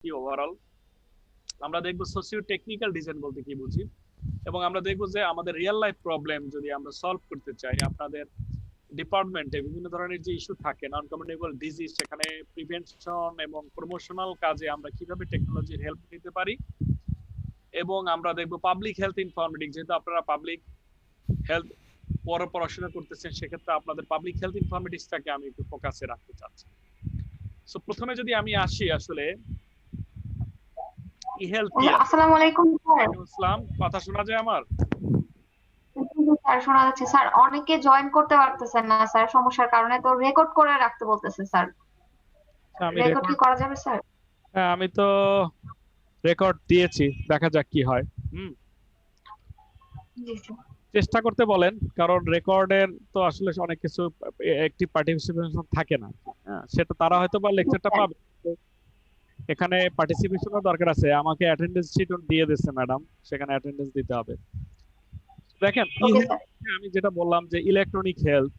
কি ওভারঅল। আমরা দেখবো সোসিও টেকনিক্যাল ডিজাইন বলতে কি বুঝি, এবং আমরা দেখবো যে আমাদের রিয়েল লাইফ প্রবলেম যদি আমরা সলভ করতে চাই, আপনাদের ডিপার্টমেন্টে বিভিন্ন ধরনের যে ইস্যু থাকে, নন কমিউনিকেবল ডিজিজ, সেখানে প্রিভেনশন এবং প্রমোশনাল কাজে আমরা কিভাবে টেকনোলজির হেল্প নিতে পারি। এবং আমরা দেখবো পাবলিক হেলথ ইনফরমেটিক্স, যেহেতু আপনারা পাবলিক হেলথ পড়াশোনা করতেছেন, সেক্ষেত্রে আপনাদের পাবলিক হেলথ ইনফরমেটিক্সটাকে আমি একটু ফোকাসে রাখতে চাচ্ছি। সো প্রথমে যদি আমি আসি আসলে ই হেলথ কি আসলে। আসসালামু আলাইকুম স্যার। ওয়ালাইকুম আসসালাম, কথা শোনা যায় আমার? স্যার শোনা যাচ্ছে স্যার, অনেকে জয়েন করতে পারতেছেন না স্যার, সমস্যার কারণে তো রেকর্ড করে রাখতে বলতেছে স্যার। আমি রেকর্ড কি রেকর্ড, করা যাবে স্যার? হ্যাঁ আমি তো রেকর্ড দিয়েছি, দেখা যাক কি হয়। হুম, জি স্যার। চেষ্টা করতে বলেন, কারণ রেকর্ডের তো আসলে অনেক কিছু একটি পার্টিসিপেশন থাকে না। হ্যাঁ, সেটা তারা হয়তো বা জি লেকচারটা স্যার। পাবে, এখানে পার্টিসিপেশনের দরকার আছে। আমাকে অ্যাটেন্ডেন্স শিট দিয়ে দিচ্ছে ম্যাডাম, সেখানে অ্যাটেন্ডেন্স দিতে হবে। দেখেন ওকে স্যার। আমি যেটা বললাম যে ইলেকট্রনিক হেলথ,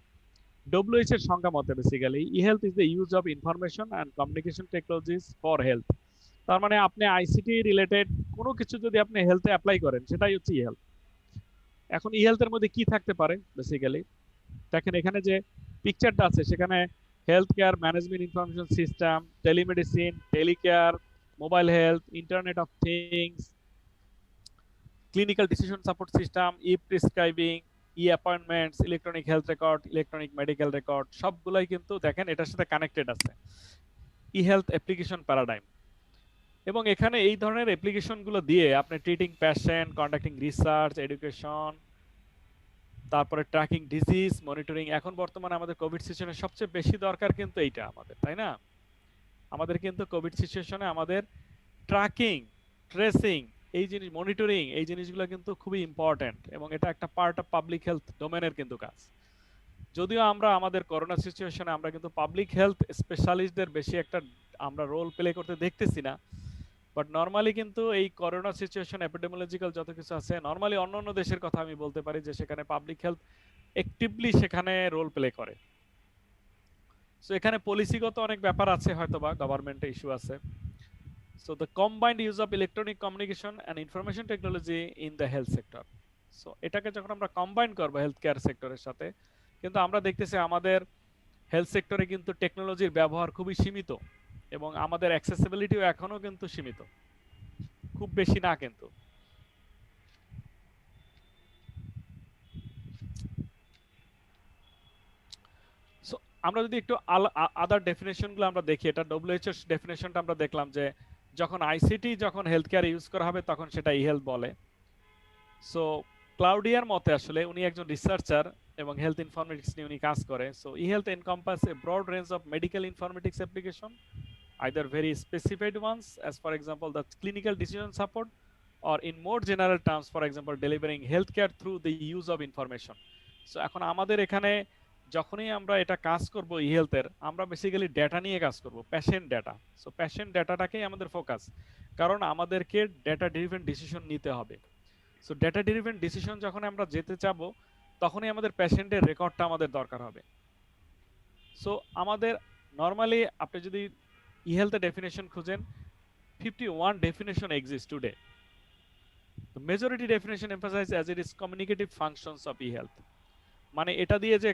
ডব্লিউএইচ এর সংজ্ঞা মতে basically E health is the use of information and communication technologies for health. তার মানে আপনি আইসিটি রিলেটেড কোনো কিছু যদি আপনি হেলথে অ্যাপ্লাই করেন, সেটাই হচ্ছে ই হেলথ। এখন ই হেলথের মধ্যে কি থাকতে পারে বেসিক্যালি, দেখেন এখানে যে পিকচারটা আছে, সেখানে health care management information system, telemedicine, telecare, mobile health, internet of things, clinical decision support system, e prescribing, e appointments, electronic health record, electronic medical record, সবগুলাই কিন্তু দেখেন এটার সাথে কানেক্টেড আছে ই হেলথ অ্যাপ্লিকেশন প্যারাডাইম। এবং এখানে এই ধরনের অ্যাপ্লিকেশনগুলো দিয়ে আপনি treating patient, conducting research, education, তারপরে ট্র্যাকিং ডিজিজ, মনিটরিং। এখন বর্তমানে আমাদের কোভিড সিচুয়েশনে সবচেয়ে বেশি দরকার কিন্তু এইটা আমাদের, তাই না? আমাদের কিন্তু কোভিড সিচুয়েশনে আমাদের ট্র্যাকিং, ট্রেসিং, এই জিনিস, মনিটরিং, এই জিনিসগুলো কিন্তু খুবই ইম্পর্টেন্ট, এবং এটা একটা পার্ট অফ পাবলিক হেলথ ডোমেনের কিন্তু কাজ। যদিও আমরা আমাদের করোনা সিচুয়েশনে আমরা কিন্তু পাবলিক হেলথ স্পেশালিস্টদের বেশি একটা আমরা রোল প্লে করতে দেখতেছি না, বাট নর্মালি কিন্তু এই করোনা সিচুয়েশন, এপিডেমিওলজিক্যাল যত কিছু আছে, নর্মালি অন্য অন্য দেশের কথা আমি বলতে পারি যে সেখানে পাবলিক হেলথ অ্যাক্টিভলি সেখানে রোল প্লে করে। সো এখানে পলিসিগত অনেক ব্যাপার আছে, হয়তো বা গভর্নমেন্টে ইস্যু আছে। So the combined use of electronic communication and information technology in the health sector. So এটাকে যখন আমরা কম্বাইন করবো হেলথ কেয়ার সেক্টরের সাথে, কিন্তু আমরা দেখতেছি আমাদের হেলথ সেক্টরে কিন্তু টেকনোলজির ব্যবহার খুবই সীমিত, এবং আমাদের অ্যাক্সেসিবিলিটিও এখনো কিন্তু সীমিত, খুব বেশি না কিন্তু। সো আমরা যদি একটু আদার ডেফিনেশনগুলো আমরা দেখি, এটা ডব্লিউএইচও এর ডেফিনেশনটা আমরা দেখলাম যে যখন আইসিটি যখন হেলথ কেয়ার ইউজ করা হবে তখন সেটা ই হেলথ বলে। সো ক্লাউডিয়ার মতে আসলে উনি একজন রিসার্চার এবং হেলথ ইনফরমেটিক্স নিয়ে উনি কাজ করে। So e health encompass a broad range of medical informatics application, either very specified ones as for example the clinical decision support, or in more general terms for example delivering healthcare through the use of information. So এখন আমাদের এখানে যখনই আমরা এটা কাজ করব ই হেলথের, আমরা বেসিক্যালি ডেটা নিয়ে কাজ করব, পেশেন্ট ডেটা। সো পেশেন্ট ডেটাটাকেই আমাদের ফোকাস, কারণ আমাদেরকে ডেটা ড্রিভেন ডিসিশন নিতে হবে। সো ডেটা ড্রিভেন ডিসিশন যখন আমরা যেতে চাবো, তখনই আমাদের পেশেন্টের রেকর্ডটা আমাদের দরকার হবে। সো আমাদের নর্মালি আপনি যদি e-health definition খুঁজেন, 51 definition exists today. The majority definition emphasize as it is communicative functions of e-health. মানে এটা দিয়ে যে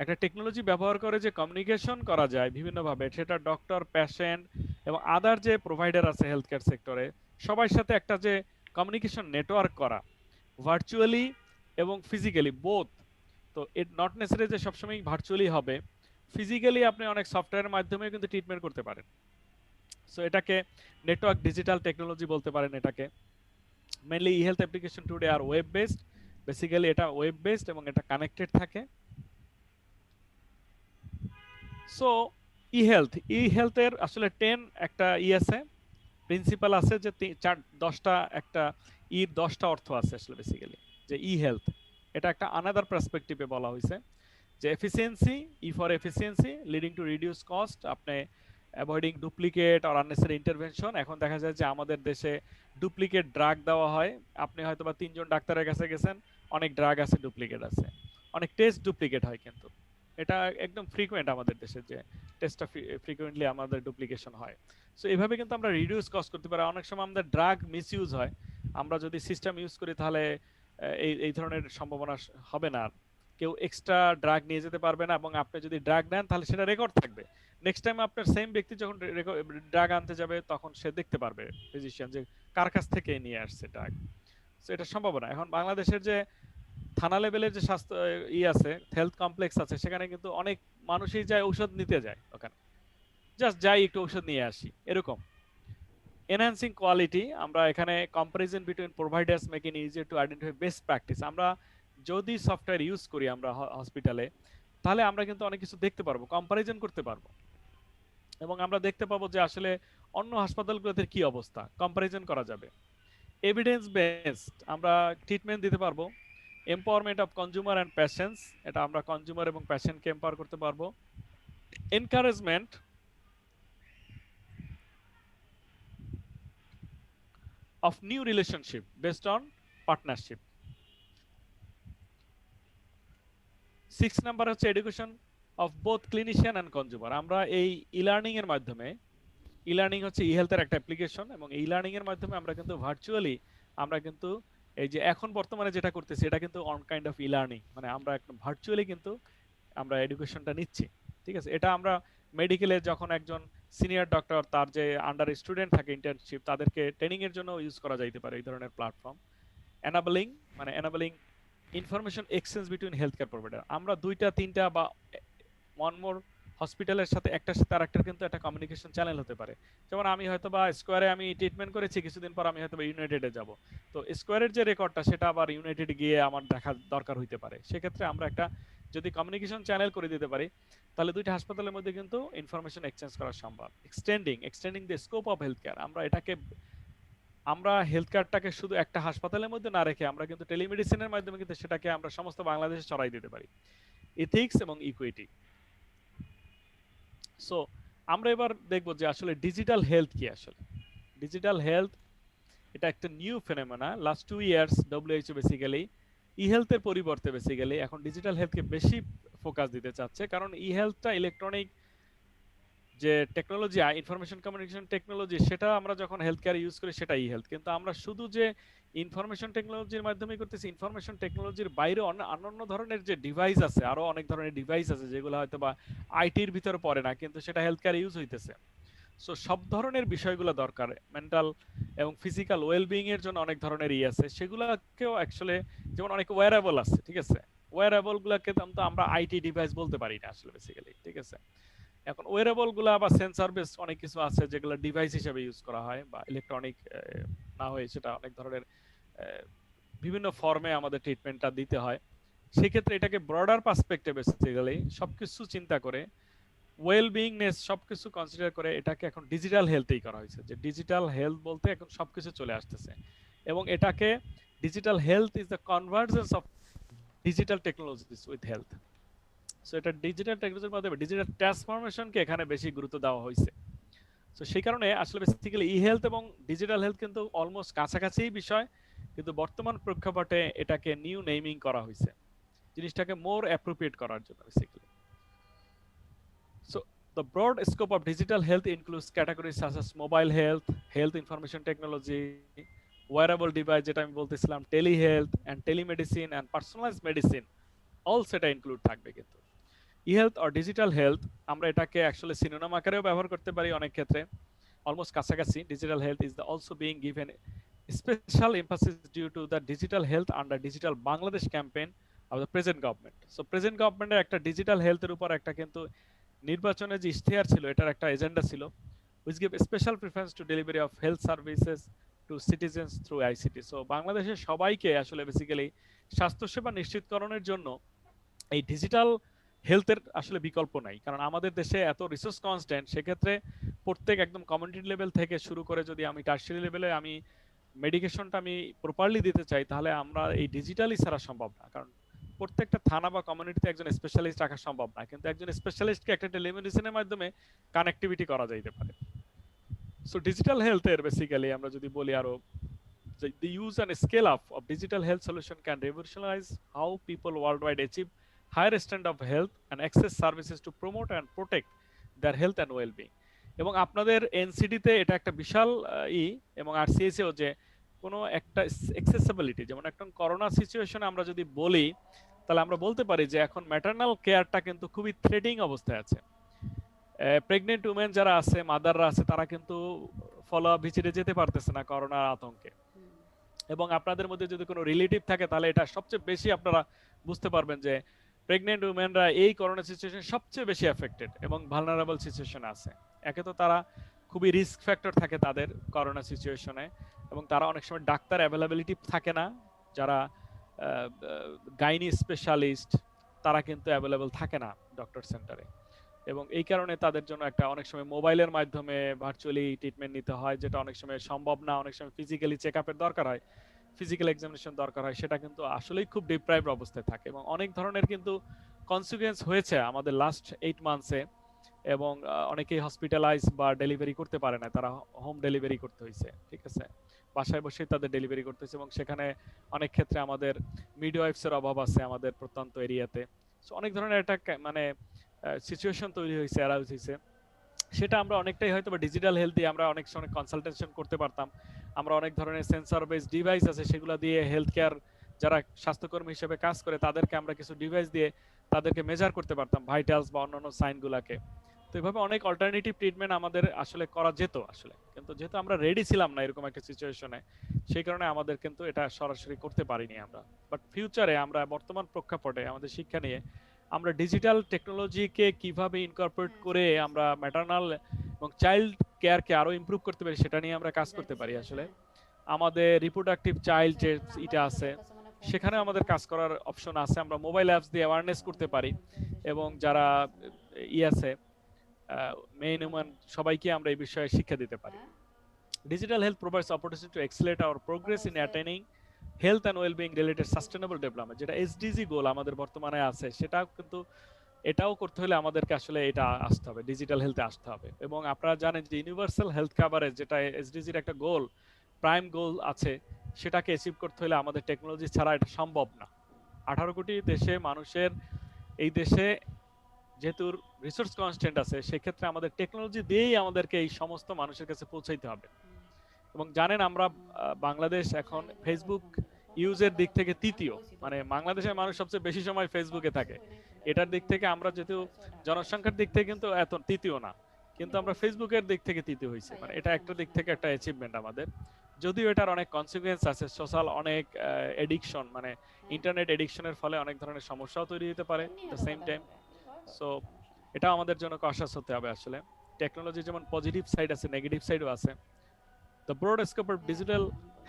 একটা টেকনোলজি ব্যবহার করে যে কমিউনিকেশন করা যায় বিভিন্ন ভাবে, সেটা ডক্টর, পেশেন্ট এবং আদার যে প্রোভাইডার আছে হেলথ কেয়ার সেক্টরে, সবার সাথে একটা যে কমিউনিকেশন নেটওয়ার্ক করা, ভার্চুয়ালি এবং ফিজিক্যালি বোথ। তো ইট নট নেসেসারি যে সবসময় ভার্চুয়ালি হবে, ফিজিক্যালি আপনি অনেক সফটওয়্যারের মাধ্যমে কিন্তু ট্রিটমেন্ট করতে পারেন। সো এটাকে নেটওয়ার্ক ডিজিটাল টেকনোলজি বলতে পারেন এটাকে। মেনলি ই হেলথ অ্যাপ্লিকেশন টুডে আর ওয়েব বেসড, বেসিক্যালি এটা ওয়েব বেসড এবং এটা কানেক্টেড থাকে। সো ই হেলথের আসলে 10 একটা আছে, প্রিন্সিপাল আছে, যে 10টা একটা 10টা অর্থ আছে আসলে বেসিক্যালি। যে ই হেলথ এটা একটা আনাদার পার্সপেক্টিভে বলা হয়েছে যে efficiency, e for efficiency leading to reduce cost, আপনি avoiding duplicate or unnecessary intervention. এখন দেখা যায় যে আমাদের দেশে ডুপ্লিকেট ড্রাগ দেওয়া হয়। আপনি হয়তো বা 3জন ডাক্তারের কাছে গেছেন, অনেক ড্রাগ আছে ডুপ্লিকেট আছে, অনেক টেস্ট ডুপ্লিকেট হয় কিন্তু। এটা একদম ফ্রিকোয়েন্ট আমাদের দেশে যে টেস্টটা ফ্রিকোয়েন্টলি আমাদের ডুপ্লিকেশন হয়। সো এভাবে কিন্তু আমরা রিডিউস কস্ট করতে পারি। অনেক সময় আমাদের ড্রাগ মিসইউজ হয়, আমরা যদি সিস্টেম ইউজ করি তাহলে এই এই ধরনের সম্ভাবনা হবে না আর। কেউ এক্সট্রা ড্রাগ নিয়ে যেতে পারবে না, এবং আপনি যদি ড্রাগ নেন তাহলে সেটা রেকর্ড থাকবে। নেক্সট টাইম আপনার সেম ব্যক্তি যখন ড্রাগ আনতে যাবে তখন সে দেখতে পারবে ফিজিশিয়ান যে কার কাছ থেকে নিয়ে আসছে ড্রাগ। সো এটা সম্ভাবনা। এখন বাংলাদেশের যে থানা লেভেলের যে স্বাস্থ্য আছে, হেলথ কমপ্লেক্স আছে, সেখানে কিন্তু অনেক মানুষই যায় ঔষধ নিতে যায় ওখানে, জাস্ট যাই একটু ঔষধ নিয়ে আসি এরকম। এনহ্যান্সিং কোয়ালিটি, আমরা এখানে comparison between providers make it easier to identify best practice. আমরা যদি সফটওয়্যার ইউজ করি আমরা হসপিটালে, তাহলে আমরা কিন্তু অনেক কিছু দেখতে পারবো, কম্পারিজন করতে পারবো, এবং আমরা দেখতে পাবো যে আসলে অন্য হাসপাতালগুলোতে কি অবস্থা, কম্পারিজন করা যাবে। এভিডেন্স বেসড আমরা ট্রিটমেন্ট দিতে পারবো। Empowerment of consumer and patients, এটা আমরা কনজিউমার এবং পেশেন্টকে এম্পাওয়ার করতে পারবো। Encouragement of new relationship based on partnership. 6 number হচ্ছে education of both clinician and consumer. আমরা এই ই লার্নিং এর মাধ্যমে, ই লার্নিং হচ্ছে ই হেলথের একটা অ্যাপ্লিকেশন, এবং এই লার্নিং এর মাধ্যমে আমরা কিন্তু ভার্চুয়ালি আমরা কিন্তু এই যে এখন বর্তমানে যেটা করতেছি এটা কিন্তু on kind of e learning, মানে আমরা একদম ভার্চুয়ালি কিন্তু আমরা এডুকেশনটা নিচ্ছি। ঠিক আছে, এটা আমরা মেডিকেলে যখন একজন সিনিয়র ডক্টর তার যে আন্ডার স্টুডেন্ট থাকে ইন্টার্নশিপ, তাদেরকে ট্রেনিং এর জন্য ইউজ করা যাইতে পারে এই ধরনের প্ল্যাটফর্ম। এনাবলিং, মানে enabling information exchange between health care provider. আমরা দুইটা তিনটা বা ওয়ান মোর হসপিটালের সাথে একটার সাথে আরেকটার কিন্তু একটা কমিউনিকেশন চ্যানেল হতে পারে। যেমন আমি হয়তো বা স্কোয়ারে আমি ট্রিটমেন্ট করেছি, কিছুদিন পর আমি হয়তো বা ইউনাইটেডে যাব, তো স্কোয়ারের যে রেকর্ডটা সেটা আবার ইউনাইটেড গিয়ে আমার দেখা দরকার হইতে পারে। সেক্ষেত্রে আমরা একটা যদি কমিউনিকেশন চ্যানেল করে দিতে পারি, তাহলে দুইটা হাসপাতালের মধ্যে কিন্তু ইনফরমেশন এক্সচেঞ্জ করা সম্ভব। Extending the scope of health care, আমরা এটাকে আমরা হেলথ কেয়ারটাকে শুধু একটা হাসপাতালের মধ্যে না রেখে আমরা কিন্তু টেলিমেডিসিনের মাধ্যমে কিন্তু সেটাকে আমরা সমস্ত বাংলাদেশে ছড়াই দিতে পারি। এথিক্স এবং ইকুইটি। সো আমরা এবার দেখব যে আসলে ডিজিটাল হেলথ কি। আসলে ডিজিটাল হেলথ এটা একটা new phenomena. Last 2 years WHO basically e হেলথের পরিবর্তে বেসিক্যালি এখন ডিজিটাল হেলথকে বেশি ফোকাস দিতে চাচ্ছে, কারণ ই হেলথটা ইলেকট্রনিক যে টেকনোলজি, ইনফরমেশন কমিউনিকেশন টেকনোলজি, সেটা আমরা যখন হেলথ কেয়ার ইউজ করি সেটা ই হেলথ। কিন্তু আমরা শুধু যে ইনফরমেশন টেকনোলজির মাধ্যমে করতেছি, ইনফরমেশন টেকনোলজির বাইরে অন্যান্য ধরনের যে ডিভাইস আছে, আরো অনেক ধরনের ডিভাইস আছে যেগুলো হয়তো বা আইটির ভিতরে পড়ে না, কিন্তু সেটা হেলথ কেয়ার ইউজ হইতেছে। সো সব ধরনের বিষয়গুলো দরকার, মেন্টাল এবং ফিজিক্যাল ওয়েলবিং এর জন্য অনেক ধরনের আছে, সেগুলোকেও অ্যাকচুয়ালি, যেমন অনেক ওয়্যারেবল আছে, ঠিক আছে, ওয়্যারেবল গুলাকে তো আমরা আইটি ডিভাইস বলতে পারি না আসলে বেসিক্যালি। ঠিক আছে, এখন ওয়্যারেবল গুলা বা সেন্সর বেস অনেক কিছু আছে যেগুলো ডিভাইস হিসেবে ইউজ করা হয়, বা ইলেকট্রনিক না হয়ে সেটা অনেক ধরনের বিভিন্ন ফর্মে আমাদের ট্রিটমেন্টটা দিতে হয়। সেক্ষেত্রে এটাকে ব্রডার পার্সপেক্টিভ বেসিক্যালি সবকিছু চিন্তা করে, ওয়েলবিংনেস সবকিছু কনসিডার করে এটাকে এখন ডিজিটাল হেলথেই করা হয়েছে। যে ডিজিটাল হেলথ বলতে এখন সবকিছু চলে আসতেছে, এবং এটাকে digital health is the convergence of digital technologies with health. So এটা ডিজিটাল টেকনোলজির মাধ্যমে ডিজিটাল ট্রান্সফরমেশনকে এখানে বেশি গুরুত্ব দেওয়া হয়েছে। তো সেই কারণে আসলে বেসিক্যালি ই হেলথ এবং ডিজিটাল হেলথ কিন্তু অলমোস্ট কাছাকাছি বিষয়, কিন্তু বর্তমান প্রেক্ষাপটে এটাকে নিউ নেমিং করা হয়েছে, জিনিসটাকে মোর অ্যাপ্রোপ্রিয়েট করার জন্য basically. So the broad scope of digital health includes categories such as mobile health, health information technology, wearable device যেটা আমি বলতেছিলাম, telehealth and telemedicine and personalized medicine, all সেটা include থাকবে। কিন্তু ই-হেলথ or digital health আমরা এটাকে অ্যাকচুয়ালি সিনোনিম আকারেও ব্যবহার করতে পারি অনেক ক্ষেত্রে, অলমোস্ট কাছাকাছি। digital health is also being given special emphasis due to the digital health under digital Bangladesh campaign of the present government. So present government-এর একটা ডিজিটাল হেলথের উপর একটা কিন্তু নির্বাচনে যে ইশতেহার ছিল, এটার একটা এজেন্ডা ছিল, which give special preference to delivery of health services to citizens through ICT. So বাংলাদেশের সবাইকে আসলে বেসিক্যালি স্বাস্থ্যসেবা নিশ্চিতকরণের জন্য এই ডিজিটাল হেলথের আসলে বিকল্প নাই, কারণ আমাদের দেশে এত রিসোর্স কনস্ট্যান্ট। সেক্ষেত্রে প্রত্যেক একদম কমিউনিটি লেভেল থেকে শুরু করে যদি আমি টার্সিয়ারি লেভেলে আমি মেডিকেশনটা আমি প্রপারলি দিতে চাই, তাহলে আমরা এই ডিজিটালি ছাড়া সম্ভব না, কারণ প্রত্যেকটা থানা বা কমিউনিটিতে একজন স্পেশালিস্ট রাখা সম্ভব না, কিন্তু একজন স্পেশালিস্টকে একটা টেলিমেডিসিনের মাধ্যমে কানেক্টিভিটি করা যাইতে পারে। সো ডিজিটাল হেলথের বেসিক্যালি আমরা যদি বলি আরো, the use and scale up of digital health solution can revolutionize how people worldwide achieve higher standard of health and access services to promote and protect their health and well-being. এবং আপনাদের NCD তে এটা একটা বিশাল এবং আরসিএসেও যে কোনো একটা accessibility, যেমন একটা করোনা সিচুয়েশনে আমরা যদি বলি তাহলে আমরা বলতে পারি যে এখন ম্যাটারনাল কেয়ারটা কিন্তু খুবই থ্রেটিং অবস্থায় আছে। প্রেগনেন্ট উমেন যারা আছে, মাদাররা আছে, তারা কিন্তু ফলো আপ ভিজিটে যেতে পারতেছে না করোনার আতঙ্কে। এবং আপনাদের মধ্যে যদি কোনো রিলেটিভ থাকে তাহলে এটা সবচেয়ে বেশি আপনারা বুঝতে পারবেন যে প্রেগনেন্ট উমেনরা এই করোনা সিচুয়েশন সবচেয়ে বেশি এফেক্টেড এবং ভালনারেবল সিচুয়েশনে আছে। একে তো তারা খুবই রিস্ক ফ্যাক্টর থাকে তাদের করোনা সিচুয়েশনে, এবং তারা অনেক সময় ডাক্তার অ্যাভেলেবিলিটি থাকে না, যারা গাইনি স্পেশালিস্ট তারা কিন্তু অ্যাভেলেবল থাকে না ডক্টর সেন্টারে, এবং এই কারণে তাদের জন্য একটা অনেক সময় মোবাইলের মাধ্যমে ভার্চুয়ালি ট্রিটমেন্ট নিতে হয়, যেটা অনেক সময় সম্ভব না। অনেক সময় ফিজিক্যালি চেকআপের দরকার হয়, ফিজিক্যাল এক্সামিনেশন দরকার হয়, সেটা কিন্তু আসলেই খুব ডিপ্রাইভড অবস্থায় থাকে। এবং অনেক ধরনের কিন্তু কনসিকুয়েন্স হয়েছে আমাদের লাস্ট 8 মান্থসে, এবং অনেকেই হসপিটালাইজ বা ডেলিভারি করতে পারে না, তারা হোম ডেলিভারি করতে হয়েছে, ঠিক আছে, বাসায় বসে তাদের ডেলিভারি করতে হয়েছে। এবং সেখানে অনেক ক্ষেত্রে আমাদের মিডওয়াইফসের অভাব আছে আমাদের প্রত্যন্ত এরিয়াতে। সো অনেক ধরনের একটা মানে সিচুয়েশন তৈরি হয়েছে, অ্যারাউজ হয়েছে। সেটা আমরা অনেকটাই হয়তো বা ডিজিটাল হেলথ দিয়ে আমরা অনেক সময় কনসালটেশন করতে পারতাম। আমরা অনেক ধরনের সেন্সর বেস ডিভাইস আছে, সেগুলো দিয়ে হেলথ কেয়ার যারা স্বাস্থ্যকর্মী হিসেবে কাজ করে তাদেরকে আমরা কিছু ডিভাইস দিয়ে তাদেরকে মেজার করতে পারতাম, ভাইটালস বা অন্যান্য সাইনগুলোকে। তো এইভাবে অনেক অল্টারনেটিভ ট্রিটমেন্ট আমাদের আসলে করা যেত আসলে, কিন্তু যেহেতু আমরা রেডি ছিলাম না এরকম একটা সিচুয়েশনে, সেই কারণে আমাদের কিন্তু এটা সরাসরি করতে পারিনি আমরা। বাট ফিউচারে আমরা বর্তমান প্রেক্ষাপটে আমাদের শিক্ষা নিয়ে আমরা ডিজিটাল টেকনোলজিকে কিভাবে ইনকর্পোরেট করে আমরা ম্যাটারনাল এবং চাইল্ড কেয়ারকে আরো ইমপ্রুভ করতে পারি সেটা নিয়ে আমরা কাজ করতে পারি আসলে। আমাদের রিপ্রোডাক্টিভ চাইল্ড যে এটা আছে সেখানে আমাদের কাজ করার অপশন আছে, আমরা মোবাইল অ্যাপস দিয়ে অ্যাওয়ারনেস করতে পারি, এবং যারা আছে মেইন উম্যান সবাইকে আমরা এই বিষয়ে শিক্ষা দিতে পারি। Digital health provides opportunity to Excelerate hour progress in attaining health and wellbeing related sustainable development, যেটা এসডিজি গোল আমাদের বর্তমানে আছে, সেটা কিন্তু এটাও করতে হলে আমাদেরকে আসলে এটা আসতে হবে, ডিজিটাল হেলথে আসতে হবে। এবং আপনারা জানেন যে ইউনিভার্সাল হেলথ কভারেজ, যেটা এসডিজির একটা গোল, প্রাইম গোল আছে, সেটাকে অ্যাচিভ করতে হলে আমাদের টেকনোলজি ছাড়া এটা সম্ভব না। 18 কোটি দেশে মানুষের এই দেশে যেহেতু রিসোর্স কনস্ট্যান্ট আছে, সেক্ষেত্রে আমাদের টেকনোলজি দিয়েই আমাদেরকে এই সমস্ত মানুষের কাছে পৌঁছাইতে হবে। এবং জানেন আমরা বাংলাদেশ এখন ফেসবুক ইউজের দিক থেকে তৃতীয়, মানে বাংলাদেশের মানুষ সবচেয়ে বেশি সময় ফেসবুকে থাকে, এটার দিক থেকে আমরা যেহেতু জনসংখ্যার দিক থেকে কিন্তু এত তৃতীয় না, কিন্তু আমরা ফেসবুকের দিক থেকে তৃতীয় হয়েছি, মানে এটা একটা দিক থেকে একটা অ্যাচিভমেন্ট আমাদের। যদিও এটার অনেক কনসিকুয়েন্স আছে, সোশ্যাল অনেক এডিকশন, মানে ইন্টারনেট এডিকশনের ফলে অনেক ধরনের সমস্যাও তৈরি হতে পারে দ্য সেম টাইম। সো এটা আমাদের জন্য কনশাস হতে হবে আসলে। টেকনোলজি যেমন পজিটিভ সাইড আছে, নেগেটিভ সাইডও আছে। The broad scope of digital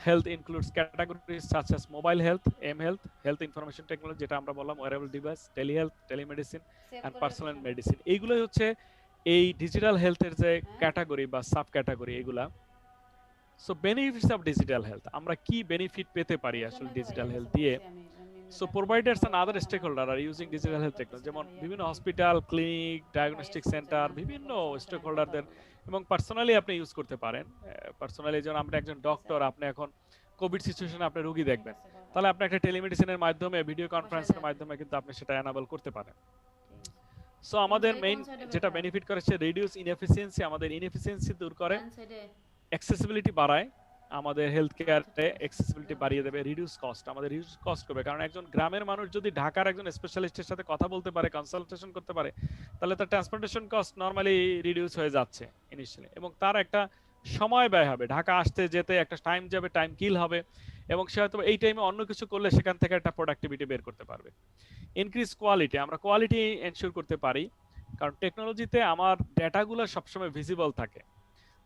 health includes categories such as mobile health, m-health, health information technology, যেটা আমরা বললাম wearable device, telehealth, telemedicine and personal medicine। এইগুলোই হচ্ছে এই ডিজিটাল হেলথের যে ক্যাটাগরি বা সাব ক্যাটাগরি এগুলা। So benefits of digital health, আমরা কি বেনিফিট পেতে পারি আসলে ডিজিটাল হেলথ দিয়ে। So providers and other stakeholder are using digital health technology, যেমন বিভিন্ন হসপিটাল, ক্লিনিক, ডায়াগনস্টিক সেন্টার, বিভিন্ন স্টেকহোল্ডারদের, এবং পার্সোনালি আপনি ইউজ করতে পারেন। পার্সোনালি যেমন আপনি একজন ডক্টর, আপনি এখন কোভিড সিচুয়েশনে আপনি রোগী দেখবেন, তাহলে আপনি একটা টেলিমেডিসিনের মাধ্যমে, ভিডিও কনফারেন্সের মাধ্যমে কিন্তু আপনি সেটা এনাবল করতে পারেন। সো আমাদের মেইন যেটা বেনিফিট করে সে রিডিউস ইনএফিসিয়েন্সি, আমাদের ইনএফিসিয়েন্সি দূর করে, অ্যাক্সেসিবিলিটি বাড়ায়, আমাদের হেলথ কেয়ারে অ্যাক্সেসিবিলিটি বাড়িয়ে দেবে, রিডিউস কস্ট, আমাদের রিডিউস কস্ট করবে। কারণ একজন গ্রামের মানুষ যদি ঢাকার একজন স্পেশালিস্টের সাথে কথা বলতে পারে, কনসালটেশন করতে পারে, তাহলে তার ট্রান্সপোর্টেশন কস্ট নরমালি রিডিউস হয়ে যাচ্ছে ইনিশিয়ালি, এবং তার একটা সময় ব্যয় হবে, ঢাকা আসতে যেতে একটা টাইম যাবে, টাইম কিল হবে, এবং সে হয়তো এই টাইমে অন্য কিছু করলে সেখান থেকে একটা প্রোডাক্টিভিটি বের করতে পারবে। ইনক্রিজ কোয়ালিটি, আমরা কোয়ালিটি এনশিওর করতে পারি, কারণ টেকনোলজিতে আমার ডেটাগুলো সবসময় ভিজিবল থাকে।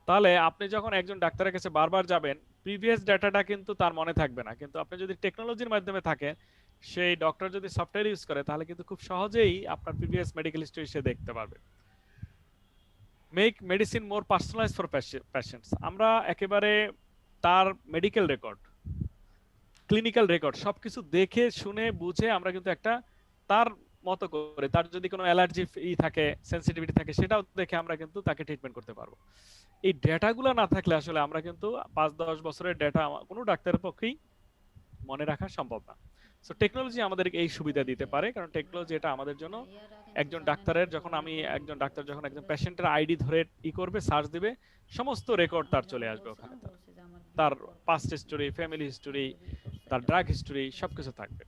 তাহলে আপনি যখন একজন ডাক্তারের কাছে বারবার যাবেন, প্রিভিয়াস ডাটাটা কিন্তু তার মনে থাকবে না, কিন্তু আপনি যদি টেকনোলজির মাধ্যমে থাকেন, সেই ডক্টর যদি সফটওয়্যার ইউজ করে, তাহলে কিন্তু খুব সহজেই আপনার প্রিভিয়াস মেডিকেল হিস্ট্রি সে দেখতে পারবে। Make medicine more personalise for patients, আমরা একেবারে তার মেডিকেল রেকর্ড, ক্লিনিক্যাল রেকর্ড সবকিছু দেখে শুনে বুঝে আমরা কিন্তু একটা তার মতো করে, তার যদি কোনো অ্যালার্জি থাকে, সেনসিটিভিটি থাকে, সেটাও দেখে আমরা কিন্তু তাকে ট্রিটমেন্ট করতে পারবো। এই ডেটাগুলো না থাকলে আসলে আমরা কিন্তু 5-10 বছরের ডেটা কোনো ডাক্তারের পক্ষেই মনে রাখা সম্ভব না। সো টেকনোলজি আমাদের এই সুবিধা দিতে পারে, কারণ টেকনোলজি এটা আমাদের জন্য একজন ডাক্তারের যখন একজন ডাক্তার যখন একজন পেশেন্টের আইডি ধরে করবে, সার্চ দিবে, সমস্ত রেকর্ড তার চলে আসবে ওখানে, তার তার পাস্ট হিস্টোরি, ফ্যামিলি হিস্টোরি, তার ড্রাগ হিস্টোরি সবকিছু থাকবে।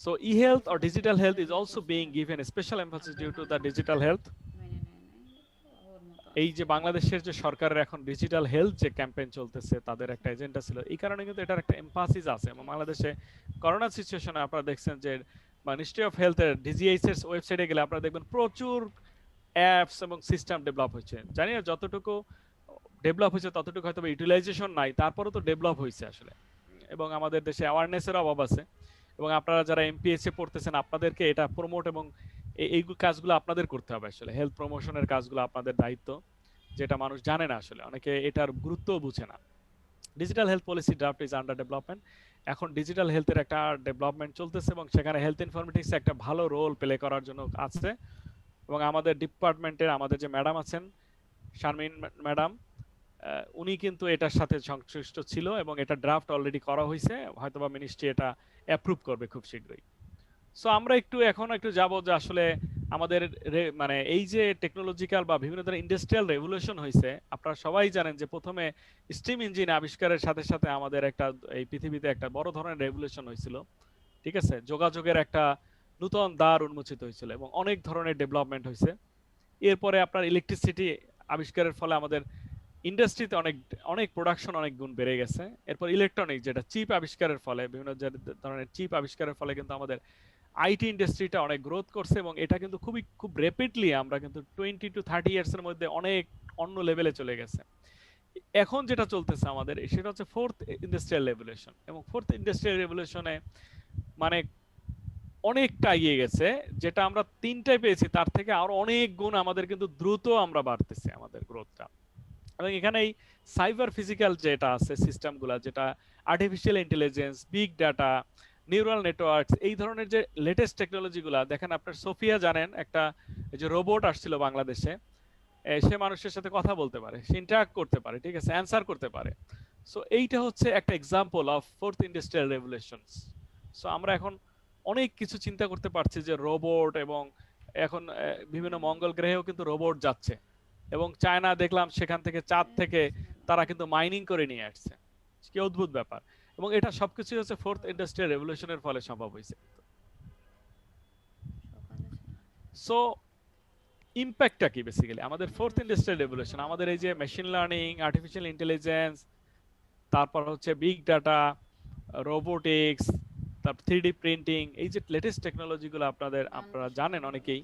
So e-health or digital health is also being given a special emphasis due to the digital health. এই যে বাংলাদেশের যে সরকারের এখন ডিজিটাল হেলথ যে ক্যাম্পেইন চলতেছে, তাদের একটা এজেন্ডা ছিল, এই কারণে কিন্তু এটার একটা এমফাসিস আছে। এবং বাংলাদেশে করোনা সিচুয়েশনে আপনারা দেখছেন যে মিনিস্ট্রি অফ হেলথ এর ডিজিএইচ এর ওয়েবসাইটে গেলে আপনারা দেখবেন প্রচুর অ্যাপস এবং সিস্টেম ডেভেলপ হয়েছে। জানি না যতটুকু ডেভেলপ হয়েছে ততটুকু হয়তো ইউটিলাইজেশন নাই, তারপরেও তো ডেভেলপ হয়েছে আসলে। এবং আমাদের দেশে অ্যাওয়ারনেসের অভাব আছে, এবং আপনারা যারা এমপিএসএ পড়তেছেন আপনাদেরকে এটা প্রমোট এবং এই কাজগুলো আপনাদের করতে হবে। আসলে হেলথ প্রমোশনের কাজগুলো আপনাদের দায়িত্ব, যেটা মানুষ জানে না, আসলে অনেকে এটার গুরুত্বও বুঝে না। Digital health policy draft is under development. এখন ডিজিটাল হেলথের একটা ডেভেলপমেন্ট চলতেছে এবং সেখানে হেলথ ইনফরমেটিক্স একটা ভালো রোল প্লে করার জন্য আছে। এবং আমাদের ডিপার্টমেন্টের আমাদের যে ম্যাডাম আছেন, শারমিন ম্যাডাম, উনি কিন্তু এটার সাথে সংশ্লিষ্ট ছিল এবং এটা ড্রাফট অলরেডি করা হয়েছে, হয়তোবা মিনিস্ট্রি এটা অ্যাপ্রুভ করবে খুব শীঘ্রই। সো আমরা এখন একটু যাব যে আসলে আমাদের মানে এই যে টেকনোলজিক্যাল বা বিভিন্ন ধরনের ইন্ডাস্ট্রিয়াল রেভলিউশন হয়েছে, আপনারা সবাই জানেন যে প্রথমে স্টিম ইঞ্জিন আবিষ্কারের সাথে সাথে আমাদের একটা এই পৃথিবীতে একটা বড় ধরনের রেভলিউশন হয়েছিল, ঠিক আছে? যোগাযোগের একটা নতুন দ্বার উন্মোচিত হয়েছিল এবং অনেক ধরনের ডেভেলপমেন্ট হয়েছে। এরপরে আপনার ইলেকট্রিসিটি আবিষ্কারের ফলে আমাদের ইন্ডাস্ট্রিতে অনেক অনেক প্রোডাকশন অনেক গুণ বেড়ে গেছে। এরপর ইলেকট্রনিক, যেটা চিপ আবিষ্কারের ফলে, বিভিন্ন ধরনের চিপ আবিষ্কারের ফলে কিন্তু আমাদের আইটি ইন্ডাস্ট্রিটা অনেক গ্রোথ করছে এবং এটা কিন্তু খুব র্যাপিডলি আমরা কিন্তু 20 to 30 ইয়ার্স এর মধ্যে অনেক অন্য লেভেলে চলে গেছে। এখন যেটা চলতেছে আমাদের সেটা হচ্ছে ফোর্থ ইন্ডাস্ট্রিয়াল রেভলিউশন, এবং ফোর্থ ইন্ডাস্ট্রিয়াল রেভলিউশনে মানে অনেকটা এগিয়ে গেছে। যেটা আমরা তিনটায় পেয়েছি তার থেকে আরো অনেক গুণ আমাদের কিন্তু দ্রুত আমরা বাড়তেছে আমাদের গ্রোথটা। এবং এখানে এই সাইবার ফিজিক্যাল যেটা আছে সিস্টেমগুলো, যেটা artificial intelligence, big data, neural networks, এই ধরনের যে লেটেস্ট টেকনোলজিগুলো দেখেন। আপনার সোফিয়া জানেন, একটা যে রোবট আসছিল বাংলাদেশে, সে মানুষের সাথে কথা বলতে পারে, সে ইন্টারঅ্যাক্ট করতে পারে, ঠিক আছে, অ্যান্সার করতে পারে। সো এইটা হচ্ছে একটা example of fourth industrial revolutions. So আমরা এখন অনেক কিছু চিন্তা করতে পারছি যে রোবট, এবং এখন বিভিন্ন মঙ্গল গ্রহেও কিন্তু রোবট যাচ্ছে, এবং চায়না দেখলাম সেখান থেকে চাঁদ থেকে তারা কিন্তু মাইনিং করে নিয়ে আসছে, কি অদ্ভুত ব্যাপার। এবং এটা সবকিছু হচ্ছে ফোর্থ ইন্ডাস্ট্রিয়াল রেভলিউশনের ফলে সম্ভব হয়েছে। সো ইম্প্যাক্টটা কি বেসিক্যালি আমাদের ফোর্থ ইন্ডাস্ট্রিয়াল রেভলিউশন, আমাদের এই যে মেশিন লার্নিং, আর্টিফিশিয়াল ইন্টেলিজেন্স, তারপর হচ্ছে বিগ ডাটা, রোবোটিক্স, তারপর 3D প্রিন্টিং, এই যে লেটেস্ট টেকনোলজিগুলো আপনারা জানেন অনেকেই,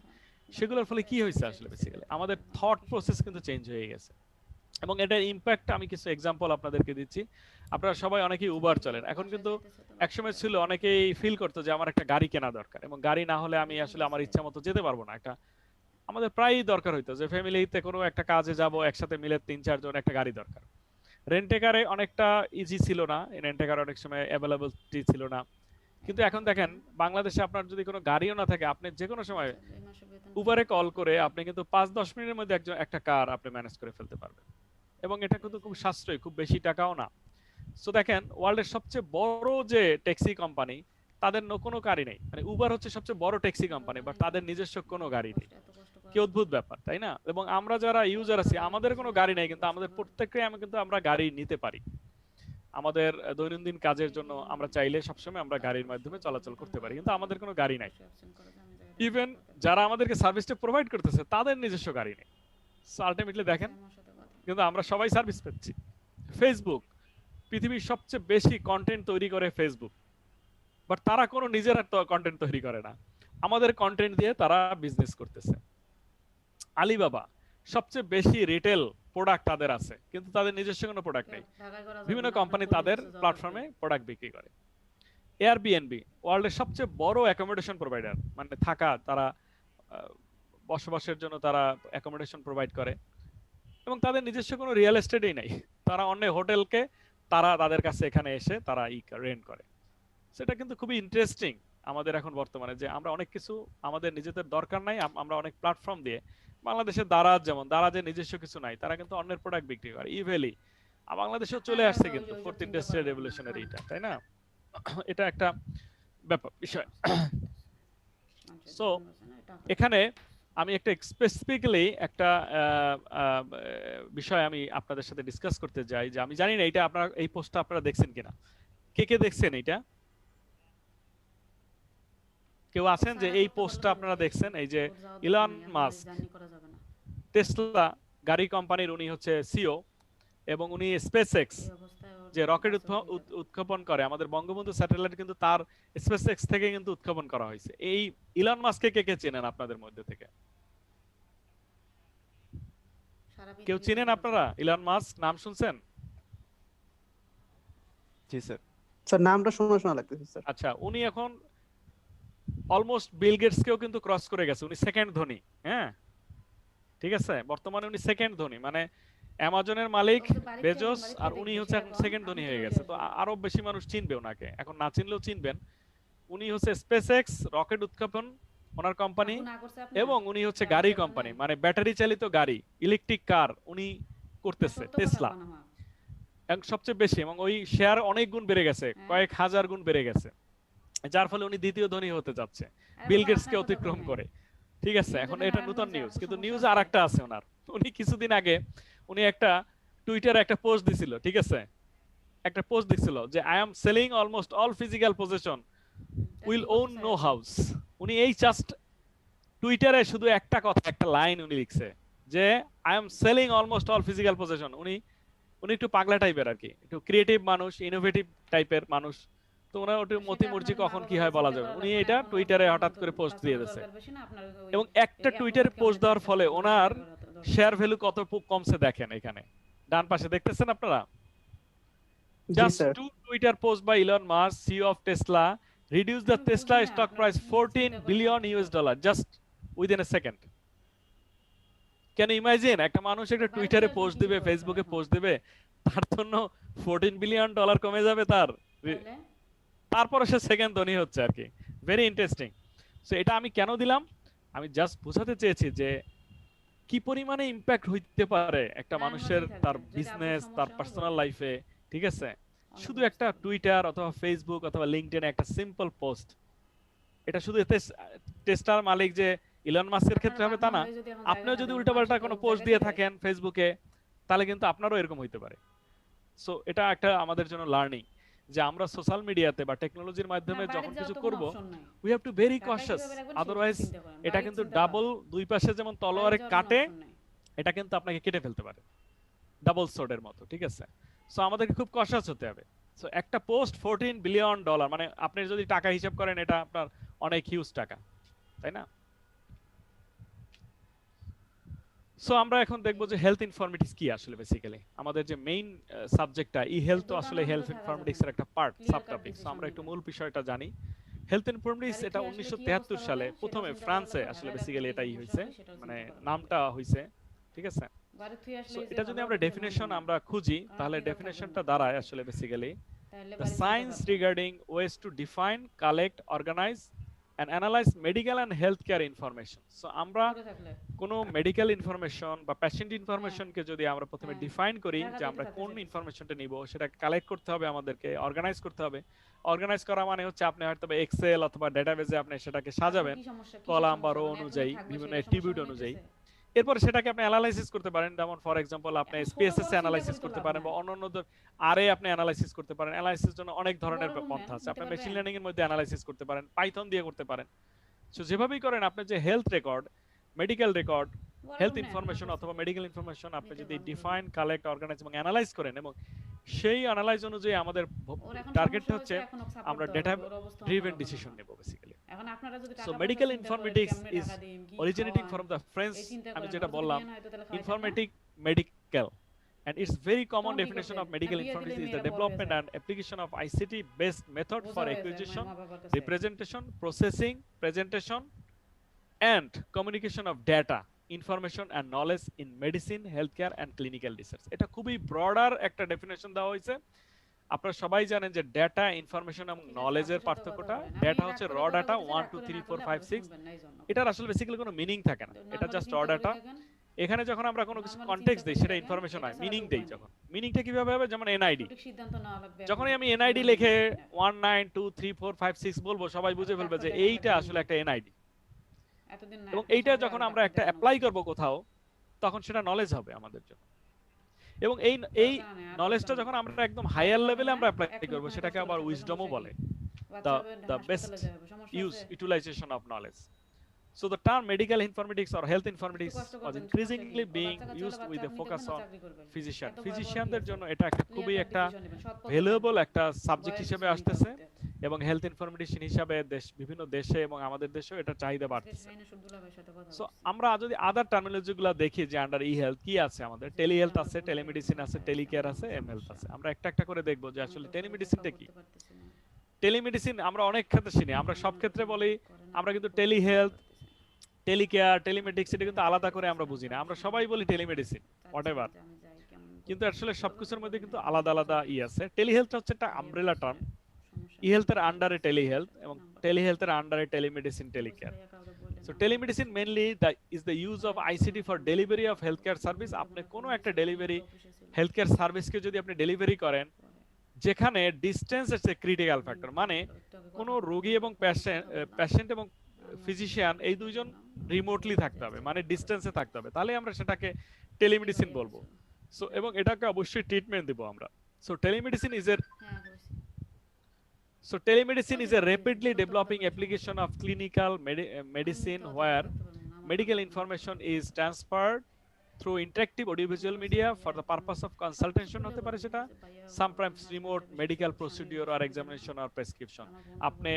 সেগুলোর ফলে কি হয়েছে আসলে বেসিক্যালি আমাদের থট প্রসেস কিন্তু চেঞ্জ হয়ে গেছে। এবং এটার ইম্প্যাক্ট আমি কিছু এক্সাম্পল আপনাদেরকে দিচ্ছি। আপনারা সবাই অনেকেই উবার চলেন, এখন কিন্তু একসময় ছিল অনেকেই ফিল করতো যে আমার একটা গাড়ি কেনা দরকার, এবং গাড়ি না হলে আমি আসলে আমার ইচ্ছা মতো যেতে পারবো না। একটা আমাদের প্রায়ই দরকার হইতো যে ফ্যামিলিতে কোনো একটা কাজে যাব, একসাথে মিলে 3-4 জন, একটা গাড়ি দরকার। রেন্টেকারে অনেকটা ইজি ছিল না, রেন্টেকার অনেক সময় অ্যাভেলেবলিটি ছিল না। কিন্তু এখন দেখেন বাংলাদেশে আপনার যদি কোনো গাড়িও না থাকে, আপনি যে কোনো সময় উবারে কল করে আপনি কিন্তু 5-10 মিনিটের মধ্যে একটা কার আপনি ম্যানেজ করে ফেলতে পারবেন, এবং এটা কিন্তু খুব সাশ্রয়ী, খুব বেশি টাকাও না। সো দেখেন ওয়ার্ল্ডের সবচেয়ে বড় যে ট্যাক্সি কোম্পানি, তাদের কোনো গাড়ি নেই, মানে উবার হচ্ছে সবচেয়ে বড় ট্যাক্সি কোম্পানি, বাট তাদের নিজস্ব কোনো গাড়ি নেই। কি অদ্ভুত ব্যাপার, তাই না? এবং আমরা যারা ইউজার আছি আমাদের কোনো গাড়ি নেই, কিন্তু আমাদের প্রত্যেককে আমরা গাড়ি নিতে পারি আমাদের দৈনন্দিন কাজের জন্য। আমরা চাইলে সবসময় আমরা গাড়ির মাধ্যমে চলাচল করতে পারি, কিন্তু আমাদের কোনো গাড়ি নাই। ইভেন যারা আমাদেরকে সার্ভিসটা প্রোভাইড করতেছে তাদের নিজস্ব গাড়ি নেই। সো আলটিমেটলি দেখেন কিন্তু আমরা সবাই সার্ভিস পাচ্ছি। ফেসবুক, পৃথিবীর সবচেয়ে বেশি কন্টেন্ট তৈরি করে ফেসবুক, বাট তারা কোনো নিজেরা কন্টেন্ট তৈরি করে না, আমাদের কন্টেন্ট দিয়ে তারা বিজনেস করতেছে। আলিবাবা, সবচেয়ে বেশি রিটেল প্রোডাক্ট তাদের আছে, কিন্তু তাদের নিজস্ব কোনো প্রোডাক্ট নেই, বিভিন্ন কোম্পানি তাদের প্ল্যাটফর্মে প্রোডাক্ট বিক্রি করে। এয়ারবিএনবি, ওয়ার্ল্ডের সবচেয়ে বড় অ্যাকোমোডেশন প্রোভাইডার, মানে থাকা, তারা বসবাসের জন্য তারা অ্যাকোমোডেশন প্রোভাইড করে, এবং তাদের নিজস্ব কোনো রিয়েল এস্টেটই নাই, তারা অন্য হোটেলকে তারা তাদের কাছে এখানে এসে তারা রেন্ট করে। সেটা কিন্তু খুবই ইন্টারেস্টিং আমাদের এখন বর্তমানে, যে আমরা অনেক কিছু আমাদের নিজেদের দরকার নাই, আমরা অনেক প্ল্যাটফর্ম দিয়ে, বাংলাদেশের দারাজ, যেমন দারাজের নিজস্ব কিছু নাই, তারা কিন্তু অন্যের প্রোডাক্ট বিক্রি করে। ইভেলি বাংলাদেশেও চলে আসছে কিন্তু ফোর্থ ইন্ডাস্ট্রিয়াল রেভলিউশনের এটা, তাই না? এটা একটা ব্যাপার বিষয়। মানুষের সো জীবন বাঁচানো এটা টাকা। এখানে আমি একটা স্পেসিফিক্যালি একটা বিষয় আমি আপনাদের সাথে ডিসকাস করতে যাই, যে আমি জানি না এটা আপনারা এই পোস্টটা আপনারা দেখছেন কিনা, কে কে দেখছেন এটা? কেউ আছেন যে সারা এই করতে পোস্টটা পারলে আপনারা দেখি, দেখছেন? এই যে ওর যাওয়ার দরকার ইলন নেই, এত মাস্ক জার্নি করা যাবে না। টেসলা গাড়ি কোম্পানির উনি হচ্ছে সিও, এবং উনি স্পেসএক্স এই অবস্থায় ওর যে রকেট বাসে উঠে যাবে। উৎক্ষেপণ করে, আমাদের বঙ্গবন্ধু স্যাটেলাইট কিন্তু তার স্পেসএক্স থেকে কিন্তু উৎক্ষেপণ করা হয়েছে। এই ইলন মাস্ককে কে কে চেনেন আপনাদের মধ্যে থেকে? সারা কেউ পৃথিবী চিনেন ঘুরে আপনারা বেড়াবে। ইলন মাস্ক নাম শুনছেন? জি স্যার। স্যার নামটা শোনা শোনা লাগতেছে স্যার। আচ্ছা, উনি এখন অলমোস্ট বিল গেটসকেও কিন্তু ক্রস করে গেছে, উনি সেকেন্ড ধনী। হ্যাঁ, ঠিক আছে, বর্তমানে উনি সেকেন্ড ধনী, মানে অ্যামাজনের মালিক ও তো বাড়িতে বেজোস, বাড়িতে আর উনি দেখবে হচ্ছে এখন সেরকম, সেকেন্ড ধনী আপনি হয়ে চলে গেছে। তো আসবেন। আরো বেশি মানুষ চিনবে ওনাকে, এখন না চিনলেও চিনবেন। উনি হচ্ছে স্পেসএক্স রকেট উৎক্ষেপণ ওনার কোম্পানি, আপু না করছে এবং আপনার উনি হচ্ছে গাড়ি গাড়ি চালানো কোম্পানি, নেই? মানে ব্যাটারি চালিত গাড়ি, ইলেকট্রিক কার উনি না করতেছে সত্য কথা টেসলা, কোন হয়। এবং সবচেয়ে বেশি, এবং ওই শেয়ার অনেক গুণ বেড়ে গেছে, হ্যাঁ। কয়েক হাজার গুণ বেড়ে গেছে, যার ফলে উনি দ্বিতীয় ধনী হতে যাচ্ছে আরে বিল বাবা, গেটসকে আপনার কথা কই অতিক্রম নাই। করে। ঠিক আছে, এখন নিউজে এটা ভাইরাল নতুন হয়েছে, নিউজ, আর তো কিন্তু সমস্যা নিউজ আছে। আরেকটা আছে ওনার। উনি কিছুদিন আগে উনি একটা টুইটারে একটা পোস্ট দিছিল, ঠিক আছে, একটা পোস্ট দিছিল যে I am selling almost all physical possession, এটা উইল কি বলতে ওন চায় নো আপনি? হাউস। উনি এই জাস্ট টুইটারে শুধু একটা কথা, একটা লাইন উনি লিখছে যে I am selling almost all physical possession. উনি উনি একটু পাগলা টাইপের আর কি, একটু ক্রিয়েটিভ মানুষ, ইনোভেটিভ টাইপের মানুষ। তো ওনার ওটা সেটা মতি আপনার মর্জি মা কখন কি বাবার হয় বলা চিন্তা যাবে না। করা উনি লাগবে না। এটা এখন ওর টুইটারে জন্য হঠাৎ তো করে পোস্ট দিয়ে বাঁচানোর দিয়েছে, দরকার বেশি না, আপনার ওই এবং একটা এয়ারপোর্ট টুইটারে কেমনে পোস্ট দেওয়ার ফ্লাইট ফলে আসবে ওনার ওগুলো দরকার। শেয়ার ভ্যালু কত কমছে দেখেন, এখানে ডান পাশে দেখতেছেন আপনারা। জি just sir. Two Twitter post by Elon Musk, CEO of Tesla, reduce the আমি Tesla বুঝি না, stock আপনার price কিছু 14 চিন্তা করে billion ভাবতে US হবে। dollar just within a second. Can you imagine একটা মানুষ একটা বাড়িতে টুইটারে আসবেন পোস্ট কিসে দিবে, করে ফেসবুকে এখন? পোস্ট দিবে, তার জন্য 14 বিলিয়ন ডলার কমে যাবে তার, তাহলে তারপরে সে সেকেন্ড ধনী হচ্ছে আর কি। Very interesting. সো এটা আমি কেন দিলাম, আমি জাস্ট বোঝাতে চেয়েছি যে কি পরিমাণে ইম্প্যাক্ট হইতে পারে একটা না, মানুষের এমনই তার থাকে। যদি আপুর বিজনেস, তার সমস্যা হয় পার্সোনাল বলবেন। লাইফে। ঠিক আছে, অন্য শুধু একটা ব্যবস্থা করবেন। টুইটার অথবা ফেসবুক অথবা লিঙ্কডইনে একটা সিম্পল পোস্ট, এটা শুধু এতে টেস্টার মালিক যে ইলন মাস্কের আপনার ক্ষেত্রে হবে তা বাপ-মা না, হয়ে যদি এখন আপনিও জায়গা যদি না দেন, উল্টাপাল্টা মানুষের কোনো তো পোস্ট জায়গা দিয়ে দিবে। থাকেন ফেসবুকে, তাহলে কিন্তু আপনারও এরকম হইতে পারে। সো এটা একটা আমাদের জন্য লার্নিং, যে আমরা সোশ্যাল মিডিয়াতে বা টেকনোলজির না, মাধ্যমে বাইরে যখন যাওয়ার কিছু তো কোনো করব, অপশন নাই। উই হ্যাভ টু ভেরি ঢাকায় কশাস, কিভাবে রাখবেন সেটা আদারওয়াইজ চিন্তা করেন। এটা বাইরে কিন্তু চিন্তা ডাবল, করেন। দুই পাশে যেমন বাইরে তলোয়ারে যাওয়ার কোনো কাটে, অপশন নাই। এটা কিন্তু আপনাকে কেটে ফেলতে পারে ডাবল সোর্ডের মতো। ঠিক আছে, সো আমাদেরকে খুব কশাস হতে হবে। সো একটা পোস্ট 14 বিলিয়ন ডলার, মানে আপনি যদি টাকা হিসাব করেন এটা আপনার অনেক হিউজ টাকা, তাই না? সো আমরা এখন দেখবো যে হেলথ ইনফরমেটিক্স কি আসলে। বেসিক্যালি আমাদের যে মেইন সাবজেক্টটা ই হেলথ, তো আসলে হেলথ ইনফরমেটিক্স এর একটা পার্ট, সাব টপিক। সো আমরা একটু মূল বিষয়টা জানি। হেলথ ইনফরমেটিক্স এটা 1973 সালে প্রথমে ফ্রান্সে আসলে বেসিক্যালি এটাই হইছে, মানে নামটা হইছে। ঠিক আছে, বাইরে থেকে সো আসলে এটা যদি আমরা ডেফিনেশন আমরা খুঁজি, তাহলে ডেফিনেশনটা দাঁড়ায় আসলে basically the science regarding ways to define, collect, organize and analyze medical and healthcare information. So আমরা কোনো মেডিকেল ইনফরমেশন বা পেশেন্ট ইনফরমেশনকে যদি আমরা প্রথমে ডিফাইন করি যে আমরা কোন ইনফরমেশনটা নিব, সেটা কালেক্ট করতে হবে, আমাদেরকে অর্গানাইজ করতে হবে। অর্গানাইজ করা মানে হচ্ছে আপনি হয়তো এক্সেল অথবা ডেটাবেজে আপনি সেটাকে সাজাবেন কলাম বা রো অনুযায়ী, বিভিন্ন অ্যাট্রিবিউট অনুযায়ী। এরপর সেটাকে আপনি অ্যানালাইসিস করতে পারেন, যেমন ফর এক্সাম্পল আপনি স্পেসেস অ্যানালাইসিস করতে পারেন, বা অন্যান্য আরে আপনি অ্যানালাইসিস করতে পারেন। অ্যানালাইসিস জন্য অনেক ধরনের পন্থা আছে, আপনি মেশিন লার্নিং এর মধ্যে অ্যানালাইসিস করতে পারেন, পাইথন দিয়ে করতে পারেন। সো যেভাবেই করেন, আপনি যে health record, medical record, health information অথবা মেডিকেল ইনফরমেশন আপনি যদি ডিফাইন, কালেক্ট, অর্গানাইজ এবং অ্যানালাইজ করেন, এবং সেই অ্যানালাইজ অনুযায়ী আমাদের টার্গেটটা হচ্ছে আমরা ডেটা ড্রিভেন ডিসিশন নেব বেসিক্যালি। এখন আপনারা যদি so medical informatics is originating from the French, আমি যেটা বললাম, informatic medical, and its very common definition of medical informatics is the development and application of ICT based method for acquisition, representation, processing, presentation and communication of data, information and knowledge in medicine, healthcare and clinical research. এটা খুবই broader একটা definition দেওয়া হয়েছে। আপনারা সবাই জানেন যে data, information এবং নলেজের পার্থক্যটা। ডেটা হচ্ছে র ডাটা 1 2 3 4 5 6, এটার আসলে বেসিক্যালি কোনো মিনিং থাকে না, এটা জাস্ট র ডাটা। এখানে যখন আমরা কোনো কিছু Normally কনটেক্সট চিন্তা দেই করে সেটা দেখেন, ইনফরমেশন এটা হয়, ছাড়া মিনিং তো দেই উপায় নেই। যখন। মিনিংটা কিভাবে হবে? যেমন এনআইডি। সঠিক সিদ্ধান্ত নেওয়া লাগবে যখনই এখন। আমি এনআইডি জীবনে লিখে জীবনে। 192345 6 বলবো, সবাই বুঝে ফেলবে যে ডাক্তার দেখানো এইটা লাগবে আসলে না। একটা এনআইডি। এতদিন না, এবং এক মাস এইটা আগে যখন আগে আমরা ডাক্তার একটা দেখানো অ্যাপ্লাই উচিত। করব কোথাও, তখন সেটা নলেজ হবে আমাদের জন্য। এবং এই এই দরকার নেই, আর নলেজটা দরকার যখন নেই। আমরা একদম হায়ার তারপর লেভেলে নিয়ে আমরা অ্যাপ্লাই 1 করব, মিনিট সেটাকে কষ্ট আবার করে থাকবে, উইজডমও সমস্যা বলে। কি? বাচ্চা the হবে, the best হাসপাতালে যাবে, সমস্যা use আছে? utilization of knowledge. So the term medical informatics or health একটু informatics কষ্ট was করবেন, সমস্যা কি? increasingly ও being বাচ্চা কাচ্চা হলে used with বাচ্চা a আপনি focus দেখবেন না on চাকরি করবেন। physician. এত ভয়াবহ কি ফিজিশিয়ানদের আছে? জন্য এটা একটা Clear খুবই cut একটা decision নেবেন, সৎ পথে ভ্যালুয়েবল যাবেন। একটা সাবজেক্ট ভয়ের হিসেবে কিছু নেই তার আসতেছে, মধ্যে। এবং হেলথ ইনফরমেশন হিসাবে বিভিন্ন দেশে এবং আমাদের দেশেও এটা চাহিদা আজকে বাড়তেছে। শাহিনা সুবদুল্লাহ ভাইয়ের সাথে কথা সো বলছি। আমরা যদি আদার টার্মিনোলজি গুলো দেখি যে আন্ডার ই হেলথ কি আছে, আমাদের যে টেলি হেলথ আমরা আছে, ফোন টেলিমেডিসিন করে আছে, কথা টেলিকেয়ার বলছি, আছে, আমার এম হেলথ আছে। সমস্যা। আমরা একটা একটা করে দেখবো যে আমি আসলে তো আসলে টেলিমেডিসিনটা ব্যাখ্যাও কি। করতে পারতেছি না। টেলিমেডিসিন আমরা অনেক ক্ষেত্রে চিনি, আমরা সব ক্ষেত্রে বলি, করেন না, আমরা কিন্তু করতে টেলি পারতেছি হেলথ, না। টেলিকেয়ার, টেলিমেডিক্স এটা কিন্তু আলাদা করে আমরা বুঝি না, আমরা সবাই বলি টেলিমেডিসিন হোয়াটএভার। চাচ্ছিলাম যে আমি যাই, কেমন কিন্তু করতেছে, আসলে কি সবকিছুর করবো, মধ্যে কি কিন্তু করবো না, আলাদা আলাদা বুঝতে ই পারছি আছে। না। টেলিহেলথ হচ্ছে একটা ভাইয়া আমব্রেলা বলছে, টার্ম। সমস্যা ই নেই, হেলথের সমস্যা আন্ডারে নেই, টেলিহেলথ, এবং নাম্বার টেলিহেলথের আন্ডারে টেলিমেডিসিন, বলছে টেলিকেয়ার। ভাইয়া কাউকে বললেন সো না, টেলিমেডিসিন বলছে। Mainly is the use of ICT for delivery of health care service. আপনি কোনো একটা ডেলিভারি হেলথ কেয়ার সার্ভিসকে যদি আপনি ডেলিভারি করেন, যেখানে ডিস্টেন্স হচ্ছে ক্রিটিক্যাল ফ্যাক্টর, মানে কোনো রোগী এবং পেশেন্ট এবং ফিজিশিয়ান এই দুইজন রিমোটলি থাকতে হবে, মানে ডিস্টেন্সে থাকতে হবে, তাহলে আমরা সেটাকে টেলিমেডিসিন বলবো। সো এবং এটাকে অবশ্যই ট্রিটমেন্ট দিব আমরা। সো টেলিমেডিসিন ইজ এর হ্যাঁ বলছি। So telemedicine is a rapidly developing application of clinical medicine where medical information is transferred through interactive audiovisual media for the purpose of consultation হতে পারে সেটা, sometimes remote medical procedure or examination or prescription. আপনি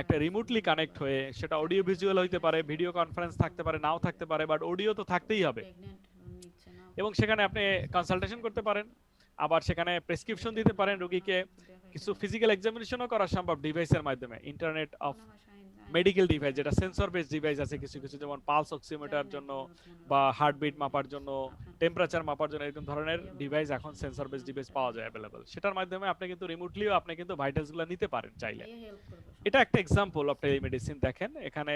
একটা remotely connect হয়ে, সেটা audio visual হইতে পারে, video conference থাকতে পারে, নাও থাকতে পারে, বাট অডিও তো থাকতেই হবে, এবং সেখানে আপনি কনসালটেশন করতে পারেন, আবার সেখানে প্রেসক্রিপশন দিতে পারেন রোগীকে। কিছু ফিজিক্যাল এক্সামিনেশনও করা সম্ভব ডিভাইসের মাধ্যমে, ইন্টারনেট অফ মেডিকেল ডিভাইস, যেটা সেন্সর বেস ডিভাইস আছে কিছু কিছু, যেমন পালস অক্সিমিটার জন্য বা হার্টবিট মাপার জন্য, টেম্পারেচার মাপার জন্য, এরকম ধরনের ডিভাইস এখন সেন্সর বেস ডিভাইস পাওয়া যায় অ্যাভেলেবল। সেটার মাধ্যমে আপনি কিন্তু রিমোটলিও আপনি কিন্তু ভাইটালসগুলো নিতে পারেন চাইলে। এটা একটা এক্সাম্পল অফ টেলিমেডিসিন। দেখেন এখানে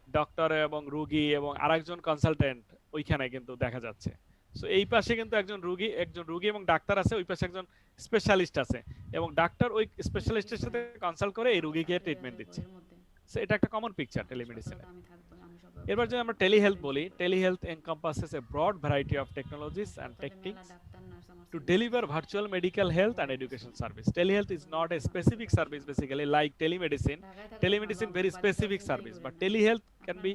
ডক্টর এবং রোগী এবং আরেকজন কনসালটেন্ট ওইখানে কিন্তু দেখা যাচ্ছে। সো এই পাশে কিন্তু একজন রোগী এবং ডাক্তার আছে, ওই পাশে একজন স্পেশালিস্ট আছে, এবং ডাক্তার ওই স্পেশালিস্টের সাথে কনসাল্ট করে এই রোগীকে ট্রিটমেন্ট দিচ্ছে। সো এটা একটা কমন পিকচার টেলিমেডিসিনে। এবার যদি আমরা টেলিহেলথ বলি, telehealth encompasses a broad variety of technologies and techniques to deliver virtual medical health and education service. Telehealth is not a specific service basically like telemedicine. Telemedicine very specific service, but telehealth can be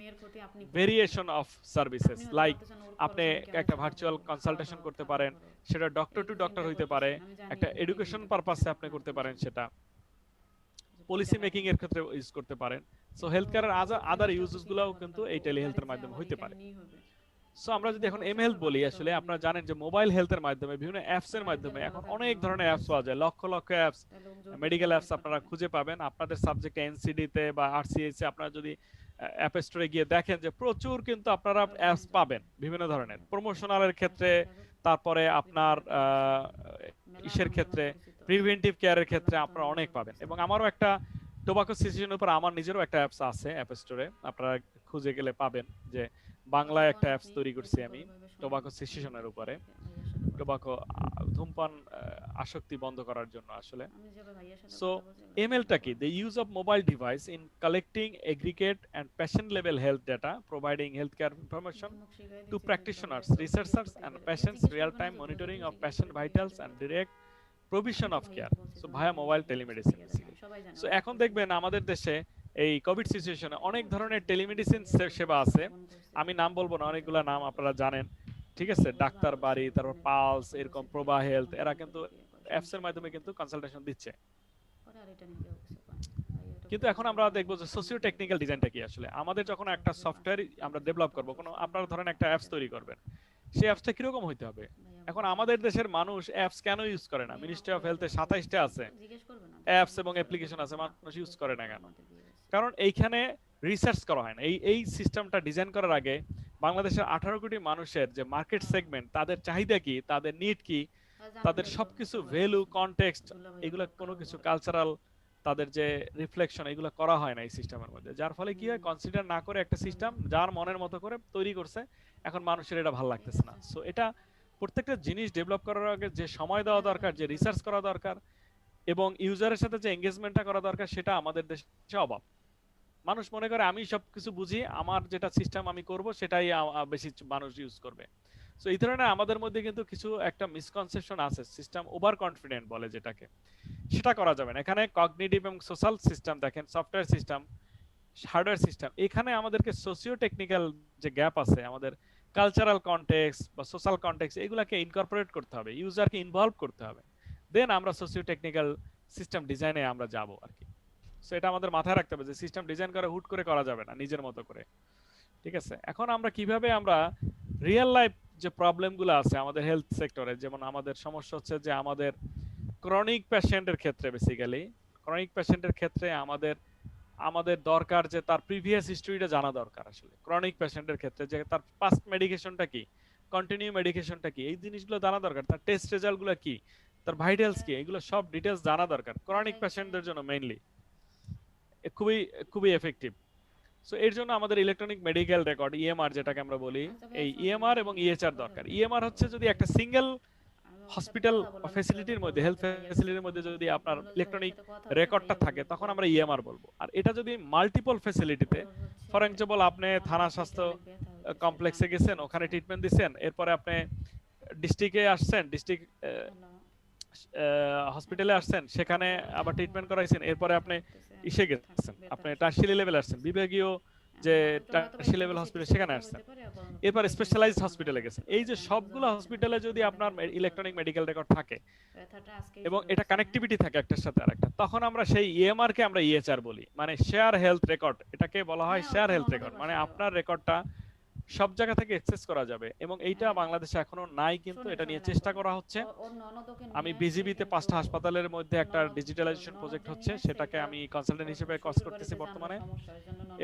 variation of services like আপনি একটা virtual consultation করতে পারেন, সেটা doctor two doctor হইতে পারে, একটা education পারপাসে আপনি করতে পারেন, সেটা পলিসি মেকিং এর ক্ষেত্রে ইউজ করতে পারেন। সো হেলথ কেয়ারের আদার ইউজেস গুলোও কিন্তু এই টেলিহেলথের মাধ্যমে হইতে পারে। সো আমরা যদি এখন এম হেলথ বলি, আসলে আপনারা জানেন যে মোবাইল হেলথের মাধ্যমে বিভিন্ন অ্যাপস এর মাধ্যমে এখন অনেক ধরনের অ্যাপস পাওয়া যায়, lakh lakh apps, medical apps আপনারা খুঁজে পাবেন আপনাদের সাবজেক্ট এনসিডি তে বা আরসিএস এ। আপনারা যদি অ্যাপ স্টোরে গিয়ে দেখেন যে প্রচুর কিন্তু আপনারা অ্যাপস পাবেন বিভিন্ন ধরনের, প্রমোশনালের ক্ষেত্রে, তারপরে আপনার ইসের ক্ষেত্রে, প্রিভেন্টিভ কেয়ারের ক্ষেত্রে আপনারা অনেক পাবেন। এবং আমারও একটা টোবাকো সিচুয়েশনের উপর আমার নিজেরও একটা অ্যাপস আছে অ্যাপ স্টোরে, আপনারা খুঁজে গেলে পাবেন যে বাংলায় একটা অ্যাপস তৈরি করছি আমি টোবাকো সিচুয়েশনের উপরে, টোবাকো ধূমপান আসক্তি বন্ধ করার জন্য আসলে। সো এমএলটা কি? The use of mobile device in collecting aggregate and patient level health data, providing health care information to practitioners, researchers and patients, real-time monitoring of patient vitals and direct provision of care, so via mobile telemedicine basically. So এখন দেখবেন আমাদের দেশে এই Covid সিচুয়েশনে অনেক ধরনের telemedicine সেবা আছে, আমি নাম বলবো না, অনেকগুলা নাম আপনারা জানেন, ঠিক আছে, ডাক্তার বাড়ি, তারপর পালস, এরকম প্রভা হেলথ, এরা কিন্তু অ্যাপস এর মাধ্যমে কিন্তু কনসালটেশন দিচ্ছে। কিন্তু এখন আমরা দেখবো যে সোসিও টেকনিক্যাল ডিজাইনটা কি আসলে। আমাদের যখন একটা সফটওয়্যার আমরা ডেভেলপ করব, কোনো আপনারা ধরেন একটা অ্যাপস তৈরি করবেন, সেই অ্যাপসটা কিরকম হইতে হবে? এখন আমাদের দেশের মানুষ অ্যাপস কেন ইউজ করে না? মিনিস্ট্রি অফ হেলথে 27টা আছে অ্যাপস এবং অ্যাপ্লিকেশন আছে, মানুষ ইউজ করে না কেন? কারণ এইখানে রিসার্চ করা হয় না। এই সিস্টেমটা ডিজাইন করার আগে বাংলাদেশের 18 কোটি মানুষের যে মার্কেট সেগমেন্ট, তাদের চাহিদা কি, তাদের নিড কি, তাদের সবকিছু ভ্যালু, কনটেক্সট, এগুলো কোনো কিছু কালচারাল তাদের যে রিফ্লেকশন, এগুলো করা হয় না এই সিস্টেমের মধ্যে, যার ফলে কি হয়, কনসিডার না করে একটা সিস্টেম যার মনের মতো করে তৈরি করছে, এখন মানুষের এটা ভালো লাগতেছে না। সো এটা প্রত্যেকটা জিনিস ডেভেলপ করার আগে যে সময় দেওয়া দরকার, যে রিসার্চ করা দরকার এবং ইউজারের সাথে যে এঙ্গেজমেন্টটা করা দরকার, সেটা আমাদের দেশে অভাব। মানুষ মনে করে আমি সবকিছু বুঝি, আমার যেটা সিস্টেম আমি করব সেটাই বেশি মানুষ ইউজ করবে। সো এই ধরনের আমাদের মধ্যে কিন্তু কিছু একটা মিসকনসেপশন আছে, সিস্টেম ওভার কনফিডেন্ট বলে যেটাকে, সেটা করা যাবে না। এখানে কগনিটিভ এবং সোশ্যাল সিস্টেম দেখেন, সফটওয়্যার সিস্টেম, হার্ডওয়্যার সিস্টেম, এখানে আমাদেরকে সোসিও টেকনিক্যাল যে গ্যাপ আছে, আমাদের কালচারাল কনটেক্সট বা সোশ্যাল কনটেক্সট, এগুলাকে ইনকর্পোরেট করতে হবে, ইউজারকে ইনভলভ করতে হবে, দেন আমরা সোসিও টেকনিক্যাল সিস্টেম ডিজাইনে আমরা যাব আর কি। সো এটা আমাদের মাথায় রাখতে হবে যে সিস্টেম ডিজাইন করে হুট করে করা যাবে না নিজের মতো করে, ঠিক আছে। এখন আমরা কিভাবে আমরা রিয়েল লাইফ যে প্রবলেমগুলো আছে আমাদের হেলথ সেক্টরে, যেমন আমাদের সমস্যা হচ্ছে যে আমাদের ক্রনিক পেশেন্টের ক্ষেত্রে, বেসিক্যালি ক্রনিক পেশেন্টের ক্ষেত্রে আমাদের আমাদের দরকার যে তার প্রিভিয়াস হিস্টরিটা জানা দরকার আসলে ক্রনিক পেশেন্টের ক্ষেত্রে, যে তার পাস্ট মেডিকেশনটা কি, কন্টিনিউ মেডিকেশনটা কি, এই জিনিসগুলো জানা দরকার, তার টেস্ট রেজাল্টগুলো কি, তার ভাইটালস কি, এগুলো সব ডিটেলস জানা দরকার ক্রনিক পেশেন্টদের জন্য মেইনলি, খুবই খুবই এফেক্টিভ। সো এর জন্য আমাদের ইলেকট্রনিক মেডিকেল রেকর্ড, ইএমআর যেটাকে আমরা বলি, এই ইএমআর এবং ইএচআর দরকার। ইএমআর হচ্ছে যদি একটা সিঙ্গেল হসপিটাল ফ্যাসিলিটির মধ্যে, হেলথ ফ্যাসিলিটির মধ্যে যদি আপনার ইলেকট্রনিক রেকর্ডটা থাকে, তখন আমরা ইএমআর বলবো। আর এটা যদি মাল্টিপল ফ্যাসিলিটিতে, ফর এক্সাম্পল আপনি থানা স্বাস্থ্য কমপ্লেক্সে গেছেন, ওখানে ট্রিটমেন্ট দিচ্ছেন, এরপরে আপনি ডিস্ট্রিক্টে আসছেন, ডিস্ট্রিক্ট হসপিটালে আসছেন, সেখানে আবার ট্রিটমেন্ট করাইছেন, এরপরে আপনি ইসে গেছেন, আপনি টার্সিয়ারি লেভেলে আসছেন, বিভাগীয় যে টার্সিয়ারি লেভেল হসপিটাল সেখানে আসছেন, এরপর স্পেশালাইজড হসপিটালে গেছেন। এই যে সবগুলো হসপিটালে যদি আপনার ইলেকট্রনিক মেডিকেল রেকর্ড থাকে এবং এটা কানেক্টিভিটি থাকে একটার সাথে আরেকটা, তখন আমরা সেই ইএমআর কে আমরা ইএচআর বলি, মানে শেয়ার হেলথ রেকর্ড। এটাকে বলা হয় শেয়ার হেলথ রেকর্ড, মানে আপনার রেকর্ডটা সব জায়গা থেকে অ্যাক্সেস করা যাবে। এবং এইটা বাংলাদেশে এখনো নাই, কিন্তু এটা নিয়ে চেষ্টা করা হচ্ছে। আমি বিজিবিতে 5টা হাসপাতালের মধ্যে একটা ডিজিটালাইজেশন প্রজেক্ট হচ্ছে, সেটাকে আমি কনসালটেন্ট হিসেবে কাজ করতেছি বর্তমানে।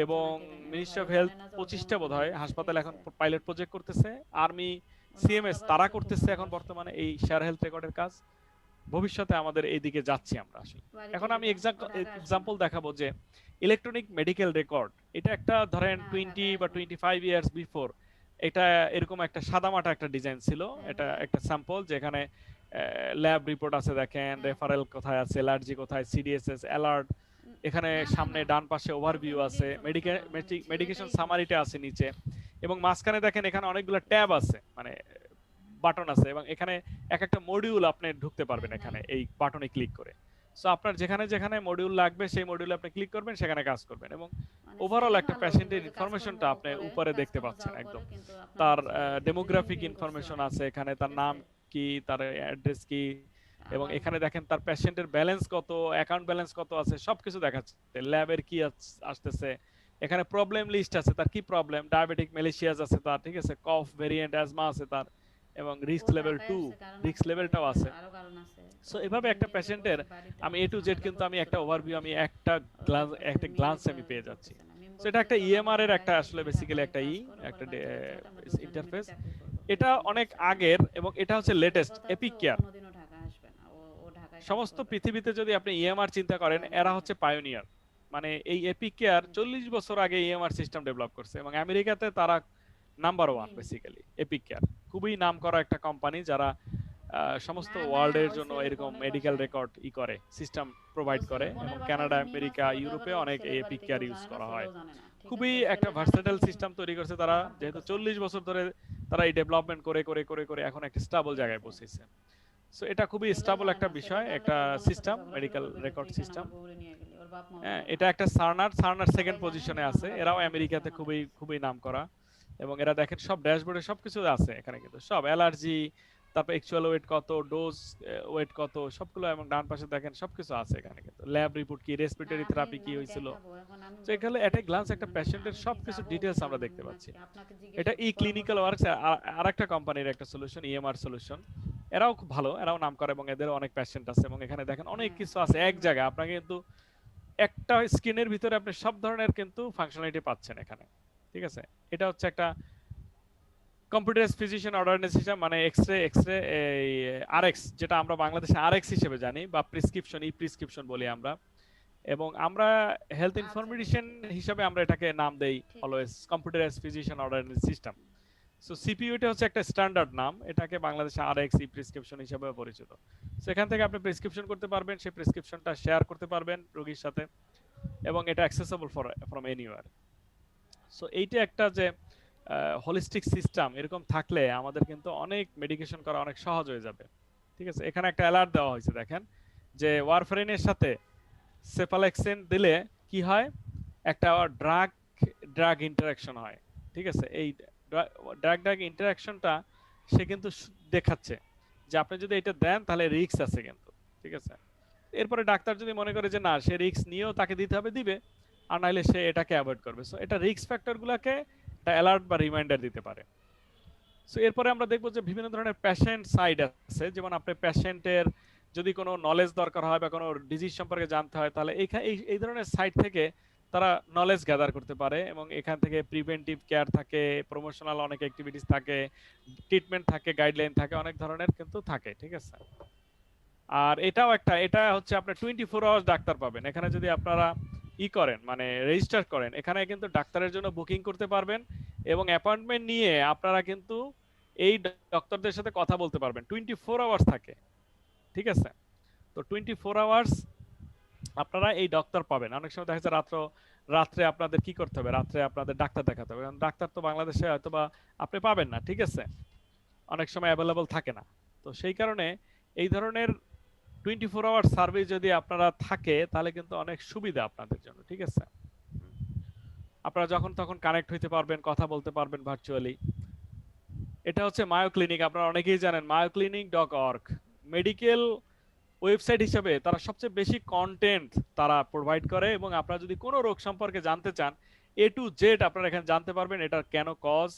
এবং মিনিস্ট্রি অফ হেলথ 25টা বোধহয় হাসপাতাল এখন পাইলট প্রজেক্ট করতেছে, আর্মি, সিএমএস তারা করতেছে এখন বর্তমানে এই শেয়ার হেলথ রেকর্ডের কাজ। ভবিষ্যতে আমাদের এই দিকে যাচ্ছি আমরা আসলে। এখন আমি এক্সাম্পল দেখাবো যে ইলেকট্রনিক মেডিকেল রেকর্ড, এটা একটা ধরেন 20 বা 25 ইয়ার্স বিফোর এটা এরকম একটা সাদামাটা একটা ডিজাইন ছিল। এটা একটা স্যাম্পল যেখানে ল্যাব রিপোর্ট আছে, দেখেন রেফারেল কোথায় আছে, অ্যালার্জি কোথায়, সিডিএসএস অ্যালার্ট, এখানে সামনে ডান পাশে ওভারভিউ আছে, মেডিকেশন সামারিটা আছে নিচে, এবং মাঝখানে দেখেন এখানে অনেকগুলো ট্যাব আছে, মানে বাটন আছে, এবং এখানে এক একটা মডিউল আপনি ঢুকতে পারবেন এখানে এই বাটনে ক্লিক করে। সো আপনার যেখানে যেখানে মডিউল লাগবে সেই মডিউলে আপনি ক্লিক করবেন, সেখানে কাজ করবেন, এবং ওভারঅল একটা পেশেন্টের ইনফরমেশনটা আপনি উপরে দেখতে পাচ্ছেন একদম। তার ডেমোগ্রাফিক ইনফরমেশন আছে এখানে, তার নাম কি, তার অ্যাড্রেস কি, এবং এখানে দেখেন তার পেশেন্টের ব্যালেন্স কত, অ্যাকাউন্ট ব্যালেন্স কত আছে, সবকিছু দেখাচ্ছে। ল্যাবের কি আসতেছে, এখানে প্রবলেম লিস্ট আছে, তার কি প্রবলেম, ডায়াবেটিক মেলিশিয়াস আছে তার, ঠিক আছে, কফ ভেরিয়েন্ট অ্যাজমা আছে তার, এবং রিস্ক লেভেল 2 রিস্ক লেভেলটাও আছে। সো এভাবে একটা পেশেন্টের আমি এ টু জেড কিন্তু আমি একটা ওভারভিউ, আমি একটা গ্লান্স আমি পেয়ে যাচ্ছি। সো এটা একটা ইএমআর এর একটা আসলে বেসিক্যালি একটা একটা ইন্টারফেস। এটা অনেক আগের এবং এটা হচ্ছে লেটেস্ট এপিক কেয়ার। সমস্ত পৃথিবীতে যদি আপনি ইএমআর চিন্তা করেন, এরা হচ্ছে পায়োনিয়ার, মানে এই এপিক কেয়ার 40 বছর আগে ইএমআর সিস্টেম ডেভেলপ করছে, এবং আমেরিকাতে তারা নাম্বার 1 বেসিক্যালি। এপিক কেয়ার খুবই নামকরা একটা কোম্পানি, যারা সমস্ত ওয়ার্ল্ডের জন্য এরকম মেডিকেল রেকর্ড করে, সিস্টেম প্রোভাইড করে, এবং কানাডা, আমেরিকা, ইউরোপে অনেক এপিক কেয়ার ইউজ করা হয়। খুবই একটা ভার্সেটাইল সিস্টেম তৈরি করছে তারা, যেহেতু 40 বছর ধরে তারা এই ডেভেলমেন্ট করে করে করে করে এখন একটা স্টেবল জায়গায় পৌঁছেছে। সো এটা খুবই স্টেবল একটা বিষয়, একটা সিস্টেম, মেডিকেল রেকর্ড সিস্টেম। হ্যাঁ, এটা একটা সার্নার সেকেন্ড পজিশনে আছে, এরাও আমেরিকাতে খুবই খুবই নামকরা, এবং এরা দেখেন সব ড্যাশবোর্ডে সবকিছু আছে এখানে, কিন্তু সব অ্যালার্জি, তারপর অ্যাকচুয়াল ওয়েট কত, ডোজ ওয়েট কত, সবগুলো, এবং ডান পাশে দেখেন সবকিছু আছে এখানে, কিন্তু ল্যাব রিপোর্ট কি, রেসপিরেটরি থেরাপি কি হয়েছিল। তো এখানে এট এ গ্লান্স একটা পেশেন্টের সবকিছু ডিটেইলস আমরা দেখতে পাচ্ছি। এটা ই ক্লিনিক্যাল ওয়ার্কস আরেকটা কোম্পানির একটা সলিউশন, ইএমআর সলিউশন। এরাও খুব ভালো, এরাও নামকরা, এবং এদের অনেক পেশেন্ট আছে, এবং এখানে দেখেন অনেক কিছু আছে এক জায়গায়। আপনাকে কিন্তু একটা স্ক্রিনের ভিতরে আপনি সব ধরনের কিন্তু ফাংশনালিটি পাচ্ছেন এখানে, ঠিক আছে। এটা হচ্ছে একটা কম্পিউটারাইজড ফিজিশিয়ান অর্ডার সিস্টেম, মানে এক্সরে আরএক্স, যেটা আমরা বাংলাদেশে আরএক্স হিসেবে জানি, বা প্রেসক্রিপশন, ই প্রেসক্রিপশন বলি আমরা। এবং আমরা হেলথ আচ্ছা, ইনফরমেশন হিসাবে আমরা এটাকে নাম দেই ঠিক always computerise physician ordering system. So CPU এটা হচ্ছে একটা স্ট্যান্ডার্ড নাম, এটাকে বাংলাদেশে আরএক্স ই প্রেসক্রিপশন হিসেবে পরিচিত। সো এখান থেকে আপনি প্রেসক্রিপশন করতে পারবেন, সেই প্রেসক্রিপশনটা শেয়ার করতে পারবেন রোগীর সাথে, এবং এটা অ্যাক্সেসিবল ফ্রম এনিওয়্যার। সো এইটা একটা যে হোলিস্টিক সিস্টেম এরকম থাকলে আমাদের কিন্তু অনেক মেডিকেশন করা অনেক সহজ হয়ে যাবে। ঠিক আছে, এখানে একটা অ্যালার্ট দেওয়া হয়েছে দেখেন যে ওয়ারফারিনের সাথে সেফালেক্সিন দিলে কি হয়, একটা ড্রাগ ড্রাগ ইন্টারাকশন হয়। ঠিক আছে, এই ড্রাগ ড্রাগ ইন্টারাকশনটা সে কিন্তু দেখাচ্ছে যে আপনি যদি এটা দেন তাহলে রিস্ক আছে কিন্তু। ঠিক আছে, এরপরে ডাক্তার যদি মনে করে যে না সে রিস্ক নিয়েও তাকে দিতে হবে দিবে, আর নাইলে সে এটাকে অ্যাভয়েড করবে। সো এটা রিস্ক ফ্যাক্টরগুলোকে একটা অ্যালার্ট বা রিমাইন্ডার দিতে পারে। সো এরপরে আমরা দেখবো যে বিভিন্ন ধরনের পেশেন্ট সাইড আছে, যেমন আপনি পেশেন্টের যদি কোনো নলেজ দরকার হয় বা কোনো ডিজিজ সম্পর্কে জানতে হয়, তাহলে এই ধরনের সাইট থেকে তারা নলেজ গ্যাদার করতে পারে, এবং এখান থেকে প্রিভেন্টিভ কেয়ার থাকে, প্রমোশনাল অনেক অ্যাক্টিভিটিস থাকে, ট্রিটমেন্ট থাকে, গাইডলাইন থাকে, অনেক ধরনের কিন্তু থাকে। ঠিক আছে, আর এটাও একটা, এটা হচ্ছে আপনার 24 আওয়ার্স ডাক্তার পাবেন এখানে। যদি আপনারা করেন মানে রেজিস্টার করেন, এখানে কিন্তু ডাক্তারের জন্য বুকিং করতে পারবেন, এবং অ্যাপয়েন্টমেন্ট নিয়ে আপনারা কিন্তু এই ডক্টরদের সাথে কথা বলতে পারবেন। 24 আওয়ার্স থাকে। ঠিক আছে, তো 24 আওয়ার্স আপনারা এই ডক্টর পাবেন। অনেক সময় দেখা যায় রাত্রে আপনাদের কি করতে হবে, রাত্রে আপনাদের ডাক্তার দেখাতে হবে, কারণ ডাক্তার তো বাংলাদেশে হয়তোবা আপনি পাবেন না। ঠিক আছে, অনেক সময় অ্যাভেলেবল থাকে না। তো সেই কারণে এই ধরনের 24 আওয়ার সার্ভিস যদি আপনারা থাকে তাহলে কিন্তু অনেক সুবিধা আপনাদের জন্য। ঠিক আছে, আপনারা যখন তখন কানেক্ট হইতে পারবেন, কথা বলতে পারবেন ভার্চুয়ালি। এটা হচ্ছে মায়ো ক্লিনিক, আপনারা অনেকেই জানেন myoclinic.org মেডিকেল ওয়েবসাইট হিসেবে তারা সবচেয়ে বেশি কন্টেন্ট তারা প্রোভাইড করে, এবং আপনারা যদি কোনো রোগ সম্পর্কে জানতে চান এ টু জেড আপনারা এখানে জানতে পারবেন। এটার কেন কজ,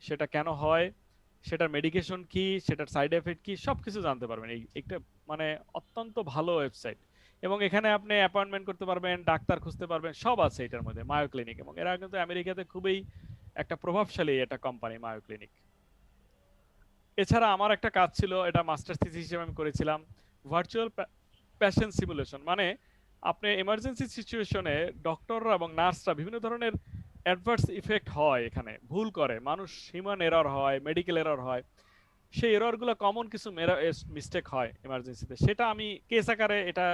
সেটা কেন হয়, সেটার মেডিকেশন কি, সেটার সাইড এফেক্ট কি, সবকিছু জানতে পারবেন। এই একটা মানে অত্যন্ত ভালো ওয়েবসাইট, এবং এখানে আপনি অ্যাপয়েন্টমেন্ট করতে পারবেন, ডাক্তার খুঁজতে পারবেন, সব আছে এটার মধ্যে মায়ো ক্লিনিক। এবং এরা কিন্তু আমেরিকাতে খুবই একটা প্রভাবশালী এটা কোম্পানি মায়ো ক্লিনিক। এছাড়া আমার একটা কাজ ছিল, এটা মাস্টার্স থিসিস হিসেবে আমি করেছিলাম, ভার্চুয়াল পেশেন্ট সিমুলেশন। মানে আপনি এমার্জেন্সি সিচুয়েশনে ডক্টররা এবং নার্সরা বিভিন্ন ধরনের অ্যাডভার্স ইফেক্ট হয়, এখানে ভুল করে মানুষ, হিউম্যান এরর হয়, মেডিকেল এরর হয়, সেই এররগুলো কমন কিছু মিস্টেক হয় এমার্জেন্সিতে, সেটা আমি কেস আকারে এটা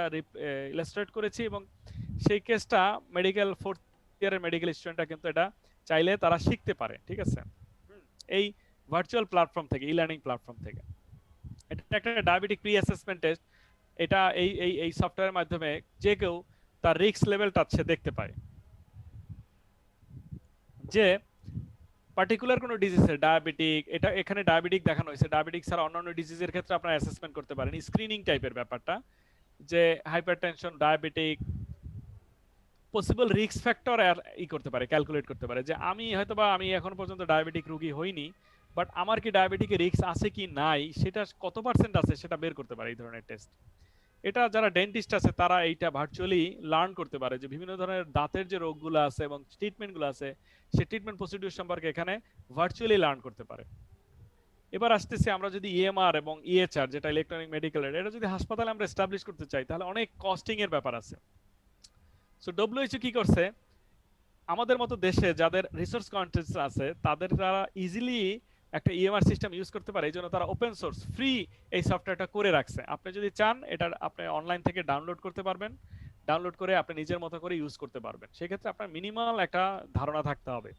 ইলাস্ট্রেট করেছি, এবং সেই কেসটা মেডিকেল 4th ইয়ারের মেডিকেল স্টুডেন্টরা কিন্তু এটা চাইলে তারা শিখতে পারে। ঠিক আছে, এই ভার্চুয়াল প্ল্যাটফর্ম থেকে, ই লার্নিং প্ল্যাটফর্ম থেকে। এটা একটা ডায়াবেটিক প্রি অ্যাসেসমেন্ট টেস্ট। এটা এই সফটওয়্যারের মাধ্যমে যে কেউ তার রিস্ক লেভেলটা সে দেখতে পায়, যে পার্টিকুলার কোনো ডিজিজের ডায়াবেটিক, এটা এখানে ডায়াবেটিক দেখানো হয়েছে, ডায়াবেটিক ছাড়া অন্যান্য ডিজিজের ক্ষেত্রে আপনারা অ্যাসেসমেন্ট করতে পারেন, স্ক্রিনিং টাইপের ব্যাপারটা, যে hypertension, diabetic, possible risk factor আর করতে পারে, ক্যালকুলেট করতে পারে, যে আমি হয়তোবা আমি এখন পর্যন্ত ডায়াবেটিক রোগী হইনি, বাট আমার কি ডায়াবেটিকের রিস্ক আছে কি নাই, সেটা কত পার্সেন্ট আছে সেটা বের করতে পারে এই ধরনের টেস্ট। এটা যারা ডেন্টিস্ট আছে তারা এইটা ভার্চুয়ালি লার্ন করতে পারে, যে বিভিন্ন ধরনের দাঁতের যে রোগগুলো আছে এবং ট্রিটমেন্টগুলো আছে, সেই ট্রিটমেন্ট প্রসিডিউর সম্পর্কে এখানে ভার্চুয়ালি লার্ন করতে পারে। এবার আসতেছি, আমরা যদি ইএমআর এবং ইএচআর, যেটা ইলেকট্রনিক মেডিকেল রেড, এটা যদি হাসপাতালে আমরা এস্টাবলিশ করতে চাই তাহলে অনেক কস্টিং এর ব্যাপার আছে। সো ডব্লিউএইচও কি করছে, আমাদের মতো দেশে যাদের রিসোর্স কন্টেন্টস আছে তাদের যারা ইজিলি একটা ইএমআর সিস্টেম ইউজ করতে পারে, এই জন্য তারা ওপেন সোর্স ফ্রি এই সফটওয়্যারটা করে রাখছে। আপনি যদি চান এটা আপনি অনলাইন থেকে ডাউনলোড করতে পারবেন, ডাউনলোড করে আপনি নিজের মতো করে ইউজ করতে পারবেন। সেক্ষেত্রে আপনার মিনিমাল একটা ধারণা থাকতে হবে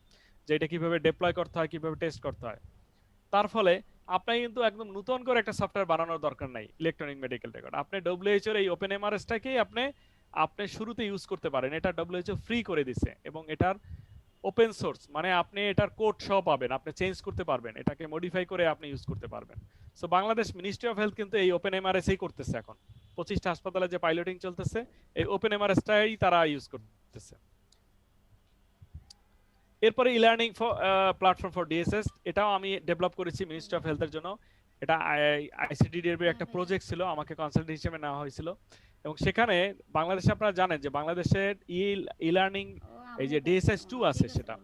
যে এটা কিভাবে ডিপ্লয় করতে হয়, কিভাবে টেস্ট করতে হয়। তার ফলে আপনার কিন্তু একদম নতুন করে একটা সফটওয়্যার বানানোর দরকার নাই ইলেকট্রনিক মেডিকেল রেকর্ড। আপনি ডব্লিউএইচও এর এই ওপেন এমআরএসটাকেই আপনি শুরুতে ইউজ করতে পারেন। এটা ডব্লিউএইচও ফ্রি করে দিছে, এবং এটার ওপেন সোর্স, মানে আপনি এটার কোড সহ পাবেন, আপনি চেঞ্জ করতে পারবেন, এটাকে মডিফাই করে আপনি ইউজ করতে পারবেন। So Bangladesh ministry of health কিন্তু এই ওপেন এমআরএসই করতেছে। এখন 25টা হাসপাতালে যে পাইলটিং চলতেছে এই ওপেন এমআরএসটাই তারা ইউজ করতেছে। এরপরে e learning platform for DSS, এটাও আমি ডেভেলপ করেছি মিনিস্ট্রি অফ হেলথের জন্য। এটা আইসিডিডির একটা প্রজেক্ট ছিল, আমাকে কনসালটেন্ট হিসেবে নেওয়া হয়েছিল, এবং সেখানে বাংলাদেশে আপনারা জানেন যে বাংলাদেশের ই লার্নিং এই যে ডিএসএস 2 আছে, সেটা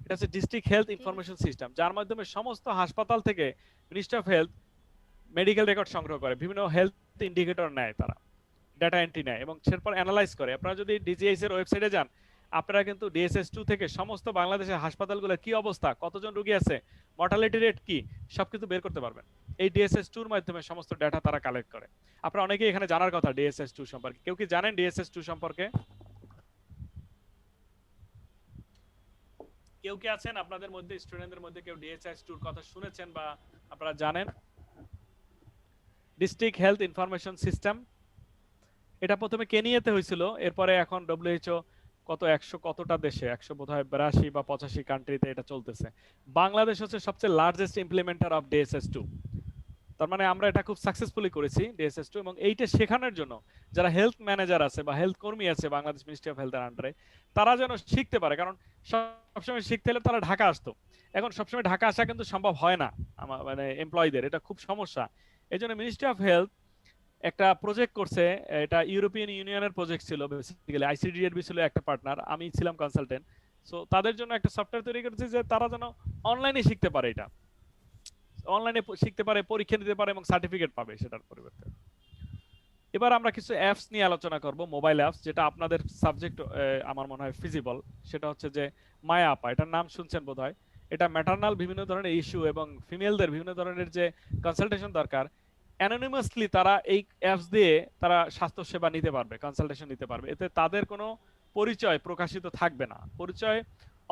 এটা হচ্ছে ডিস্ট্রিক্ট হেলথ ইনফরমেশন সিস্টেম, যার মাধ্যমে সমস্ত হাসপাতাল থেকে ministry of health medical record সংগ্রহ করে, বিভিন্ন হেলথ ইন্ডিকেটর নেয় তারা, ডাটা এন্ট্রি নেয় এবং সেরপর অ্যানালাইজ করে। আপনারা যদি ডিজিএইচ এর ওয়েবসাইটে যান, আপনারা কিন্তু ডিএসএস 2 থেকে সমস্ত বাংলাদেশের হাসপাতালগুলোর কি অবস্থা, কতজন রোগী আছে, মর্টালিটি রেট কি, সবকিছু বের করতে পারবেন এই ডিএসএস 2 এর মাধ্যমে। সমস্ত ডাটা তারা কালেক্ট করে। আপনারা অনেকেই এখানে জানার কথা ডিএসএস 2 সম্পর্কে। কেউ কি জানেন ডিএসএস 2 সম্পর্কে? কেউ কি আছেন আপনাদের মধ্যে, স্টুডেন্টদের মধ্যে কেউ ডিএসএস 2 এর কথা শুনেছেন বা আপনারা জানেন? ডিস্ট্রিক্ট হেলথ ইনফরমেশন সিস্টেম, এটা প্রথমে কেনিয়াতে হয়েছিল, এরপরে এখন ডব্লিউএইচও কত 100 কতটা দেশে, 100 বোধহয় 82 বা 85 কান্ট্রিতে এটা চলতেছে। বাংলাদেশ হচ্ছে সবচেয়ে লার্জেস্ট ইমপ্লিমেন্টার অফ ডিএসএস 2। তার মানে আমরা এটা খুব সাকসেসফুলি করেছি ডিএসএস 2, এবং এইটা শেখানোর জন্য যারা হেলথ ম্যানেজার আছে বা হেলথ কর্মী আছে বাংলাদেশ মিনিস্ট্রি অফ হেলথের আন্ডারে, তারা যেন শিখতে পারে। কারণ সবসময় শিখতে হলে তারা ঢাকা আসতো, এখন সবসময় ঢাকা আসা কিন্তু সম্ভব হয় না মানে এমপ্লয়ীদের, এটা খুব সমস্যা। এই জন্য মিনিস্ট্রি অফ হেলথ একটা প্রজেক্ট করছে, এটা ইউরোপিয়ান ইউনিয়নের প্রজেক্ট ছিল বেসিক্যালি, আইসিডিডিআরবি ছিল একটা পার্টনার, আমি ছিলাম কনসালটেন্ট। সো তাদের জন্য একটা সফটওয়্যার তৈরি করেছে যে তারা যেন অনলাইনে শিখতে পারে, এটা অনলাইনে শিখতে পারে, পরীক্ষা দিতে পারে এবং সার্টিফিকেট পাবে সেটার পরিবর্তে। এবার আমরা কিছু অ্যাপস নিয়ে আলোচনা করব, মোবাইল অ্যাপস, যেটা আপনাদের সাবজেক্ট আমার মনে হয় ফিজিবল। সেটা হচ্ছে যে মায়া আপা, এটার নাম শুনছেন বোধহয়। এটা ম্যাটারনাল বিভিন্ন ধরনের ইস্যু এবং ফিমেলদের বিভিন্ন ধরনের যে কনসালটেশন দরকার, অ্যানোনিমাসলি তারা এই অ্যাপস দিয়ে তারা স্বাস্থ্য সেবা নিতে পারবে, কনসালটেশন নিতে পারবে। এতে তাদের কোনো পরিচয় প্রকাশিত থাকবে না, পরিচয়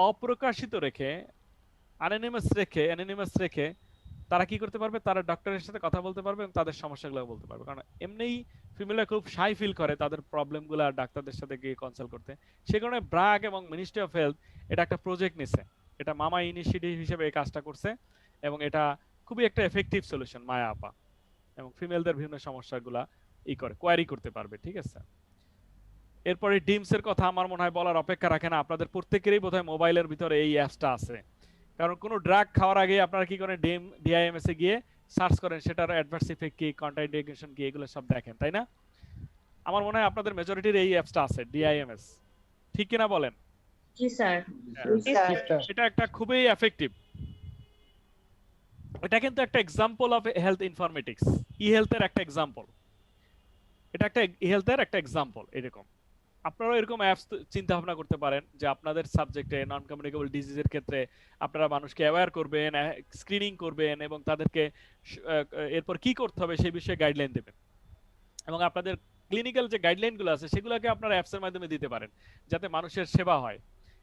অপ্রকাশিত রেখে, অ্যানোনিমাস রেখে তারা কি করতে পারবে, তারা ডক্টরের সাথে কথা বলতে পারবে এবং তাদের সমস্যাগুলো বলতে পারবে। কারণ এমনিই ফিমেলরা খুব শাই ফিল করে তাদের প্রবলেমগুলো ডাক্তারদের সাথে গিয়ে কনসাল্ট করতে। সে কারণে ব্র্যাক এবং মিনিস্ট্রি অফ হেলথ এটা একটা প্রজেক্ট নিছে, এটা মামা ইনিশিয়েটিভ হিসেবে এই কাজটা করছে, এবং এটা খুবই একটা এফেক্টিভ সলিউশন মায়া আপা, এবং ফিমেলদের বিভিন্ন সমস্যাগুলা কোয়ারি করতে পারবে। ঠিক আছে, এরপরে ডিমস এর কথা আমার মনে হয় বলার অপেক্ষা রাখে না, আপনাদের প্রত্যেকেরই বোধহয় মোবাইলের ভিতরে এই অ্যাপসটা আছে। কারণ কোনো ড্রাগ খাওয়ার আগে আপনারা কি করেন, ডিআইএমএস এ গিয়ে সার্চ করেন সেটার অ্যাডভার্স ইফেক্ট কি, কন্ট্রাইন্ডিকেশন কি, এগুলো সব দেখেন, তাই না? আমার মনে হয় আপনাদের মেজরিটির এই অ্যাপসটা আছে ডিআইএমএস, ঠিক কিনা বলেন? জি স্যার। এটা একটা খুবই এফেক্টিভ, এটা কিন্তু একটা এক্সাম্পল অফ হেলথ ইনফরমেটিক্স, ই হেলথের একটা এক্সাম্পল, এটা একটা ই হেলথের একটা এক্সাম্পল। এরকম আপনারা এরকম অ্যাপস চিন্তা ভাবনা করতে পারেন যে আপনাদের সাবজেক্টে নন কমিউনিকেবল ডিজিজের ক্ষেত্রে আপনারা মানুষকে অ্যাওয়্যার করবেন, স্ক্রিনিং করবেন এবং তাদেরকে এরপর কি করতে হবে সেই বিষয়ে গাইডলাইন দেবেন, এবং আপনাদের ক্লিনিক্যাল যে গাইডলাইনগুলো আছে সেগুলোকে আপনারা অ্যাপসের মাধ্যমে দিতে পারেন যাতে মানুষের সেবা হয়।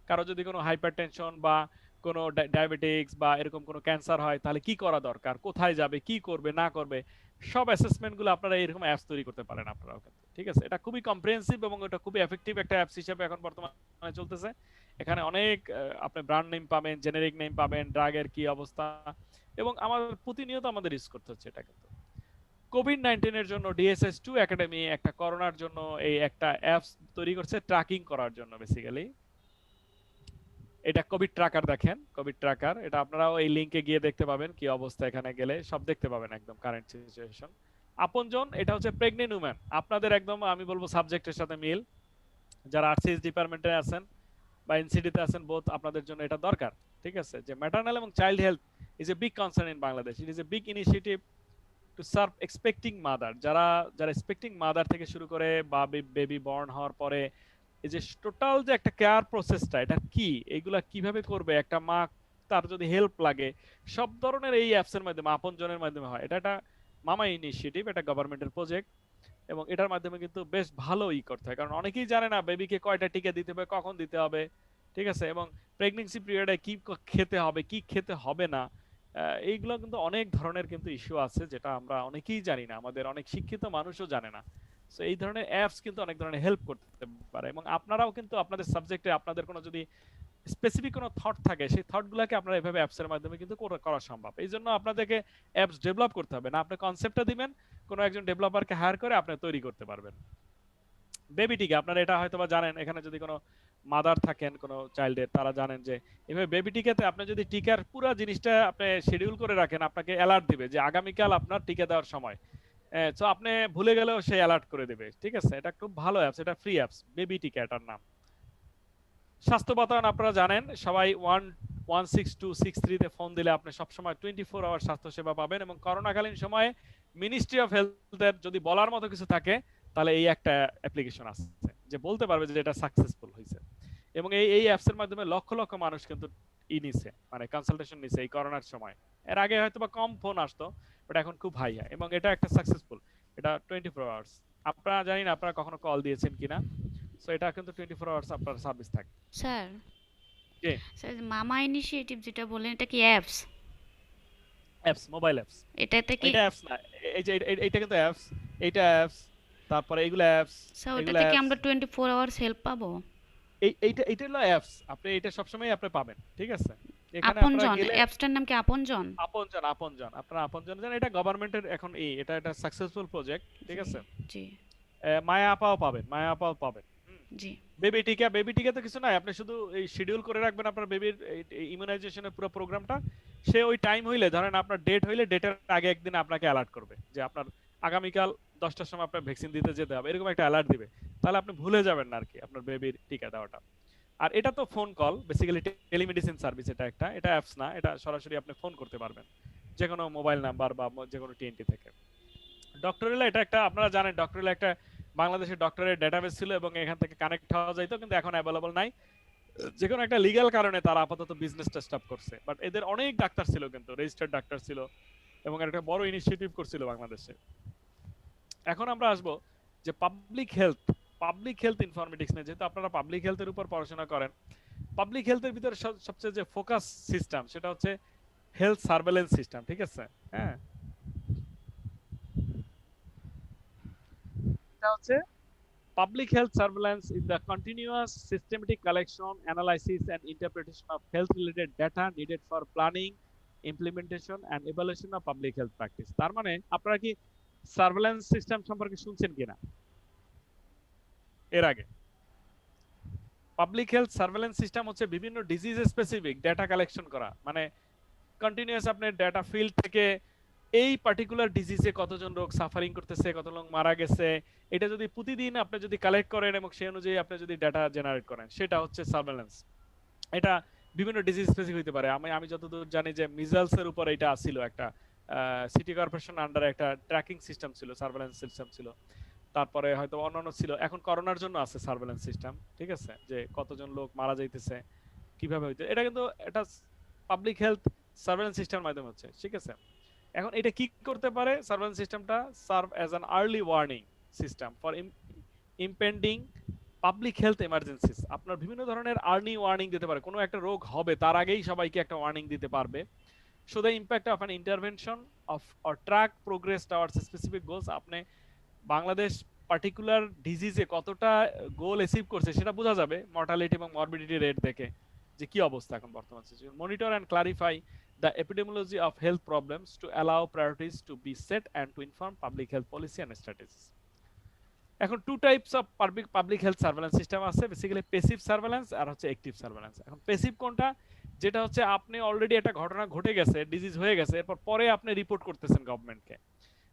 কারো যদি কোনো হাইপারটেনশন বা কোনো ডায়াবেটিক্স বা এরকম কোনো ক্যান্সার হয়, তাহলে কি করা দরকার, কোথায় যাবে, কি করবে না করবে, সব অ্যাসেসমেন্টগুলো আপনারা এরকম অ্যাপস তৈরি করতে পারেন আপনারাও কিন্তু। ঠিক আছে, এটা খুবই কম্প্রিহেনসিভ এবং এটা খুবই এফেক্টিভ একটা অ্যাপস হিসেবে এখন বর্তমানে চলতেছে। এখানে অনেক আপনি ব্র্যান্ড নেম পাবেন, জেনেরিক নেম পাবেন, ড্রাগের কি অবস্থা, এবং আমাদের প্রতিনিয়ত আমাদের ইউজ করতে হচ্ছে এটা। কিন্তু কোভিড-19 এর জন্য ডিএসএস 2 একাডেমি একটা করোনার জন্য এই একটা অ্যাপস তৈরি করছে ট্র্যাকিং করার জন্য। বেসিক্যালি এটা কোভিড ট্র্যাকার, দেখেন কোভিড ট্র্যাকার, এটা আপনারাও এই লিংকে গিয়ে দেখতে পাবেন কি অবস্থা, এখানে গেলে সব দেখতে পাবেন একদম কারেন্ট সিচুয়েশন। আপনজন, এটা হচ্ছে প্রেগন্যান্ট উম্যান, আপনাদের একদম আমি বলবো সাবজেক্টের সাথে মিল, যারা আরসিএস ডিপার্টমেন্টে আছেন বা এনসিডিতে আছেন, বোথ আপনাদের জন্য এটা দরকার। ঠিক আছে, যে ম্যাটারনাল এবং child health is a big concern in Bangladesh, it is a big initiative to serve expecting mother, যারা এক্সপেক্টিং মাদার থেকে শুরু করে বা বেবি বর্ন হওয়ার পরে এই যে টোটাল যে একটা কেয়ার প্রসেসটা, এটা কি, এইগুলা কিভাবে করবে একটা মা, তার যদি হেল্প লাগে, সব ধরনের এই অ্যাপসের মাধ্যমে, আপনজনের মাধ্যমে হয়। এটা একটা মামা ইনিশিয়েটিভ, এটা গভর্নমেন্টের প্রজেক্ট, এবং এটার মাধ্যমে কিন্তু বেশ ভালোই করতে হয়। কারণ অনেকেই জানে না বেবিকে কয়টা টিকা দিতে হবে, কখন দিতে হবে। ঠিক আছে, এবং প্রেগন্যান্সি পিরিয়ডে কি খেতে হবে, কি খেতে হবে না, এইগুলো কিন্তু অনেক ধরনের কিন্তু ইস্যু আছে যেটা আমরা অনেকেই জানি না, আমাদের অনেক শিক্ষিত মানুষও জানে না। সো এই ধরনের অ্যাপস কিন্তু অনেক ধরনের হেল্প করতে পারে, এবং আপনারাও কিন্তু আপনাদের সাবজেক্টে আপনাদের কোনো যদি স্পেসিফিক কোনো থট থাকে, সেই থটগুলোকে আপনারা এভাবে অ্যাপসের মাধ্যমে কিন্তু করা সম্ভব। এই জন্য আপনাদেরকে অ্যাপস ডেভেলপ করতে হবে না, আপনি কনসেপ্টটা দিবেন, কোনো একজন ডেভেলপারকে হায়ার করে আপনি তৈরি করতে পারবেন। বেবি টিকা, আপনারা এটা হয়তো বা জানেন, এখানে যদি কোনো মাদার থাকেন কোনো চাইল্ডের, তারা জানেন যে এভাবে বেবি টিকাতে আপনি যদি টিকার পুরো জিনিসটা আপনি শিডিউল করে রাখেন, আপনাকে অ্যালার্ট দিবে যে আগামীকাল আপনার টিকা দেওয়ার সময়, তো আপনি ভুলে গেলেও সে অ্যালার্ট করে দেবে। ঠিক আছে, এটা খুব ভালো অ্যাপস, এটা ফ্রি অ্যাপস, বেবি টিকা এটার নাম। স্বাস্থ্য বাতায়ন আপনারা জানেন সবাই, 16263 তে ফোন দিলে আপনি সবসময় 24 আওয়ার স্বাস্থ্য সেবা পাবেন, এবং করোনাকালীন সময়ে মিনিস্ট্রি অফ হেলথের যদি বলার মতো কিছু থাকে তাহলে এই একটা অ্যাপ্লিকেশন আছে যে বলতে পারবে যে এটা সাকসেসফুল হয়েছে। এবং এই অ্যাপস এর মাধ্যমে লক্ষ লক্ষ মানুষ কিন্তু নিছে, মানে কনসালটেশন নিছে এই করোনার সময়। এর আগে হয়তো বা কম ফোন আসতো, বাট এখন খুব হাই হয়, এবং এটা একটা সাকসেসফুল। এটা 24 আওয়ার্স। আপনারা জানি না আপনারা কখনো কল দিয়েছেন কিনা, সো এটা কিন্তু 24 আওয়ার্স আপনার সার্ভিস থাকে। স্যার, জি, স্যার মামা ইনিশিয়েটিভ যেটা বললেন এটা কি অ্যাপস? Apps, mobile apps. এটাতে কি এটা অ্যাপস না, এই যে এইটা কিন্তু অ্যাপস, এইটা অ্যাপস, তারপরে এগুলো অ্যাপস, স্যার এগুলো ওটাতে কি অ্যাপস, আমরা 24 আওয়ার্স হেল্প পাবো? এইটা হলো অ্যাপস। আপনি এটা সবসময় আপনি পাবেন, ঠিক আছে? এখানে আপনারা আপনজন, গেলে অ্যাপসটার নাম কি আপনজন? আপনজন, আপনজন, আপনারা আপনজন জানেন, এটা গভর্নমেন্টের এখন এটা একটা সাকসেসফুল প্রজেক্ট, ঠিক আছে? জি মায়া আপাও পাবেন, মায়া আপাও পাবেন। জি বেবি টিকা তো কিছু নাই, আপনি শুধু এই শিডিউল করে রাখবেন আপনার বেবির ইমিউনাইজেশনের পুরো প্রোগ্রামটা। সে ওই টাইম হইলে, ধরেন আপনার ডেট হইলে ডেটের আগে একদিন আপনাকে অ্যালার্ট করবে যে আপনার আগামীকাল 10টার সময় আপনার ভ্যাকসিন দিতে যেতে হবে, এরকম একটা অ্যালার্ট দিবে। তাহলে আপনি ভুলে যাবেন না আর কি আপনার বেবির টিকা দেওয়াটা। আর এটা তো phone call, basically telemedicine service. এটা অ্যাপস না, এটা সরাসরি আপনি ফোন করতে পারবেন যে কোনো মোবাইল নাম্বার বা যে কোনো টিএনটি থেকে। ডক্টরেলা এটা একটা, আপনারা জানেন ডক্টরেলা একটা বাংলাদেশের ডক্টরের ডেটাবেস ছিল এবং এখান থেকে কানেক্ট হওয়া যাইতো, কিন্তু এখন অ্যাভেলেবল নাই। যে কোনো একটা লিগ্যাল কারণে তারা আপাতত বিজনেসটা স্টপ করছে। বাট এদের অনেক ডাক্তার ছিল, কিন্তু রেজিস্টার্ড ডাক্তার ছিল, এবং একটা বড় ইনিশিয়েটিভ করছিল বাংলাদেশে। এখন আমরা আসবো যে পাবলিক হেলথ ইনফরমেটিক্স নিয়ে, যেহেতু আপনারা পাবলিক হেলথের উপর পড়াশোনা করেন। পাবলিক হেলথের ভিতরে সবচেয়ে যে ফোকাস সিস্টেম সেটা হচ্ছে হেলথ সার্ভেলেন্স সিস্টেম, ঠিক আছে? হ্যাঁ, এটা হচ্ছে public health surveillance is the continuous systematic collection, analysis and interpretation of health related data needed for planning, implementation and evaluation of public health practice। তার মানে আপনারা কি সার্ভেলেন্স সিস্টেম সম্পর্কে শুনছেন কিনা এর আগে? পাবলিক হেলথ সার্ভেলেন্স সিস্টেম হচ্ছে বিভিন্ন ডিজিজ স্পেসিফিক ডেটা কালেকশন করা, মানে কন্টিনিউয়াস আপনার ডেটা ফিল্ড থেকে এই পার্টিকুলার ডিজিজে কতজন লোক সাফারিং করতেছে, কত লোক মারা গেছে, এটা যদি প্রতিদিন আপনি যদি কালেক্ট করেন এবং সেই অনুযায়ী আপনি যদি ডেটা জেনারেট করেন, সেটা হচ্ছে সার্ভেলেন্স। এটা বিভিন্ন ডিজিজ স্পেসিফিক হতে পারে। আমি যতদূর জানি যে মিজলস এর উপর এটা ছিল একটা সিটি কর্পোরেশন আন্ডারে একটা ট্র্যাকিং সিস্টেম ছিল, সার্ভেলেন্স সিস্টেম ছিল। তারপরে হয়তো অন্যান্য ছিল, এখন করোনার জন্য আছে সার্ভেলেন্স সিস্টেম, ঠিক আছে? যে কতজন লোক মারা যাইতেছে, কিভাবে হইতে, এটা কিন্তু এটা পাবলিক হেলথ সার্ভেলেন্স সিস্টেমের মাধ্যমে হচ্ছে, ঠিক আছে? এখন এটা কি করতে পারে? সার্ভেলেন্স সিস্টেমটা serve as an early warning system for impending public health emergencies. আপনার বিভিন্ন ধরনের আর্লি ওয়ার্নিং দিতে পারে, কোনো একটা রোগ হবে তার আগেই সবাইকে একটা ওয়ার্নিং দিতে পারবে। So the impact of an intervention of or track progress towards specific goals. আপনি বাংলাদেশ পার্টিকুলার ডিজিজে কতটা গোল অ্যাচিভ করছে সেটা বোঝা যাবে মর্টালিটি এবং মরবিডিটি রেট দেখে, যে কি অবস্থা এখন বর্তমান situation. Monitor and clarify the epidemiology of health problems to allow priorities to be set and to inform public health policy and strategies। এখন two types of public health surveillance system আছে, basically passive surveillance আর হচ্ছে active surveillance. এখন passive কোনটা? যেটা হচ্ছে আপনি already একটা ঘটনা ঘটে গেছে, ডিজিজ হয়ে গেছে, এরপর পরে আপনি রিপোর্ট করতেছেন গভর্নমেন্টকে,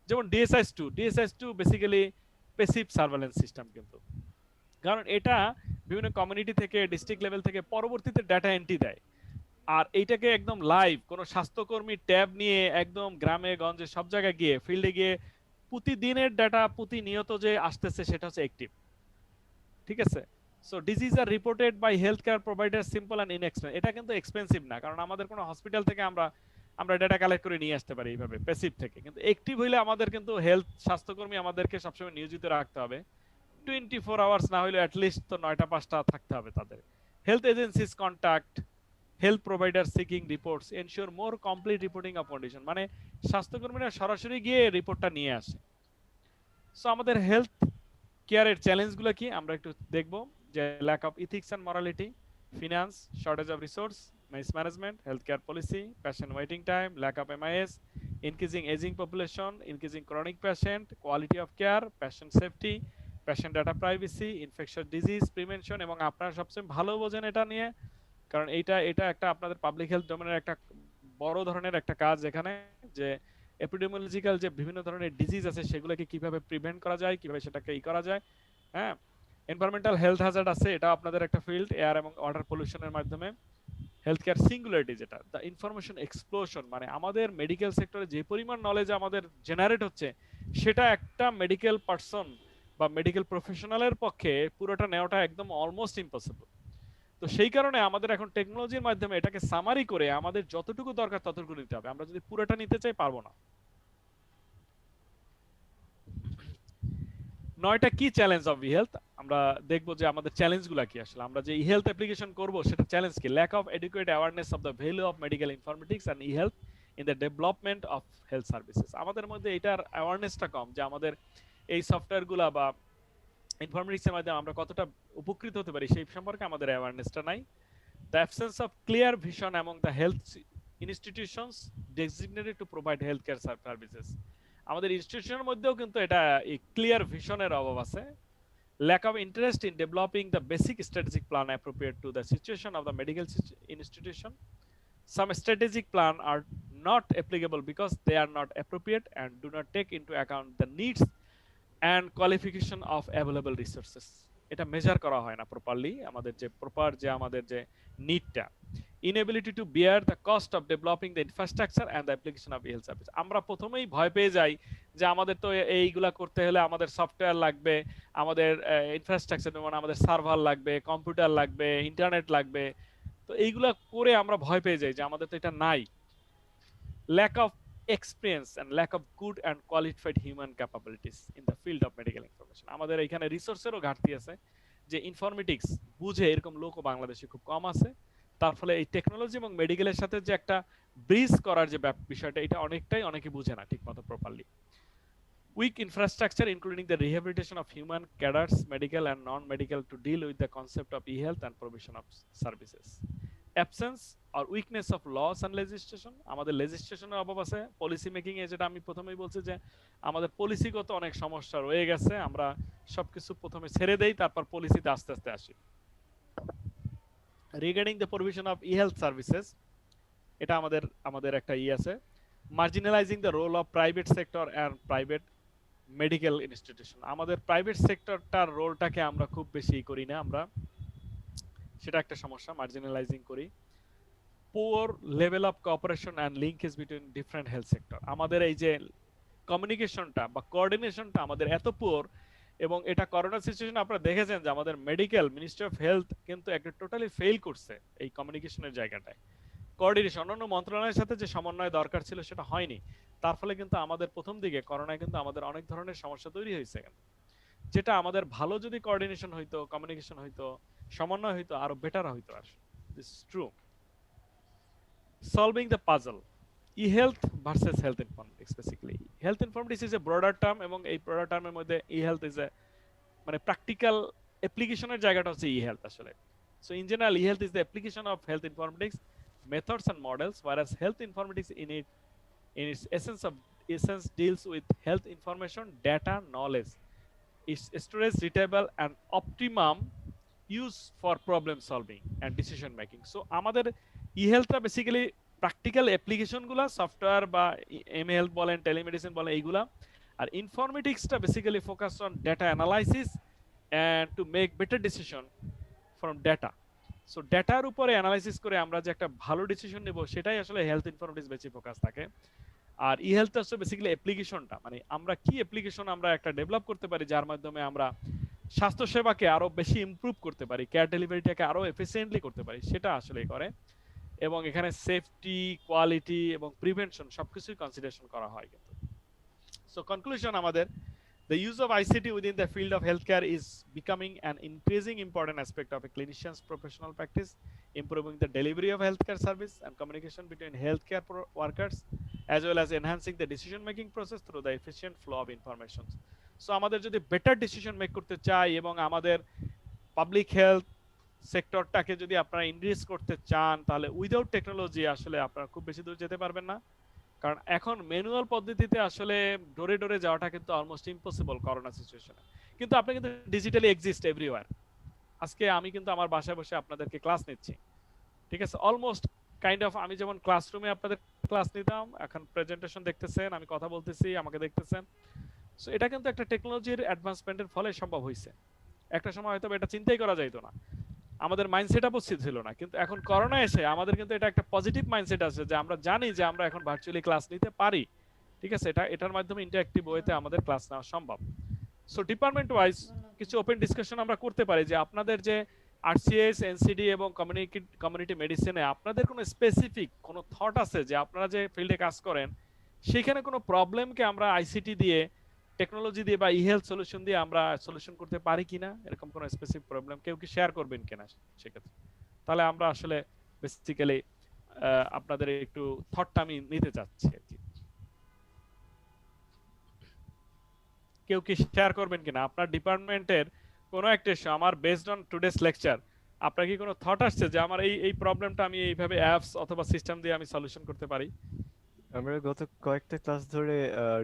যেমন DSIS2 basically passive surveillance system. কিন্তু কারণ এটা বিভিন্ন কমিউনিটি থেকে, ডিস্ট্রিক্ট লেভেল থেকে পরবর্তীতে ডাটা এন্ট্রি দেয়, আর এইটাকে একদম লাইভ কোনো স্বাস্থ্যকর্মী ট্যাব নিয়ে একদম গ্রামে গঞ্জে সব জায়গায় গিয়ে ফিল্ডে গিয়ে প্রতিদিনের ডাটা প্রতিনিয়ত যে আসতেছে সেটা হচ্ছে অ্যাক্টিভ, ঠিক আছে? So disease are reported by health care provider simple and inexpensive. এটা কিন্তু এক্সপেন্সিভ না, কারণ আমাদের কোনো হসপিটাল থেকে আমরা ডাটা কালেক্ট করে নিয়ে আসতে পারি এইভাবে প্যাসিভ থেকে। কিন্তু অ্যাক্টিভ হইলে আমাদের কিন্তু হেলথ স্বাস্থ্যকর্মী আমাদেরকে সবসময় নিয়োজিত রাখতে হবে, 24 আওয়ার্স না হইলে অ্যাটলিস্ট তো 9টা 5টা থাকতে হবে তাদের। Health agencies contact health provider seeking reports ensure more complete reporting of condition, মানে স্বাস্থ্যকর্মীরা সরাসরি গিয়ে রিপোর্টটা নিয়ে আসে। সো আমাদের হেলথ কেয়ারের চ্যালেঞ্জগুলো কি আমরা একটু দেখব, যে lack of ethics and morality, finance, shortage of resource, mismanagement, health care policy, patient waiting time, lack of MIS, increasing aging population, increasing chronic patient, quality of care, patient safety, patient data privacy, infection disease prevention. এবং আপনারা সবচেয়ে ভালো বোঝেন এটা নিয়ে, কারণ এটা একটা আপনাদের পাবলিক হেলথ ডোমেনের একটা বড় ধরনের একটা কাজ, এখানে যে এপিডেমিওলজিক্যাল যে বিভিন্ন ধরনের ডিজিজ আছে সেগুলোকে কিভাবে প্রিভেন্ট করা যায়, কিভাবে সেটাকে করা যায়। হ্যাঁ, এনভায়রনমেন্টাল হেলথ হ্যাজার্ড আছে, এটা আপনাদের একটা ফিল্ড, এয়ার এবং ওয়াটার পলিউশনের মাধ্যমে। হেলথ কেয়ার সিঙ্গুলারিটি, যেটা দ্য ইনফরমেশন এক্সপ্লোশন, মানে আমাদের মেডিকেল সেক্টরে যে পরিমাণ নলেজ আমাদের জেনারেট হচ্ছে সেটা একটা মেডিকেল পার্সন বা মেডিকেল প্রফেশনালের পক্ষে পুরোটা নেওয়াটা একদম অলমোস্ট ইম্পসিবল। তো সেই কারণে আমাদের এখন টেকনোলজির মাধ্যমে এটাকে সামারি করে আমাদের যতটুকু দরকার ততটুকু নিতে হবে। আমরা যদি পুরোটা নিতে চাই পারবো না। 9টা কি চ্যালেঞ্জ অফ হেলথ আমরা দেখব যে আমাদের চ্যালেঞ্জগুলো কি আসলে। আমরা যে হেলথ অ্যাপ্লিকেশন করব সেটা চ্যালেঞ্জ কি? Lack of educate awareness of the value of medical informatics and health in the development of health services. আমাদের মধ্যে এটার অ্যাওয়ারনেসটা কম যে আমাদের এই সফটওয়্যারগুলো বা ইনফরমেটিক্স এর মাধ্যমে আমরা কতটা উপকৃত হতে পারি সেই সম্পর্কে আমাদের অ্যাওয়ারনেসটা নাই। The absence of clear vision among the health institutions designated to provide healthcare services. আমাদের ইনস্টিটিউশনের মধ্যেও কিন্তু এটা এই ক্লিয়ার ভিশনের অভাব আছে। Lack of interest in developing the basic strategic plan appropriate to the situation of the medical institution. Some strategic plan are not applicable because they are not appropriate and do not take into account the needs and qualification of available resources. এটা measure করা হয় না properly আমাদের যে proper যে আমাদের যে নিডটা। inability to bear the cost of developing the infrastructure and the application of health service. আমরা প্রথমেই ভয় পেয়ে যাই যে আমাদের তো এইগুলা করতে হলে আমাদের সফটওয়্যার লাগবে, আমাদের ইনফ্রাস্ট্রাকচার মানে আমাদের সার্ভার লাগবে, কম্পিউটার লাগবে, ইন্টারনেট লাগবে। তো এইগুলা করে আমরা ভয় পেয়ে যাই যে আমাদের তো এটা নাই। lack of experience and lack of good and qualified human capabilities in the field of medical information. আমাদের এখানে রিসোর্সেরও ঘাটতি আছে যে ইনফরমেটিক্স বুঝে এরকম লোকও বাংলাদেশে খুব কম আছে। তার ফলে এই টেকনোলজি এবং মেডিকেলের সাথে যে একটা ব্রিজ করার যে বিষয়টা এটা অনেকে বুঝে না ঠিকমতো properly. weak infrastructure including the rehabilitation of human cadres, medical and non-medical, to deal with the concept of e-health and provision of services. Absence or weakness of laws and legislation. আমাদের লেজিসলেশনের অভাব আছে পলিসি মেকিং এ, যেটা আমি প্রথমেই বলছি যে আমাদের পলিসিগত অনেক সমস্যা রয়ে গেছে। আমরা সবকিছু প্রথমে ছেড়ে দেই, তারপর পলিসিতে আস্তে আস্তে আসি। Regarding the provision of e-health services, এটা আমাদের একটা আছে, marginalizing the role of private sector and private medical institution. আমাদের প্রাইভেট সেক্টরটার রোলটাকে আমরা খুব বেশি করি না, আমরা সেটা একটা সমস্যা, মার্জিনালাইজিং করি। Poor level of cooperation and linkage between different health sector. আমাদের এই যে কমিউনিকেশনটা বা কোঅর্ডিনেশনটা আমাদের এত পুয়ার, এবং এটা করোনা সিচুয়েশন আপনারা দেখেছেন যে আমাদের মেডিকেল মিনিস্ট্রি অফ হেলথ কিন্তু একটা টোটালি ফেল করছে এই কমিউনিকেশনের জায়গাটায়। কোঅর্ডিনেশন অন্যান্য মন্ত্রণালয়ের সাথে যে সমন্বয় দরকার ছিল সেটা হয়নি। তার ফলে কিন্তু আমাদের প্রথম দিকে করোনায় কিন্তু আমাদের অনেক ধরনের সমস্যা তৈরি হয়েছে, যেটা আমাদের ভালো যদি কোঅর্ডিনেশন হইতো, কমিউনিকেশন হইতো, সমন্বয় হইতো, আরো বেটার হইতো। আর this is true. Solving the puzzle, e-health versus health informatics. Basically health informatics is a broader term, এবং এই broader term এর মধ্যে e-health is a মানে প্র্যাকটিক্যাল অ্যাপ্লিকেশনের জায়গাটা হচ্ছে e-health আসলে। So in general e-health is the application of health informatics methods and models, whereas health informatics in its essence deals with health information, data, knowledge, its storage, retrieval and optimum use for problem solving and decision making. So আমাদের e-healthটা basically practical অ্যাপ্লিকেশনগুলো, software বা m-health বলেন, telemedicine বলেন, এইগুলা। আর ইনফরমেটিক্সটা basically focus on data analysis and to make better decision from data. So ডেটার উপরে অ্যানালাইসিস করে আমরা যে একটা ভালো ডিসিশন নেব, সেটাই আসলে হেলথ ইনফরমেটিক্স বেশি ফোকাস থাকে। আর ই-হেলথ হচ্ছে বেসিক্যালি অ্যাপ্লিকেশনটা, মানে আমরা কি অ্যাপ্লিকেশন আমরা একটা ডেভেলপ করতে পারি যার মাধ্যমে আমরা স্বাস্থ্য সেবাকে আরো বেশি ইমপ্রুভ করতে পারি, কেয়ার ডেলিভারিটাকে আরো এফিসিয়েন্টলি করতে পারি, সেটা আসলে করে। এবং এখানে সেফটি, কোয়ালিটি এবং প্রিভেনশন সবকিছুই কনসিডারেশন করা হয় কিন্তু। সো কনক্লুশন আমাদের, the use of ICT within the field of healthcare is becoming an increasing important aspect of a clinician's professional practice, improving the delivery of healthcare service and communication between healthcare workers, as well as enhancing the decision making process through the efficient flow of information. So আমাদের যদি better decision make করতে চাই এবং আমাদের public health সেক্টরটাকে যদি আপনারা increase করতে চান, তাহলে উইদাউট টেকনোলজি আসলে আপনারা খুব বেশি দূর যেতে পারবেন না। কারণ এখন ম্যানুয়াল পদ্ধতিতে আসলে ডোরে ডোরে যাওয়াটা কিন্তু অলমোস্ট ইম্পসিবল করোনা সিচুয়েশনে। কিন্তু আপনি কিন্তু ডিজিটালি এক্সিস্ট এভরিওয়্যার। আজকে আমি কিন্তু আমার বাসায় বসে আপনাদেরকে ক্লাস নিচ্ছি, ঠিক আছে, অলমোস্ট কাইন্ড অফ আমি যেমন ক্লাসরুমে আপনাদের ক্লাস নিতাম, এখন প্রেজেন্টেশন দেখতেছেন, আমি কথা বলতেছি, আমাকে দেখতেছেন। সো এটা কিন্তু একটা টেকনোলজির অ্যাডভান্সমেন্টের ফলে সম্ভব হয়েছে। একটা সময় হয়তো এটা চিন্তাই করা যাইতো না, আমাদের মাইন্ডসেট আপও ছিল না, কিন্তু এখন করোনা এসে আমাদের কিন্তু এটা একটা পজিটিভ মাইন্ডসেট আছে যে আমরা জানি যে আমরা এখন ভার্চুয়ালি ক্লাস নিতে পারি, ঠিক আছে, এটার মাধ্যমে ইন্টারঅ্যাক্টিভ ওয়েতে আমাদের ক্লাস নেওয়া সম্ভব। সো ডিপার্টমেন্ট ওয়াইজ কিছু ওপেন ডিসকাশন আমরা করতে পারি যে আপনাদের যে আরসিএস, এনসিডি এবং কমিউনিটি মেডিসিনে আপনাদের কোনো স্পেসিফিক কোনো থট আছে যে আপনারা যে ফিল্ডে কাজ করেন সেখানে কোনো প্রবলেমকে আমরা আইসিটি দিয়ে, টেকনোলজি দিয়ে বা ই-হেলথ সলিউশন দিয়ে আমরা সলিউশন করতে পারি কিনা, এরকম কোনো স্পেসিফিক প্রবলেম কেউ কি শেয়ার করবেন কিনা সেক্ষেত্রে? তাহলে আমরা আসলে বেসিক্যালি আপনাদের একটু থটটা আমি নিতে চাচ্ছি আর কি। কেউ কি শেয়ার করবেন কিনা আপনার ডিপার্টমেন্টের কোনো একটা আমার বেসড অন টুডেস লেকচার আপনার কি কোনো থট আসছে যে আমার এই প্রবলেমটা আমি এইভাবে অ্যাপস অথবা সিস্টেম দিয়ে আমি সলিউশন করতে পারি? আমরা গত কয়েকটা ক্লাস ধরে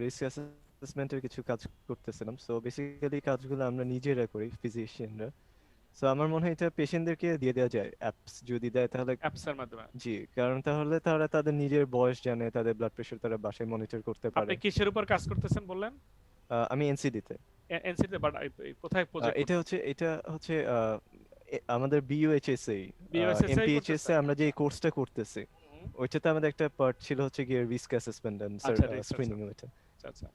রিস্ক অ্যাসেসমেন্টের কিছু কাজ করতেছিলাম। সো বেসিক্যালি কাজগুলো আমরা নিজেরা করি, ফিজিশিয়ানরা। সো আমার মনে হয় এটা পেশেন্টদেরকে দিয়ে দেওয়া যায়, অ্যাপস যদি দেয় তাহলে। অ্যাপসের মাধ্যমে? জি, কারণ তাহলে তারা তাদের নিজের বয়স জানে, তাদের ব্লাড প্রেশার তারা বাসায় মনিটর করতে পারে। আপনি কিসের উপর কাজ করতেছেন বললেন? আমি এনসিডি তে। এনসিডি তে, বাট কোথায় প্রজেক্ট? এটা হচ্ছে আমাদের বিইউএইচএসএ, এমপিএইচএস এ আমরা যে কোর্সটা করতেছি ওইটাতে আমাদের একটা পার্ট ছিল হচ্ছে গিয়ে রিস্ক অ্যাসেসমেন্ট এন্ড স্ক্রিনিং। আচ্ছা,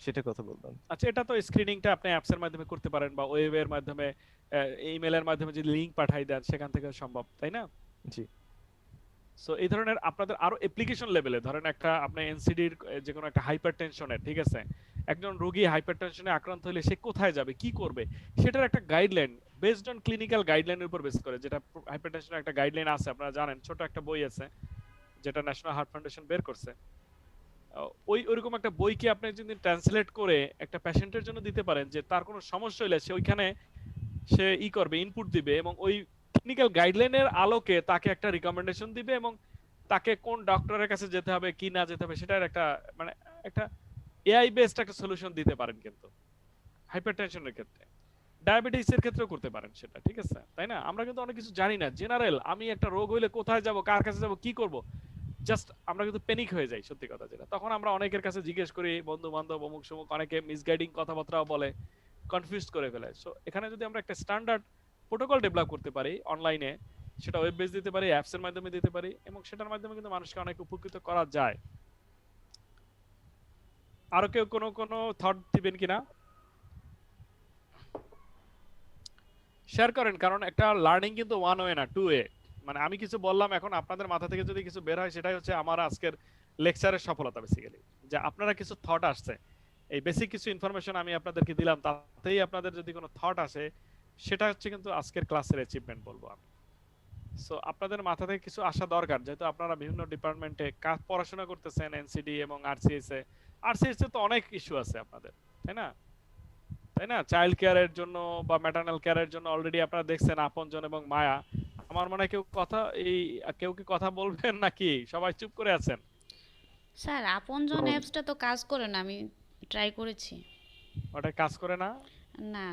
সেটা কথা বললাম। আচ্ছা, এটা তো স্ক্রিনিংটা আপনি অ্যাপসের মাধ্যমে করতে পারেন বা ওয়েবের মাধ্যমে, ইমেলের মাধ্যমে যদি লিংক পাঠাই দেন সেখান থেকে সম্ভব, তাই না? জি। সো এই ধরনের আপনাদের আরো অ্যাপ্লিকেশন লেভেলে ধরেন একটা আপনি এনসিডির যে কোনো একটা হাইপারটেনশনের, ঠিক আছে, একজন রোগী হাইপারটেনশনে আক্রান্ত হলে সে কোথায় যাবে, কি করবে, সেটার একটা গাইডলাইন বেসড অন ক্লিনিক্যাল গাইডলাইনের উপর বেস করে, যেটা হাইপারটেনশনের একটা গাইডলাইন আছে, আপনারা জানেন, ছোট একটা বই আছে যেটা ন্যাশনাল হার্ট ফাউন্ডেশন বের করছে। ওইরকম একটা বইকে আপনি যদি ট্রান্সলেট করে একটা পেশেন্টের জন্য দিতে পারেন যে তার কোনো সমস্যা হলে সে ওইখানে সে করবে, ইনপুট দিবে এবং ওই টেকনিক্যাল গাইডলাইনের আলোকে তাকে একটা রিকমেন্ডেশন দিবে এবং তাকে কোন ডক্টরের কাছে যেতে হবে কি না যেতে হবে সেটার একটা মানে একটা এআই বেসড একটা সলিউশন দিতে পারেন। কিন্তু হাইপারটেনশনের ক্ষেত্রে, ডায়াবেটিসের ক্ষেত্রেও করতে পারেন সেটা, ঠিক আছে, তাই না? আমরা কিন্তু অনেক কিছু জানি না, জেনারেল আমি একটা রোগ হইলে কোথায় যাব, কার কাছে যাব, কি করব, জাস্ট আমরা কিন্তু প্যানিক হয়ে যাই, সত্যি কথা যেটা। তখন আমরা অনেকের কাছে জিজ্ঞেস করি, বন্ধু বান্ধব অমুক সমুক, অনেকে মিসগাইডিং কথাবার্তাও বলে, কনফিউজ করে ফেলে। সো এখানে যদি আমরা একটা স্ট্যান্ডার্ড প্রোটোকল ডেভেলপ করতে পারি অনলাইনে, সেটা ওয়েব বেস দিতে পারি, অ্যাপস এর মাধ্যমে দিতে পারি এবং সেটার মাধ্যমে কিন্তু মানুষকে অনেক উপকৃত করা যায়। আরো কেউ কোনো থট দিবেন কিনা? শেয়ার করেন, কারণ একটা লার্নিং কিন্তু ওয়ান ওয়ে না, টু ওয়ে। মানে আমি কিছু বললাম, এখন আপনাদের মাথা থেকে যদি কিছু বের হয় সেটাই হচ্ছে আমার আজকের লেকচারের সফলতা বেসিক্যালি, যে আপনারা কিছু থট আসছে, এই বেসিক কিছু ইনফরমেশন আমি আপনাদেরকে দিলাম, তাতেই আপনাদের যদি কোনো থট আসে সেটা হচ্ছে কিন্তু আজকের ক্লাসের অ্যাচিভমেন্ট বলবো আমি। সো আপনাদের মাথা থেকে কিছু আসা দরকার, যেহেতু আপনারা বিভিন্ন ডিপার্টমেন্টে কাজ পড়াশোনা করতেছেন, এনসিডি এবং আরসিএস এ। আরসিএস এ তো অনেক ইস্যু আছে আপনাদের, তাই না? চাইল্ড কেয়ারের জন্য বা ম্যাটারনাল কেয়ারের জন্য অলরেডি আপনারা দেখছেন আপনজন এবং মায়া। আমার মনে হয় কেউ কি কথা বলবেন নাকি? সবাই চুপ করে আছেন। স্যার আপনজন অ্যাপসটা তো কাজ করে না, আমি ট্রাই করেছি। ওটা কাজ করে না? না,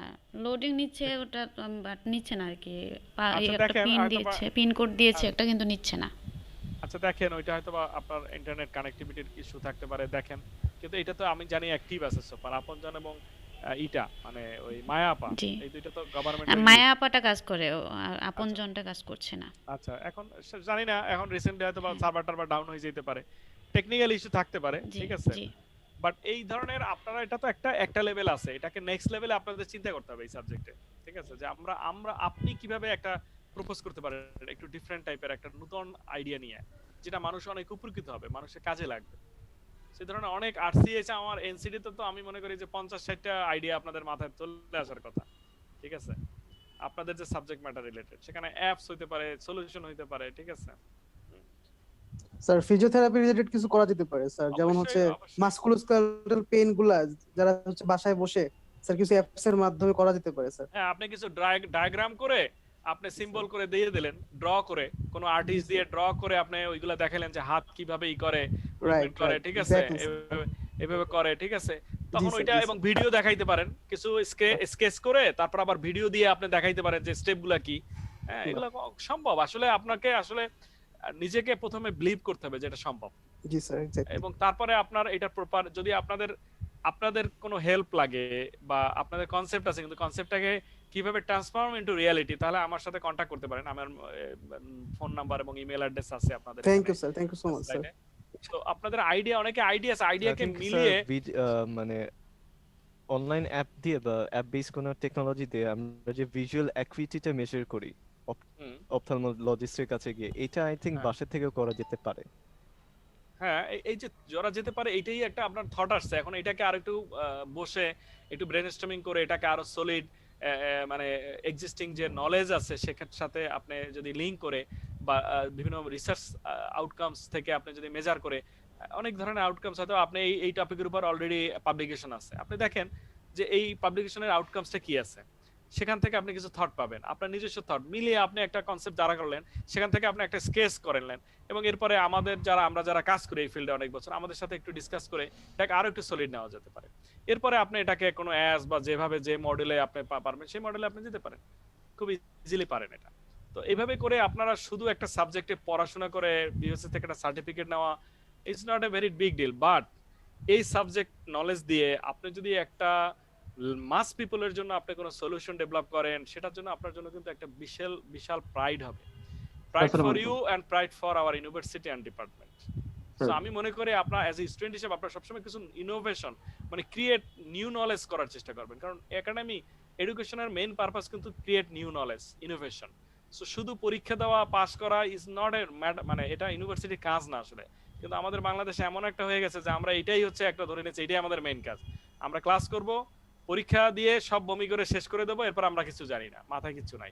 লোডিং নিচ্ছে ওটা, বাট নিচ্ছে না আর কি। আচ্ছা, একটা দেখেন, পিন হয়তো দিয়েছে, পিন কোড দিয়েছে একটা, কিন্তু নিচ্ছে না। আচ্ছা দেখেন, ওইটা হয়তো বা আপনার ইন্টারনেট কানেক্টিভিটির ইস্যু থাকতে পারে, দেখেন। কিন্তু এটা তো আমি জানি অ্যাক্টিভ আছে সোফার, আপনজন এবং ইটা মানে ওই মায়া আপা, এই দুইটা তো গভর্নমেন্ট। মায়া আপাটা কাজ করে, আপনজনটা কাজ করছে না। আচ্ছা, এখন জানি না, এখন রিসেন্টলি হয়তো বা সার্ভার ডাউন হয়ে যেতে পারে, টেকনিক্যাল ইস্যু থাকতে পারে, ঠিক আছে। বাট এই ধরনের আপনারা, এটা তো একটা লেভেল আছে, এটাকে নেক্সট লেভেলে আপনাদের চিন্তা করতে হবে এই সাবজেক্টে, ঠিক আছে, যে আপনি কিভাবে একটা প্রপোজ করতে পারেন একটু ডিফারেন্ট টাইপের একটা নতুন আইডিয়া নিয়ে, যেটা মানুষ অনেক উপকৃত হবে, মানুষের কাজে লাগবে। সেই ধরনের অনেক আরসিএস, আমার এনসিডি তে তো আমি মনে করি যে 50-60টা আইডিয়া আপনাদের মাথায় চলে আসার কথা, ঠিক আছে, আপনাদের যে সাবজেক্ট ম্যাটার রিলেটেড। সেখানে অ্যাপস হইতে পারে, সলিউশন হইতে পারে, ঠিক আছে। স্যার ফিজিওথেরাপি রিলেটেড কিছু করা যেতে পারে স্যার, যেমন হচ্ছে মাসকুলোস্কেলেটাল পেইন গুলা যারা হচ্ছে বাসায় বসে স্যার কিছু অ্যাপস এর মাধ্যমে করা যেতে পারে স্যার। হ্যাঁ, আপনি কিছু ডায়াগ্রাম করে আপনি সিম্বল করে দিয়ে দিলেন, ড্র করে, কোনো আর্টিস্ট দিয়ে ড্র করে আপনি ওইগুলা দেখালেন যে হাত কিভাবে করে, ঠিক আছে, এভাবে করে, ঠিক আছে। তখন ওইটা এবং ভিডিও দেখাইতে পারেন, কিছু স্কেচ করে তারপর আবার ভিডিও দিয়ে আপনি দেখাইতে পারেন যে স্টেপগুলা কি। হ্যাঁ, এগুলা সম্ভব। আসলে আপনাকে আসলে নিজেকে প্রথমে বিলিভ করতে হবে যেটা সম্ভব। জি স্যার, এক্স্যাক্টলি। এবং তারপরে আপনার এটা প্রপার, যদি আপনাদের কোনো হেল্প লাগে বা আপনাদের কনসেপ্ট আছে কিন্তু কনসেপ্টটাকে কিভাবে ট্রান্সফর্ম ইনটু রিয়ালিটি, তাহলে আমার সাথে কন্টাক্ট করতে পারেন। আমার ফোন নাম্বার এবং ইমেল অ্যাড্রেস আছে আপনাদের। Thank you sir, thank you so much sir. তো আপনাদের আইডিয়াকে মিলিয়ে মানে অনলাইন অ্যাপ দিয়ে বা অ্যাপ বেস কোনো টেকনোলজি দিয়ে আমরা যে ভিজুয়াল অ্যাকুইটিটা মেজার করি হুম, অপথলমোলজিস্টের কাছে গিয়ে, এটা আই থিংক হ্যাঁ বাসা থেকেও করা যেতে পারে। হ্যাঁ, এই যে জোড়া যেতে পারে, এইটাই একটা আপনার থট আসছে। এখন এটাকে আর একটু বসে একটু ব্রেনস্টর্মিং করে এটাকে আরো সলিড, মানে এক্সিস্টিং যে নলেজ আছে সেটার সাথে আপনি যদি লিংক করে বা বিভিন্ন রিসার্চ আউটকামস থেকে আপনি যদি মেজার করে, অনেক ধরনের আউটকামস হয়তো আপনি এই টপিকের উপর অলরেডি পাবলিকেশন আছে, আপনি দেখেন যে এই পাবলিকেশনের আউটকামসটা কি আছে, সেখান থেকে আপনি কিছু থট পাবেন, আপনার নিজস্ব থট মিলিয়ে আপনি একটা কনসেপ্ট দাঁড়া করলেন, সেখান থেকে আপনি একটা স্কেচ করলেন, এবং এরপরে আমরা যারা কাজ করি এই ফিল্ডে অনেক বছর, আমাদের সাথে একটু ডিসকাস করে এটাকে আরো একটু সলিড নেওয়া যেতে পারে। এরপরে আপনি এটাকে কোনো অ্যাস বা যেভাবে যে মডেলে আপনি পারবেন সেই মডেলে আপনি যেতে পারেন, খুব ইজিলি পারেন এটা। তো এইভাবে করে আপনারা শুধু একটা সাবজেক্টে পড়াশোনা করে বিএসসি থেকে একটা সার্টিফিকেট নেওয়া it's not a very big deal, but এই সাবজেক্ট নলেজ দিয়ে আপনি যদি একটা মাস পিপলের জন্য আপনি কোনো সলিউশন ডেভেলপ করেন, সেটার জন্য আপনার জন্য কিন্তু একটা বিশাল বিশাল প্রাইড হবে, প্রাইড আসসালামু ফর আলাইকুম you and pride for our university and department. So sir. আমি মনে করি আপনার অ্যাজ এ স্টুডেন্ট হিসেবে আপনার সবসময় কিছু ইনোভেশন, মানে ক্রিয়েট নিউ নলেজ করার চেষ্টা করবেন, কারণ একাডেমি এডুকেশনের মেইন পারপাস কিন্তু create new knowledge, innovation. So শুধু পরীক্ষা দেওয়া পাস করা ইজ নট এ, মানে এটা ইউনিভার্সিটির কাজ না আসলে। কিন্তু আমাদের বাংলাদেশে এমন একটা হয়ে গেছে যে আমরা এটাই হচ্ছে একটা ধরে নিচ্ছি এটাই আমাদের মেইন কাজ, আমরা ক্লাস করব, পরীক্ষা দিয়ে সব বমি করে শেষ করে দেবো, এরপর আমরা কিছু জানি না, মাথায় কিছু নাই।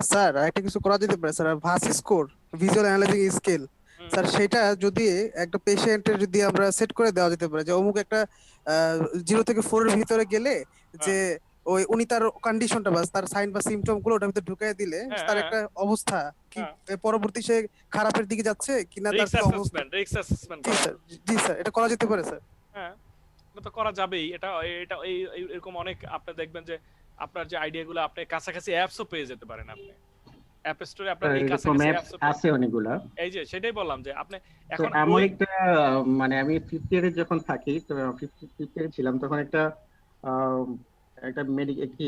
স্যার একটা কিছু করা যেতে পারে স্যার, ভাস স্কোর, ভিজুয়াল অ্যানালাইজিং স্কেল হুম, স্যার, সেটা যদি একটা পেশেন্টের যদি আমরা সেট করে দেওয়া যেতে পারে যে অমুক একটা 0 থেকে 4 এর ভিতরে গেলে যে হ্যাঁ ওই উনি তার কন্ডিশনটা বা তার সাইন বা সিমটম গুলো ওটার ভিতরে ঢুকাই দিলে হ্যাঁ তার হ্যাঁ একটা অবস্থা কি হ্যাঁ, পরবর্তী সে খারাপের দিকে যাচ্ছে কিনা তার রিস্ক কি অবস্থা। অ্যাসেসমেন্ট, রিস্ক অ্যাসেসমেন্ট জি করা স্যার, যাবে। জি স্যার, এটা করা যেতে পারে স্যার। হ্যাঁ, এটা তো করা যাবেই। এটা এটা এরকম অনেক আপনি দেখবেন যে আপনার যে আইডিয়াগুলো আপনি কাছাকাছি অ্যাপসও পেয়ে যেতে পারেন, আপনি অ্যাপ স্টোরে আপনার স্যার এই এরকম কাছাকাছি অ্যাপস অ্যাপসও পেয়ে আছে অনেকগুলা। এই যে সেটাই বললাম যে আপনি তো এখন এমন ওই একটা মানে আমি ফিফথ ইয়ারে যখন থাকি, তো ফিফথ ইয়ারে ছিলাম তখন একটা আহ, একটা মেডিকেল কি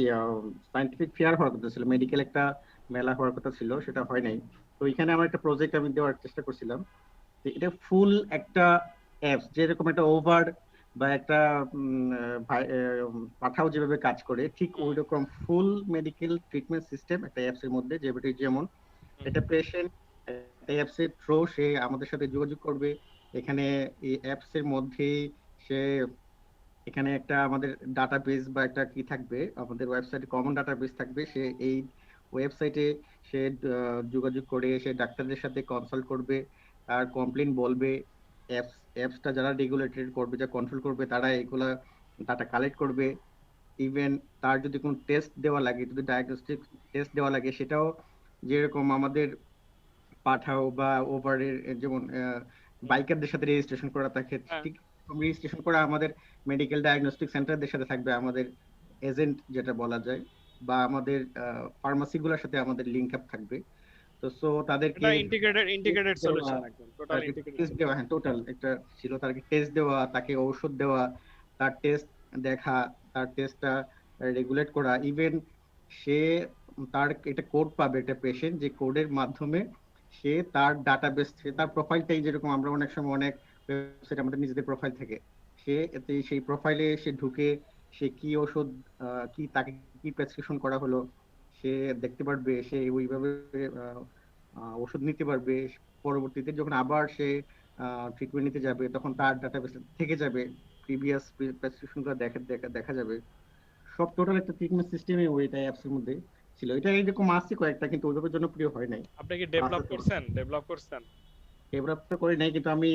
সায়েন্টিফিক ফেয়ার হওয়ার কথা ছিল, মেডিকেল একটা মেলা হওয়ার কথা ছিল, সেটা হয় নাই। তো এখানে আমার একটা প্রজেক্ট আমি দেওয়ার চেষ্টা করছিলাম। তো এটা ফুল একটা অ্যাপস, যেরকম একটা ওভার বা একটা পাঠাও যেভাবে কাজ করে, ঠিক হুম, ওই রকম ফুল মেডিকেল ট্রিটমেন্ট সিস্টেম একটা অ্যাপস এর মধ্যে, যেমন হুম, এটা পেশেন্ট অ্যাপস এর থ্রু সে আমাদের সাথে যোগাযোগ করবে। এখানে এই অ্যাপস এর মধ্যেই সে, এখানে একটা আমাদের ডাটাবেস বা একটা কি থাকবে, আমাদের ওয়েবসাইটে কমন ডাটাবেস থাকবে। সে এই ওয়েবসাইটে সে যোগাযোগ করে সে ডাক্তারদের সাথে কনসাল্ট করবে, আর কমপ্লেন বলবে। অ্যাপসটা যারা রেগুলেটেড করবে, যা কন্ট্রোল করবে, তারা এগুলা ডাটা কালেক্ট করবে। ইভেন তার যদি কোনো টেস্ট দেওয়া লাগে, যদি ডায়াগনস্টিক টেস্ট দেওয়া লাগে, সেটাও যেরকম আমাদের পাঠাও বা ওভারের যেমন হুম, বাইকারদের সাথে রেজিস্ট্রেশন করা থাকে, হ্যাঁ ঠিক রেজিস্ট্রেশন করা আমাদের মেডিকেল ডায়াগনস্টিক সেন্টারদের সাথে থাকবে, আমাদের এজেন্ট যেটা বলা যায়, বা আমাদের ফার্মাসিগুলোর সাথে আমাদের লিংক আপ থাকবে। তো সো তাদেরকে এটা ইন্টিগ্রেটেড টেস্ট দেওয়া, সলিউশন, একদম টোটাল তাকে ইন্টিগ্রেটেড টেস্ট দেওয়া, সলিউশন। হ্যাঁ টোটাল একটা ছিল, তাকে টেস্ট দেওয়া, তাকে ঔষধ দেওয়া, তার টেস্ট দেখা, তার টেস্টটা রেগুলেট করা। ইভেন সে তার একটা কোড পাবে, একটা পেশেন্ট, যে কোডের মাধ্যমে সে তার ডাটাবেস, তার প্রোফাইলটাই, যেরকম আমরা অনেক সময় অনেক ওয়েবসাইট আমাদের নিজেদের প্রোফাইল থাকে, সে এতে সেই প্রোফাইলে সে ঢুকে সে কি ওষুধ, কি তাকে কি প্রেসক্রিপশন করা হলো, সে দেখতে পারবে, সে ওইভাবে ওষুধ নিতে পারবে। পরবর্তীতে যখন আবার সে ট্রিটমেন্ট নিতে যাবে, তখন তার ডাটাবেস থেকে যাবে, প্রিভিয়াস প্রেসক্রিপশন গুলো দেখা দেখা দেখা যাবে। সব টোটাল একটা ট্রিটমেন্ট সিস্টেমে ওইটা অ্যাপস এর মধ্যে ছিল। এটা এরকম আছে কয়েকটা, কিন্তু ওইভাবে জনপ্রিয় হয় নাই। আপনি কি আছে তো, ডেভেলপ করছেন? ডেভেলপ তো করি নাই, কিন্তু আমি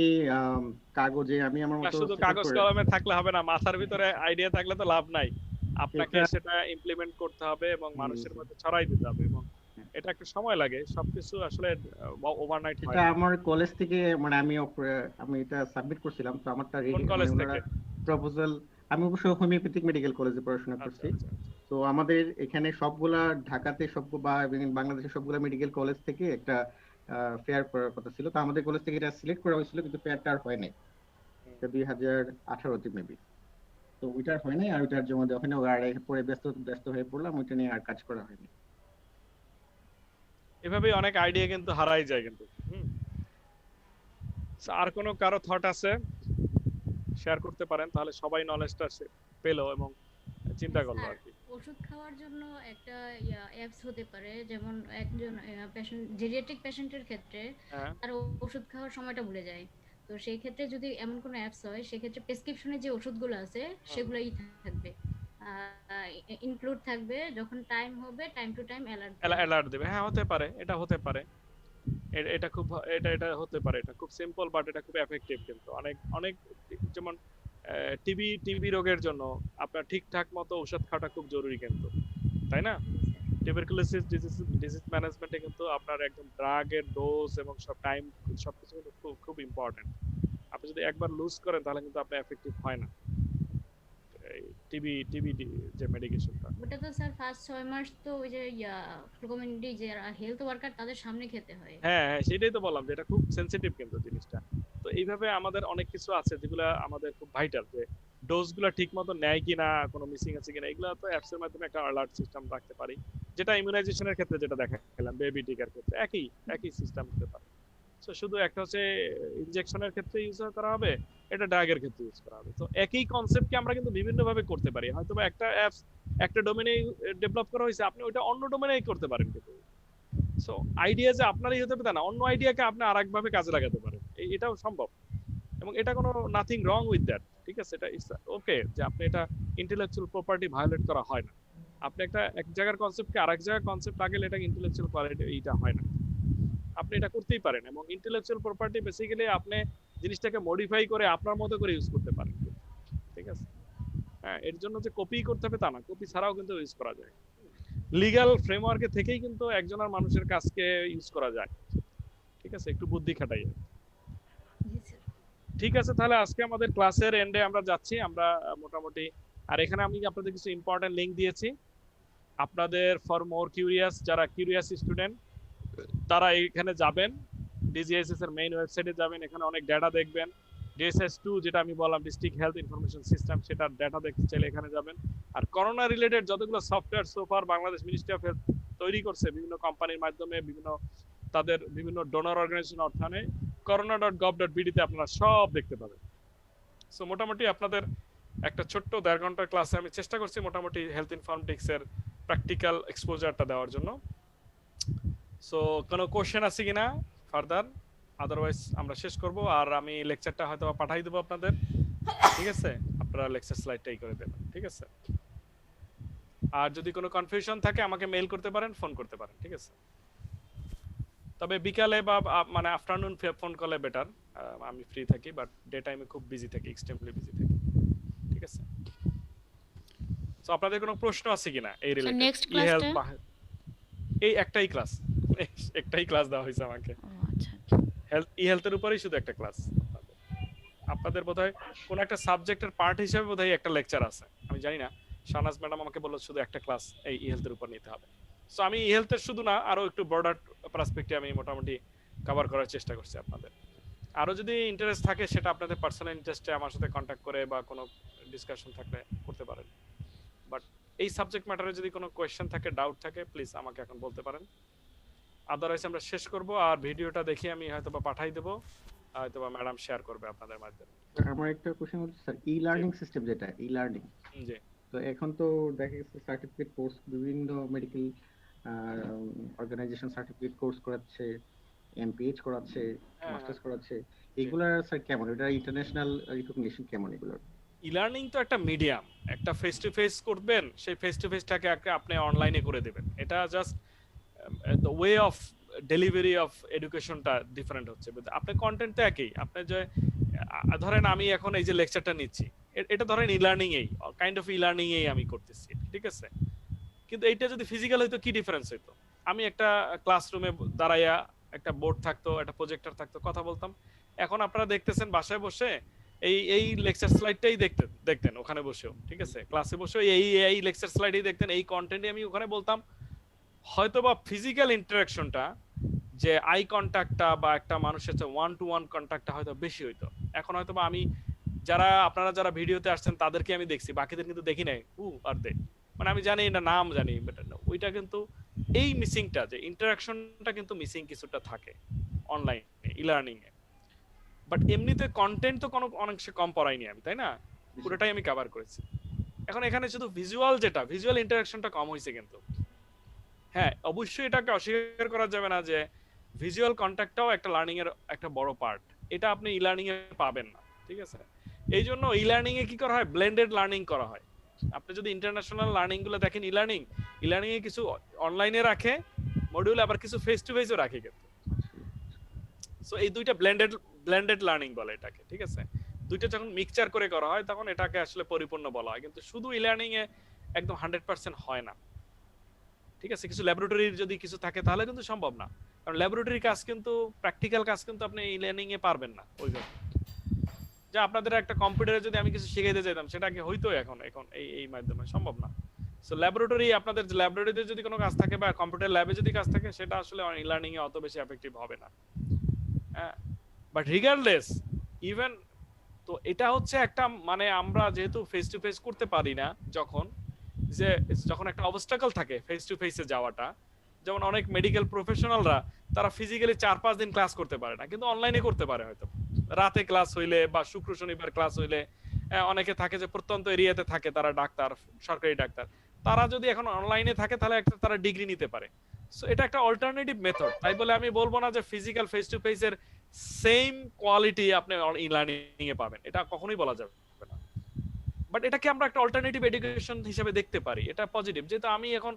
কাগজে আমি আমার না, মতো শুধু সেট কাগজ করে কলমে থাকলে হবে না, মাথার ভিতরে আইডিয়া থাকলে তো লাভ নাই, আপনাকে এটা। সেটা ইমপ্লিমেন্ট করতে হবে এবং মানুষের হুম, মধ্যে ছড়াই দিতে হবে, এবং এটা একটু সময় লাগে, সবকিছু আসলে ওভারনাইট হয় এটা না। আমার কলেজ থেকে, মানে আমি এটা সাবমিট করছিলাম, তো আমারটা কোন রেডি, মানে কলেজ ওনারা থেকে? প্রপোজাল। আমি অবশ্য হোমিওপ্যাথিক মেডিকেল কলেজে পড়াশোনা আচ্ছা করছি। আচ্ছা আচ্ছা। তো আমাদের এখানে সবগুলা, ঢাকাতে সব বা বাংলাদেশের সবগুলা মেডিকেল কলেজ থেকে একটা ফেয়ার করার কথা ছিল। তো আমাদের কলেজ থেকে এটা সিলেক্ট করা হয়েছিল, কিন্তু ফেয়ারটা আর হয় নাই। হুম। এটা 2018-তে মেবি। তো ওইটা আর হয় নাই, আর ওইটার জন্য ওখানে আর পরে ব্যস্ত ব্যস্ত হয়ে পড়লাম, ওইটা নিয়ে আর কাজ করা হয়নি। এভাবেই অনেক আইডিয়া কিন্তু হারাই যায় কিন্তু। হুম। So, আর কোনো কারো থট আছে শেয়ার করতে পারেন, তাহলে সবাই নলেজটা পেলো এবং চিন্তা করলো স্যার আর কি। ওষুধ খাওয়ার জন্য একটা অ্যাপস হতে পারে, যেমন একজন পেশেন্ট জেরিয়াট্রিক পেশেন্টের ক্ষেত্রে হ্যাঁ তার ওষুধ খাওয়ার সময়টা ভুলে যায়। তো সেই ক্ষেত্রে যদি এমন কোনো অ্যাপস হয়, সেক্ষেত্রে প্রেসক্রিপশনে যে ওষুধগুলো আছে হুম। সেগুলোই থাকবে, ইনক্লুড থাকবে, যখন টাইম হবে টাইম টু টাইম অ্যালার্ট দেবে। অ্যালার্ট দেবে, হ্যাঁ হতে পারে, এটা হতে পারে। এটা খুব এটা হতে পারে, এটা খুব সিম্পল বাট এটা খুব এফেক্টিভ। কিন্তু অনেক অনেক যেমন টিবি রোগের জন্য আপনার ঠিকঠাক মতো ঔষধ খাওয়াটা খুব জরুরি কিন্তু, তাই না? টিউবারকুলোসিস ডিজিজ ম্যানেজমেন্টে কিন্তু আপনার একদম ড্রাগের ডোজ এবং সব টাইম সবকিছু কিন্তু খুব খুব ইম্পর্টেন্ট। আপনি যদি একবার লুজ করেন তাহলে কিন্তু আপনি এফেক্টিভ হয় না টিবি যে মেডিকেশনটা। ওটা তো স্যার ফার্স্ট 6 মাস তো ওই যে কমিউনিটি যারা হেলথ ওয়ার্কার তাদের সামনে খেতে হয়। হ্যাঁ হ্যাঁ, সেটাই তো বললাম যে এটা খুব সেনসিটিভ কিন্তু জিনিসটা। তো এইভাবে আমাদের অনেক কিছু আছে যেগুলো আমাদের খুব ভাইটাল, যে ডোজগুলো ঠিক মতো নেয় কিনা, কোনো মিসিং আছে কিনা, এগুলো তো অ্যাপস এর মাধ্যমে একটা অ্যালার্ট সিস্টেম রাখতে পারি। যেটা ইমিউনাইজেশনের ক্ষেত্রে যেটা দেখালাম, বেবি টিকার ক্ষেত্রে একই সিস্টেম হতে পারে। তো শুধু একটা হচ্ছে ইনজেকশনের ক্ষেত্রে ইউজ করা হবে, এটা ড্রাগের ক্ষেত্রে ইউজ করা হবে। তো একই কনসেপ্টকে আমরা কিন্তু বিভিন্ন ভাবে করতে পারি। হয়তো বা একটা অ্যাপস একটা ডোমেনে ডেভেলপ করা হয়েছে, আপনি ওইটা অন্য ডোমেনেই করতে পারেন। কিন্তু সো আইডিয়া যে আপনারই হতে পারে না, অন্য আইডিয়াকে আপনি আরেকভাবে কাজে লাগাতে পারেন, এটাও সম্ভব। এবং এটা কোনো নাথিং রং উইথ দ্যাট, ঠিক আছে? এটা ইটস ওকে যে আপনি এটা ইন্টেলেকচুয়াল প্রপার্টি ভায়োলেট করা হয় না। আপনি একটা এক জায়গার কনসেপ্টকে আরেক জায়গার কনসেপ্ট লাগালে এটা ইন্টেলেকচুয়াল কোয়ালিটি এইটা হয় না। আপনি এটা করতেই পারেন, এবং ইন্টেলেকচুয়াল প্রপার্টি বেসিক্যালি আপনি জিনিসটাকে মডিফাই করে আপনার মতো করে ইউজ করতে পারেন, ঠিক আছে? হ্যাঁ, এর জন্য যে কপি করতে হবে তা না, কপি ছাড়াও কিন্তু ইউজ করা যায়। লিগ্যাল ফ্রেমওয়ার্কে থেকেই কিন্তু একজনের মানুষের কাজকে ইউজ করা যায়, ঠিক আছে? একটু বুদ্ধি খাটাই। জি স্যার। ঠিক আছে, তাহলে আজকে আমাদের ক্লাসের এন্ডে আমরা যাচ্ছি। আমরা মোটামুটি, আর এখানে আমি আপনাদের কিছু ইম্পর্টেন্ট লিংক দিয়েছি আপনাদের ফর মোর কিউরিয়াস, যারা কিউরিয়াস স্টুডেন্ট তারা এখানে যাবেন, ডিজিএসএস এর মেইন ওয়েবসাইটে যাবেন, এখানে অনেক ডেটা দেখবেন। ডিএসএস2 যেটা আমি বললাম, ডিস্ট্রিক্ট হেলথ ইনফরমেশন সিস্টেম, সেটার ডেটা দেখতে চাইলে এখানে যাবেন। আর করোনা রিলেটেড যতগুলো সফটওয়্যার সোফার বাংলাদেশ মিনিস্ট্রি অফ হেলথ তৈরি করছে বিভিন্ন কোম্পানির মাধ্যমে, বিভিন্ন তাদের বিভিন্ন ডোনার অর্গানাইজেশন অর্থায়নে, corona.gov.bd তে আপনারা সব দেখতে পাবেন। সো মোটামুটি আপনাদের একটা ছোট্ট 1.5 ঘন্টার ক্লাসে আমি চেষ্টা করছি মোটামুটি হেলথ ইনফরমেটিক্স এর প্র্যাকটিক্যাল এক্সপোজারটা দেওয়ার জন্য। সো কোনো কোশ্চেন আছে কিনা ফার্দার? আদারওয়াইজ আমরা শেষ করব, আর আমি লেকচারটা হয়তো পাঠাই দেবো আপনাদের, ঠিক আছে? আপনারা লেকচার স্লাইডটাই করে দেবেন, ঠিক আছে? আর যদি কোনো কনফিউশন থাকে আমাকে মেইল করতে পারেন, ফোন করতে পারেন, ঠিক আছে? তবে বিকালে বা মানে আফটারনুন ফোন করলে বেটার। আমি ফ্রি থাকি, বাট ডে টাইমে খুব বিজি থাকি, এক্সট্রিমলি বিজি থাকি, ঠিক আছে? সো আপনাদের কোনো প্রশ্ন আছে কিনা এই স্যার রিলেটেড? নেক্সট ই হেলথ ক্লাসটা? এই একটাই ক্লাস, একটাই ক্লাস দেওয়া হয়েছে আমাকে। ও আচ্ছা। হেলথ হেলথের উপরেই শুধু একটা ক্লাস। আপনাদের বোধহয় কোন একটা সাবজেক্টের পার্ট হিসেবে বোধহয় একটা লেকচার আছে, আমি জানি না। শাহনাজ ম্যাডাম আমাকে বলল শুধু একটা ক্লাস এই হেলথের উপর নিতে হবে। সো আমি হেলথের শুধু না, আরো একটু ব্রডার পার্সপেক্টিভ আমি মোটামুটি কভার করার চেষ্টা করছি আপনাদের। আরো যদি ইন্টারেস্ট থাকে সেটা আপনাদের পার্সোনাল ইন্টারেস্টে আমার সাথে কন্ট্যাক্ট করে বা কোনো ডিসকাশন থাকলে করতে পারেন। বাট এই সাবজেক্ট ম্যাটারে যদি কোনো কোয়েশ্চেন থাকে, ডাউট থাকে, প্লিজ আমাকে এখন বলতে পারেন। আদারওয়াইজ আমরা শেষ করব, আর ভিডিওটা দেখে আমি হয়তো বা পাঠাই দেবো, হয়তো বা ম্যাডাম শেয়ার করবে আপনাদের মাধ্যমে। আমার একটা কোশ্চেন হচ্ছে স্যার, ই লার্নিং সিস্টেম যেটা ই লার্নিং, জি তো এখন তো দেখা গেছে সার্টিফিকেট কোর্স বিভিন্ন মেডিকেল অর্গানাইজেশন সার্টিফিকেট কোর্স করাচ্ছে, এমপিএইচ করাচ্ছে, মাস্টার্স করাচ্ছে, এগুলা স্যার কেমন? এটা ইন্টারন্যাশনাল রিকগনিশন কেমন এগুলোর? ই লার্নিং তো একটা মিডিয়াম, একটা ফেস টু ফেস করবেন, সেই ফেস টু ফেসটাকে আপনি অনলাইনে করে দেবেন। এটা just the way of delivery of এডুকেশনটা ডিফারেন্ট হচ্ছে। আপনি কন্টেন্ট তো একই। আপনি যে ধরেন আমি এখন এই যে লেকচারটা নিচ্ছি, এটা ধরেন ই লার্নিং এই কাইন্ড অফ ই লার্নিং এই আমি করতেছি, ঠিক আছে? কিন্তু এইটা যদি ফিজিক্যাল হইতো কি ডিফারেন্স হইতো? আমি একটা ক্লাসরুমে দাঁড়াইয়া, একটা বোর্ড থাকতো, একটা প্রজেক্টর থাকতো, কথা বলতাম। এখন আপনারা দেখতেছেন বাসায় বসে এই লেকচার স্লাইডটাই দেখতেন ওখানে বসেও, ঠিক আছে? ক্লাসে বসে এই লেকচার স্লাইডেই দেখতেন, এই কন্টেন্টই আমি ওখানে বলতাম। হয়তোবা ফিজিক্যাল ইন্টারাকশনটা, যে আই কন্টাক্টটা বা একটা মানুষের সাথে ওয়ান টু ওয়ান কন্টাক্টটা হয়তো বেশি হইতো। এখন হয়তোবা আমি আপনারা যারা ভিডিওতে আসছেন তাদেরকে আমি দেখছি, বাকিদের কিন্তু দেখি নাই। আর দে মানে আমি জানি না, নাম জানি, বাট ওইটা কিন্তু এই মিসিংটা, যে ইন্টারাকশনটা কিন্তু মিসিং কিছুটা থাকে অনলাইনে ই লার্নিং এ। বাট এমনিতে কন্টেন্ট তো কোনো অনেক কম পড়াইনি আমি, তাই না? পুরোটাই আমি কভার করেছি। এখন এখানে শুধু ভিজুয়াল ইন্টারাকশনটা কম হয়েছে কিন্তু হ্যাঁ অবশ্যই এটাকে অস্বীকার করা যাবে না যে ভিজুয়াল কন্টাক্টটাও একটা লার্নিং এর একটা বড় পার্ট, এটা আপনি ই লার্নিং এ পাবেন না, ঠিক আছে? এই জন্য ই লার্নিং এ কি করা হয়, ব্লেন্ডেড লার্নিং করা হয়। আপনি যদি ইন্টারন্যাশনাল লার্নিং গুলো দেখেন, ই লার্নিং এ কিছু অনলাইনে রাখে মডিউল, আবার কিছু ফেস টু ফেসও রাখে কিন্তু। সো এই দুইটা ব্লেন্ডেড লার্নিং বলে এটাকে, ঠিক আছে? দুইটা যখন মিক্সচার করে করা হয় তখন এটাকে আসলে পরিপূর্ণ বলা হয়, কিন্তু শুধু ই লার্নিং এ একদম 100% হয় না, ঠিক আছে? কিছু ল্যাবরেটরির যদি কিছু থাকে তাহলে কিন্তু সম্ভব না, কারণ ল্যাবরেটরি কাজ কিন্তু প্র্যাকটিক্যাল কাজ কিন্তু আপনি ই লার্নিং এ পারবেন না ওইভাবে। যে আপনাদের একটা কম্পিউটারে যদি আমি কিছু শিখাইতে চাইতাম সেটা কি হইতো এখন এই মাধ্যমে সম্ভব না। সো ল্যাবরেটরি, আপনাদের ল্যাবরেটরিতে যদি কোনো কাজ থাকে বা কম্পিউটার ল্যাবে যদি কাজ থাকে সেটা আসলে ই লার্নিং এ অত বেশি এফেক্টিভ হবে না। হ্যাঁ, বাট রিগার্ডলেস ইভেন তো এটা হচ্ছে একটা মানে আমরা যেহেতু ফেস টু ফেস করতে পারি না, যখন একটা অবস্টাকল থাকে ফেস টু ফেসে যাওয়াটা, যেমন অনেক মেডিকেল প্রফেশনালরা তারা ফিজিক্যালি 4-5 দিন ক্লাস করতে পারে না, কিন্তু অনলাইনে করতে পারে হয়তো রাতে ক্লাস হইলে বা শুক্র শনিবার ক্লাস হইলে। অনেকে থাকে যে প্রত্যন্ত এরিয়াতে থাকে, তারা ডাক্তার, সরকারি ডাক্তার, তারা যদি এখন অনলাইনে থাকে তাহলে একটা তারা ডিগ্রি নিতে পারে। সো এটা একটা অল্টারনেটিভ মেথড, তাই বলে আমি বলবো না যে ফিজিক্যাল ফেস টু ফেস এর সেম কোয়ালিটি আপনি ই লার্নিং এ পাবেন, এটা কখনোই বলা যাবে না। বাট এটাকে আমরা একটা অল্টারনেটিভ এডুকেশন হিসেবে দেখতে পারি, এটা পজিটিভ। যেহেতু আমি এখন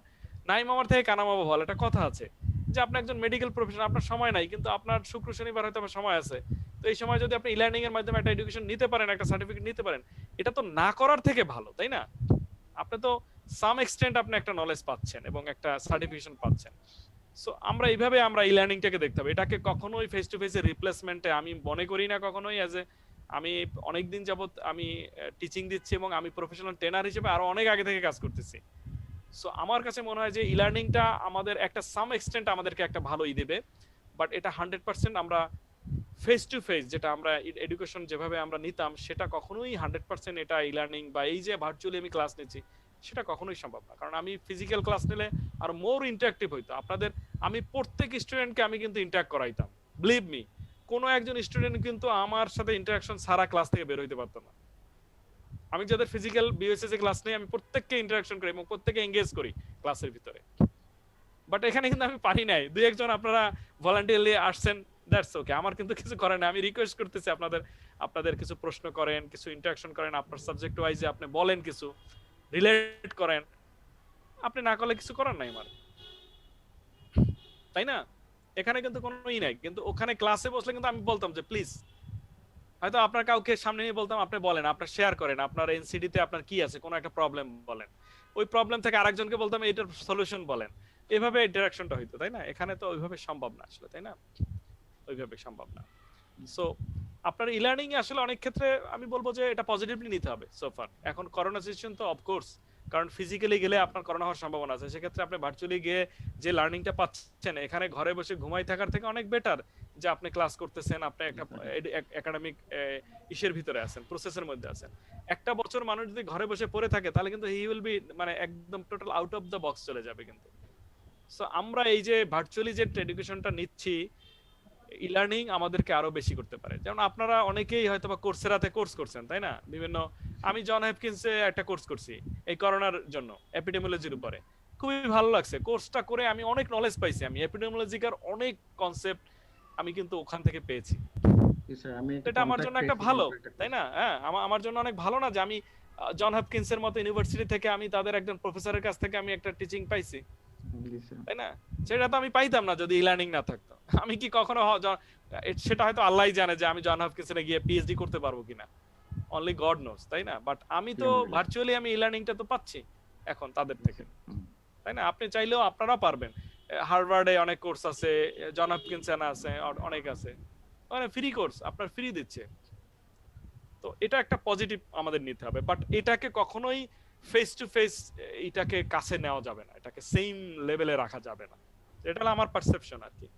নাই মামার থেকে কানা মামা ভালো, একটা কথা আছে যে আপনি একজন মেডিকেল প্রফেশনাল, আপনার সময় নাই কিন্তু আপনার শুক্র শনিবার হয়তো আপনার সময় আছে, তো এই সময় যদি আপনি ই লার্নিং এর মাধ্যমে একটা এডুকেশন নিতে পারেন, একটা সার্টিফিকেট নিতে পারেন, এটা তো না করার থেকে ভালো, তাই না? আপনি তো সাম এক্সটেন্ট আপনি একটা নলেজ পাচ্ছেন এবং একটা সার্টিফিকেশন পাচ্ছেন। সো আমরা এইভাবে আমরা ই লার্নিংটাকে দেখতে হবে, এটাকে কখনোই ফেস টু ফেসের রিপ্লেসমেন্টে আমি মনে করি না কখনোই। আমি অনেকদিন যাবত আমি টিচিং দিচ্ছি এবং আমি প্রফেশনাল ট্রেনার হিসেবে আরো অনেক আগে থেকে কাজ করতেছি। সো আমার কাছে মনে হয় যে ই লার্নিংটা আমাদের একটা সাম এক্সটেন্ট আমাদেরকে একটা ভালোই দেবে, বাট এটা 100% আমরা ফেস টু ফেস যেটা আমরা এডুকেশন যেভাবে আমরা নিতাম সেটা কখনোই 100% এটা ই লার্নিং বা এই যে ভার্চুয়ালি আমি ক্লাস নিচ্ছি সেটা কখনোই সম্ভব না। কারণ আমি ফিজিক্যাল ক্লাস নিলে আর মোর ইন্টারঅ্যাক্টিভ হইতো আপনাদের, আমি প্রত্যেক স্টুডেন্টকে আমি কিন্তু ইন্টারঅ্যাক্ট করাইতাম, বিলিভ মি। কোনো একজন স্টুডেন্ট কিন্তু আমার সাথে ইন্টারাকশন সারা ক্লাস থেকে বের হইতে পারতো না। আমি যাদের ফিজিক্যাল বিএসএস এ ক্লাস নেই আমি প্রত্যেককে ইন্টারাকশন করি এবং প্রত্যেককে এঙ্গেজ করি ক্লাসের ভিতরে। বাট এখানে কিন্তু আমি পারি নাই, দুই একজন আপনারা ভলান্টিয়ারলি আসছেন, দ্যাটস ওকে, আমার কিন্তু কিছু করে না। আমি রিকোয়েস্ট করতেছি আপনাদের কিছু প্রশ্ন করেন, কিছু ইন্টারাকশন করেন, আপনার সাবজেক্ট ওয়াইজে আপনি বলেন, কিছু রিলেট করেন, আপনি না করলে কিছু করার নাই আমার, তাই না? এখানে কিন্তু কোনোই নাই, কিন্তু ওখানে ক্লাসে বসলে কিন্তু আমি বলতাম যে প্লিজ, হয়তো আপনার কাউকে সামনে নিয়ে বলতাম আপনি বলেন, আপনার শেয়ার করেন, আপনার এনসিডি তে আপনার কি আছে, কোনো একটা প্রবলেম বলেন, ওই প্রবলেম থেকে আরেকজনকে বলতাম এটার সলিউশন বলেন, এভাবে ইন্টারাকশনটা হইতো, তাই না? এখানে তো ওইভাবে সম্ভব না আসলে, তাই না? ওইভাবে সম্ভব না। সো আপনার ই লার্নিং এ আসলে অনেক ক্ষেত্রে আমি বলবো যে এটা পজিটিভলি নিতে হবে সোফার। এখন করোনা সিচুয়েশন তো অফকোর্স, কারণ ফিজিক্যালি গেলে আপনার করোনা হওয়ার সম্ভাবনা আছে, সেক্ষেত্রে আপনি ভার্চুয়ালি গিয়ে যে লার্নিংটা পাচ্ছেন এখানে ঘরে বসে ঘুমাই থাকার থেকে অনেক বেটার যে আপনি ক্লাস করতেছেন, আপনি একটা একাডেমিক ইসের ভিতরে আছেন, প্রসেসের মধ্যে আছেন। একটা বছর মানুষ যদি ঘরে বসে পড়ে থাকে তাহলে কিন্তু হি উইল বি মানে একদম total out of the box চলে যাবে কিন্তু। সো আমরা এই যে ভার্চুয়ালি যে এডুকেশনটা নিচ্ছি, ই লার্নিং আমাদেরকে আরো বেশি করতে পারে। যেমন আপনারা অনেকেই হয়তো বা কোর্সেরাতে কোর্স করছেন, তাই না? বিভিন্ন, আমি জন হপকিন্সে একটা কোর্স করছি এই করোনার জন্য এপিডেমিওলজির উপরে, খুবই ভালো লাগছে কোর্সটা করে, আমি অনেক নলেজ পাইছি, আমি এপিডেমিওলজিকার অনেক কনসেপ্ট আমি কিন্তু ওখান থেকে পেয়েছি। এটা আমার জন্য একটা ভালো, তাই না? হ্যাঁ, আমার জন্য অনেক ভালো না যে আমি জন হপকিন্সের মতো ইউনিভার্সিটি থেকে আমি তাদের একজন প্রফেসরের কাছ থেকে আমি একটা টিচিং পাইছি, তাই না? সেটা তো আমি পাইতাম না যদি ই লার্নিং না থাকতো। আমি কি কখনো সেটা হয়তো আল্লাহই জানে যে আমি জন হপকিন্সে গিয়ে পিএইচডি করতে পারবো কিনা, অনলি গড নোস, তাই না? বাট আমি তো ভার্চুয়ালি আমি ই লার্নিংটা তো পাচ্ছি এখন তাদের থেকে, তাই না? আপনি চাইলেও আপনারা পারবেন। হার্ভার্ডে অনেক কোর্স আছে, জন হপকিন্সে আছে, অনেক আছে, মানে ফ্রি কোর্স আপনার ফ্রি দিচ্ছে। তো এটা একটা পজিটিভ আমাদের নিতে হবে, বাট এটাকে কখনোই ফেস টু ফেস এটাকে কাছে নেওয়া যাবে না, এটাকে সেম লেভেলে রাখা যাবে না। এটা হলো আমার পারসেপশন আর কি,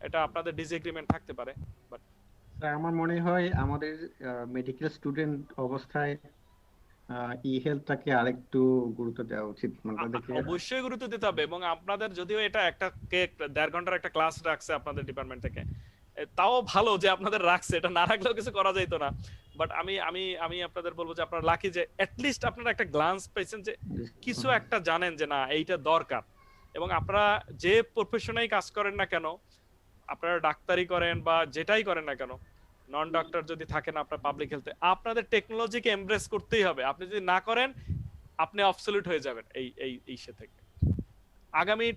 এটা আপনাদের ডিসএগ্রিমেন্ট থাকতে পারে, বাট আমার মনে হয় আমাদের মেডিকেল স্টুডেন্ট অবস্থায় ই হেলথটাকে আরেকটু গুরুত্ব দেওয়া উচিত, অবশ্যই গুরুত্ব দিতে হবে। এবং আপনাদের যদিও এটা একটা 1.5 ঘন্টার একটা ক্লাস রাখছে আপনাদের ডিপার্টমেন্ট থেকে, তাও ভালো যে আপনাদের রাখছে, এটা না রাখলেও কিছু করা যাইতো না। বাট আমি আমি আমি আপনাদের বলবো যে আপনারা লাকি যে লিস্ট আপনারা একটা গ্লান্স পেয়েছেন যে কিছু একটা জানেন যে না এইটা দরকার। এবং আপনারা যে প্রফেশনেই কাজ করেন না কেন, আপনারা ডাক্তারি করেন বা যেটাই করেন না কেন, নন ডক্টর যদি থাকেন আপনার পাবলিক হেলথে, আপনাদের টেকনোলজিকে এমব্রেস করতেই হবে। আপনি যদি না করেন আপনি অবসলিউট হয়ে যাবেন এই থেকে। আগামী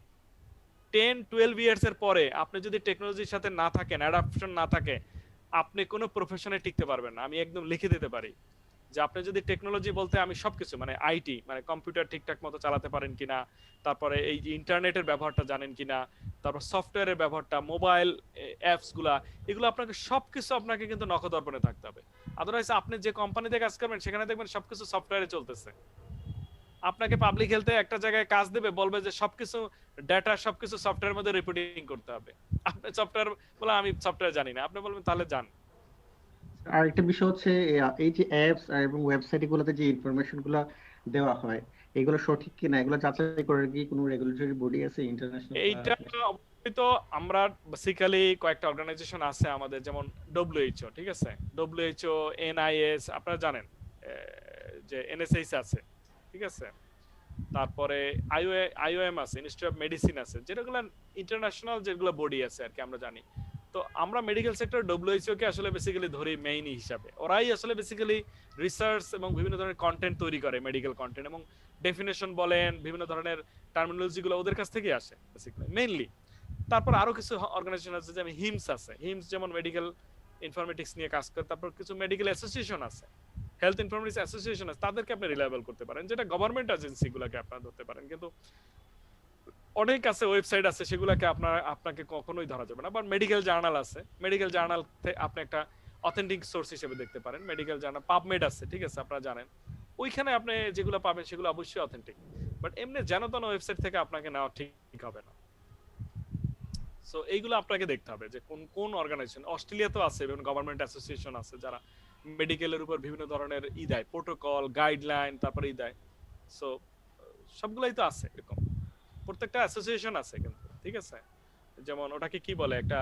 10-12 ইয়ার্স এর পরে আপনি যদি টেকনোলজির সাথে না থাকেন, অ্যাডাপশন না থাকে, আপনি কোনো প্রফেশনে টিকতে পারবেন না। আমি একদম লিখে দিতে পারি যে আপনি যদি টেকনোলজি বলতে আমি সবকিছু মানে আইটি মানে কম্পিউটার ঠিকঠাক মতো চালাতে পারেন কিনা, তারপরে এই ইন্টারনেটের ব্যবহারটা জানেন কিনা, তারপর সফটওয়্যারের ব্যবহারটা, মোবাইল অ্যাপস গুলা, এগুলো আপনাকে সবকিছু আপনাকে কিন্তু নখদর্পণে থাকতে হবে। আদারওয়াইজ আপনি যে কোম্পানিতে কাজ করবেন সেখানে দেখবেন সবকিছু সফটওয়্যারে চলতেছে। আপনাকে পাবলিক হেলথে একটা জায়গায় কাজ দেবে, বলবে যে সবকিছু ডেটা সবকিছু সফটওয়্যারের মধ্যে রিপোর্টিং করতে হবে। আপনি সফটওয়্যার বলে আমি সফটওয়্যার জানি না, আপনি বলবেন তাহলে জান। আর একটা বিষয় হচ্ছে এই যে অ্যাপস এবং ওয়েবসাইট গুলোতে যে ইনফরমেশন গুলো দেওয়া হয় এগুলো সঠিক কিনা এগুলো যাচাই করার কি কোনো রেগুলেটরি বডি আছে ইন্টারন্যাশনাল? এইটা অবশ্যই তো আমরা বেসিক্যালি কয়েকটা অর্গানাইজেশন আছে আমাদের, যেমন WHO, ঠিক আছে, WHO, NIS আপনারা জানেন, যে NSAID আছে, ঠিক আছে, তারপরে IOM আছে, ইনস্টিটিউট অফ মেডিসিন আছে, যেগুলো ইন্টারন্যাশনাল যেগুলো বডি আছে আর কি আমরা জানি। তো আমরা মেডিকেল সেক্টর WHO কে আসলে বেসিক্যালি ধরি মেইন হিসাবে। ওরাই আসলে বেসিক্যালি রিসার্চ এবং বিভিন্ন ধরনের কন্টেন্ট তৈরি করে, মেডিকেল কন্টেন্ট এবং ডেফিনেশন বলেন, বিভিন্ন ধরনের টার্মিনোলজি গুলো ওদের কাছ থেকে আসে বেসিক্যালি মেইনলি। তারপর আরো কিছু অর্গানাইজেশন আছে, যেমন হিমস আছে, হিমস যেমন মেডিকেল ইনফরমেটিক্স নিয়ে কাজ করে। তারপর কিছু মেডিকেল অ্যাসোসিয়েশন আছে, হেলথ ইনফরমেটিক্স অ্যাসোসিয়েশন আছে, তাদেরকে আপনি রিলায়েবল করতে পারেন, যেটা গভর্নমেন্ট এজেন্সি গুলোকে আপনারা ধরতে পারেন। কিন্তু অনেক আছে ওয়েবসাইট আছে সেগুলোকে আপনাকে কখনোই ধরা যাবে না। আবার মেডিকেল জার্নাল আছে, মেডিকেল জার্নাল আপনি একটা অথেন্টিক সোর্স হিসেবে দেখতে পারেন। মেডিকেল জার্নাল পাবমেড আছে, ঠিক আছে, আপনারা জানেন, ওইখানে আপনি যেগুলো পাবেন সেগুলো অবশ্যই অথেন্টিক। বাট এমনি যেন তেন ওয়েবসাইট থেকে আপনাকে নেওয়া ঠিক হবে না। সো এইগুলো আপনাকে দেখতে হবে যে কোন কোন অর্গানাইজেশন। অস্ট্রেলিয়াতেও আছে বিভিন্ন গভর্নমেন্ট অ্যাসোসিয়েশন আছে যারা মেডিকেলের উপর বিভিন্ন ধরনের দেয়, প্রোটোকল, গাইডলাইন, তারপরে দেয়। সো সবগুলাই তো আছে এরকম, প্রত্যেকটা অ্যাসোসিয়েশন আছে কিন্তু, ঠিক আছে। যেমন ওটাকে কি বলে, একটা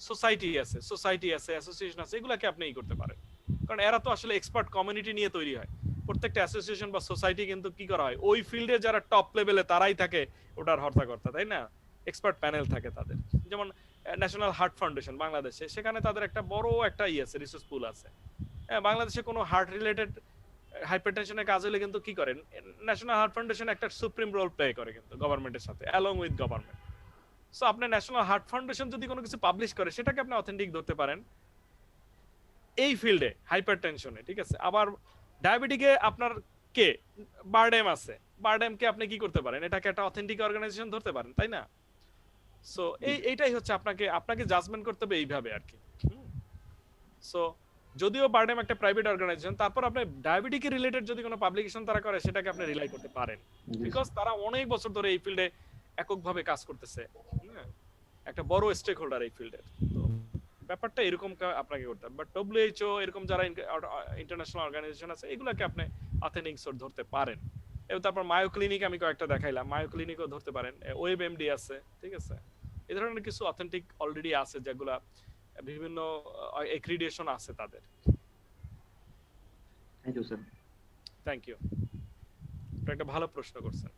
সোসাইটি আছে, অ্যাসোসিয়েশন আছে, এগুলাকে আপনি করতে পারেন। কারণ এরা তো আসলে এক্সপার্ট কমিউনিটি নিয়ে তৈরি হয়। প্রত্যেকটা অ্যাসোসিয়েশন বা সোসাইটি কিন্তু কি করা হয়, ওই ফিল্ডে যারা টপ লেভেলে তারাই থাকে ওটার হর্তাকর্তা, তাই না? এক্সপার্ট প্যানেল থাকে তাদের। যেমন ন্যাশনাল হার্ট ফাউন্ডেশন বাংলাদেশে, সেখানে তাদের একটা বড় একটা আছে, রিসোর্স পুল আছে। বাংলাদেশে কোনো হার্ট রিলেটেড হাইপারটেনশনের কাজ হলে কিন্তু কি করেন, ন্যাশনাল হার্ট ফাউন্ডেশন একটা সুপ্রিম রোল প্লে করে কিন্তু গভর্নমেন্টের সাথে, অ্যালং উইথ গভর্নমেন্ট। সো আপনি ন্যাশনাল হার্ট ফাউন্ডেশন যদি কোনো কিছু পাবলিশ করে সেটাকে আপনি অথেন্টিক ধরতে পারেন এই ফিল্ডে, হাইপারটেনশনে, ঠিক আছে। আবার ডায়াবেটিকে আপনার কে বারডেম আছে, বারডেমকে আপনি কি করতে পারেন, এটাকে একটা অথেন্টিক অর্গানাইজেশন ধরতে পারেন, তাই না? সো এইটাই হচ্ছে আপনাকে জাজমেন্ট করতে হবে এইভাবে আর কি। সো যদিও বারডেম একটা প্রাইভেট অর্গানাইজেশন, তারপর আপনি ডায়াবেটিক রিলেটেড যদি কোনো পাবলিকেশন তারা করে সেটাকে আপনি রিলাই করতে পারেন, বিকজ তারা অনেক বছর ধরে এই ফিল্ডে এককভাবে কাজ করতেছে, একটা বড় স্টেক হোল্ডার এই ফিল্ডের। তো ব্যাপারটা এরকম আপনাকে করতে হবে। বাট WHO এরকম যারা ইন্টারন্যাশনাল অর্গানাইজেশন আছে এগুলাকে আপনি অথেন্টিক সোর্স ধরতে পারেন। এবং তারপর মায়ো ক্লিনিক আমি কয়েকটা দেখাইলাম, মায়ো ক্লিনিকও ধরতে পারেন, WebMD আছে, ঠিক আছে। এই ধরনের কিছু অথেন্টিক অলরেডি আছে যেগুলা বিভিন্ন অ্যাক্রিডিটেশন আছে তাদের। Thank you sir. Thank you, একটা ভালো প্রশ্ন করছেন।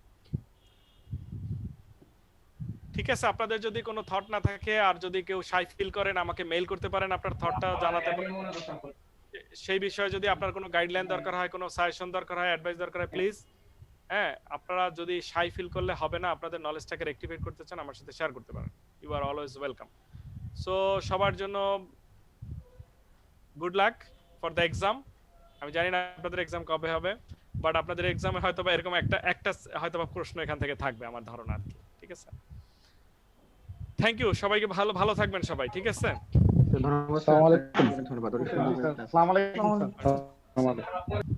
ঠিক আছে, আপনাদের যদি কোনো থট না থাকে আর যদি কেউ শাই ফিল করেন আমাকে মেইল করতে পারেন, আপনার থটটা জানাতে পারেন। সেই বিষয়ে যদি আপনার কোনো গাইডলাইন দরকার হয়, কোনো সাজেশন দরকার হয়, অ্যাডভাইস দরকার হয়, প্লিজ আপনারা যদি শাই ফিল করলে হবে না, আপনাদের নলেজটাকে রেক্টিফাই করতে চান আমার সাথে শেয়ার করতে পারেন। You are always welcome. So সবার জন্য good luck for the exam. আমি জানি না আপনাদের এক্সাম কবে হবে, বাট আপনাদের এক্সামে হয়তো বা এরকম একটা হয়তো বা প্রশ্ন এখান থেকে থাকবে আমার ধারণা আর কি, ঠিক আছে। থ্যাংক ইউ সবাইকে, ভালো থাকবেন সবাই, ঠিক আছে। ধন্যবাদ। আসসালামু আলাইকুম। ধন্যবাদ। আসসালামু আলাইকুম।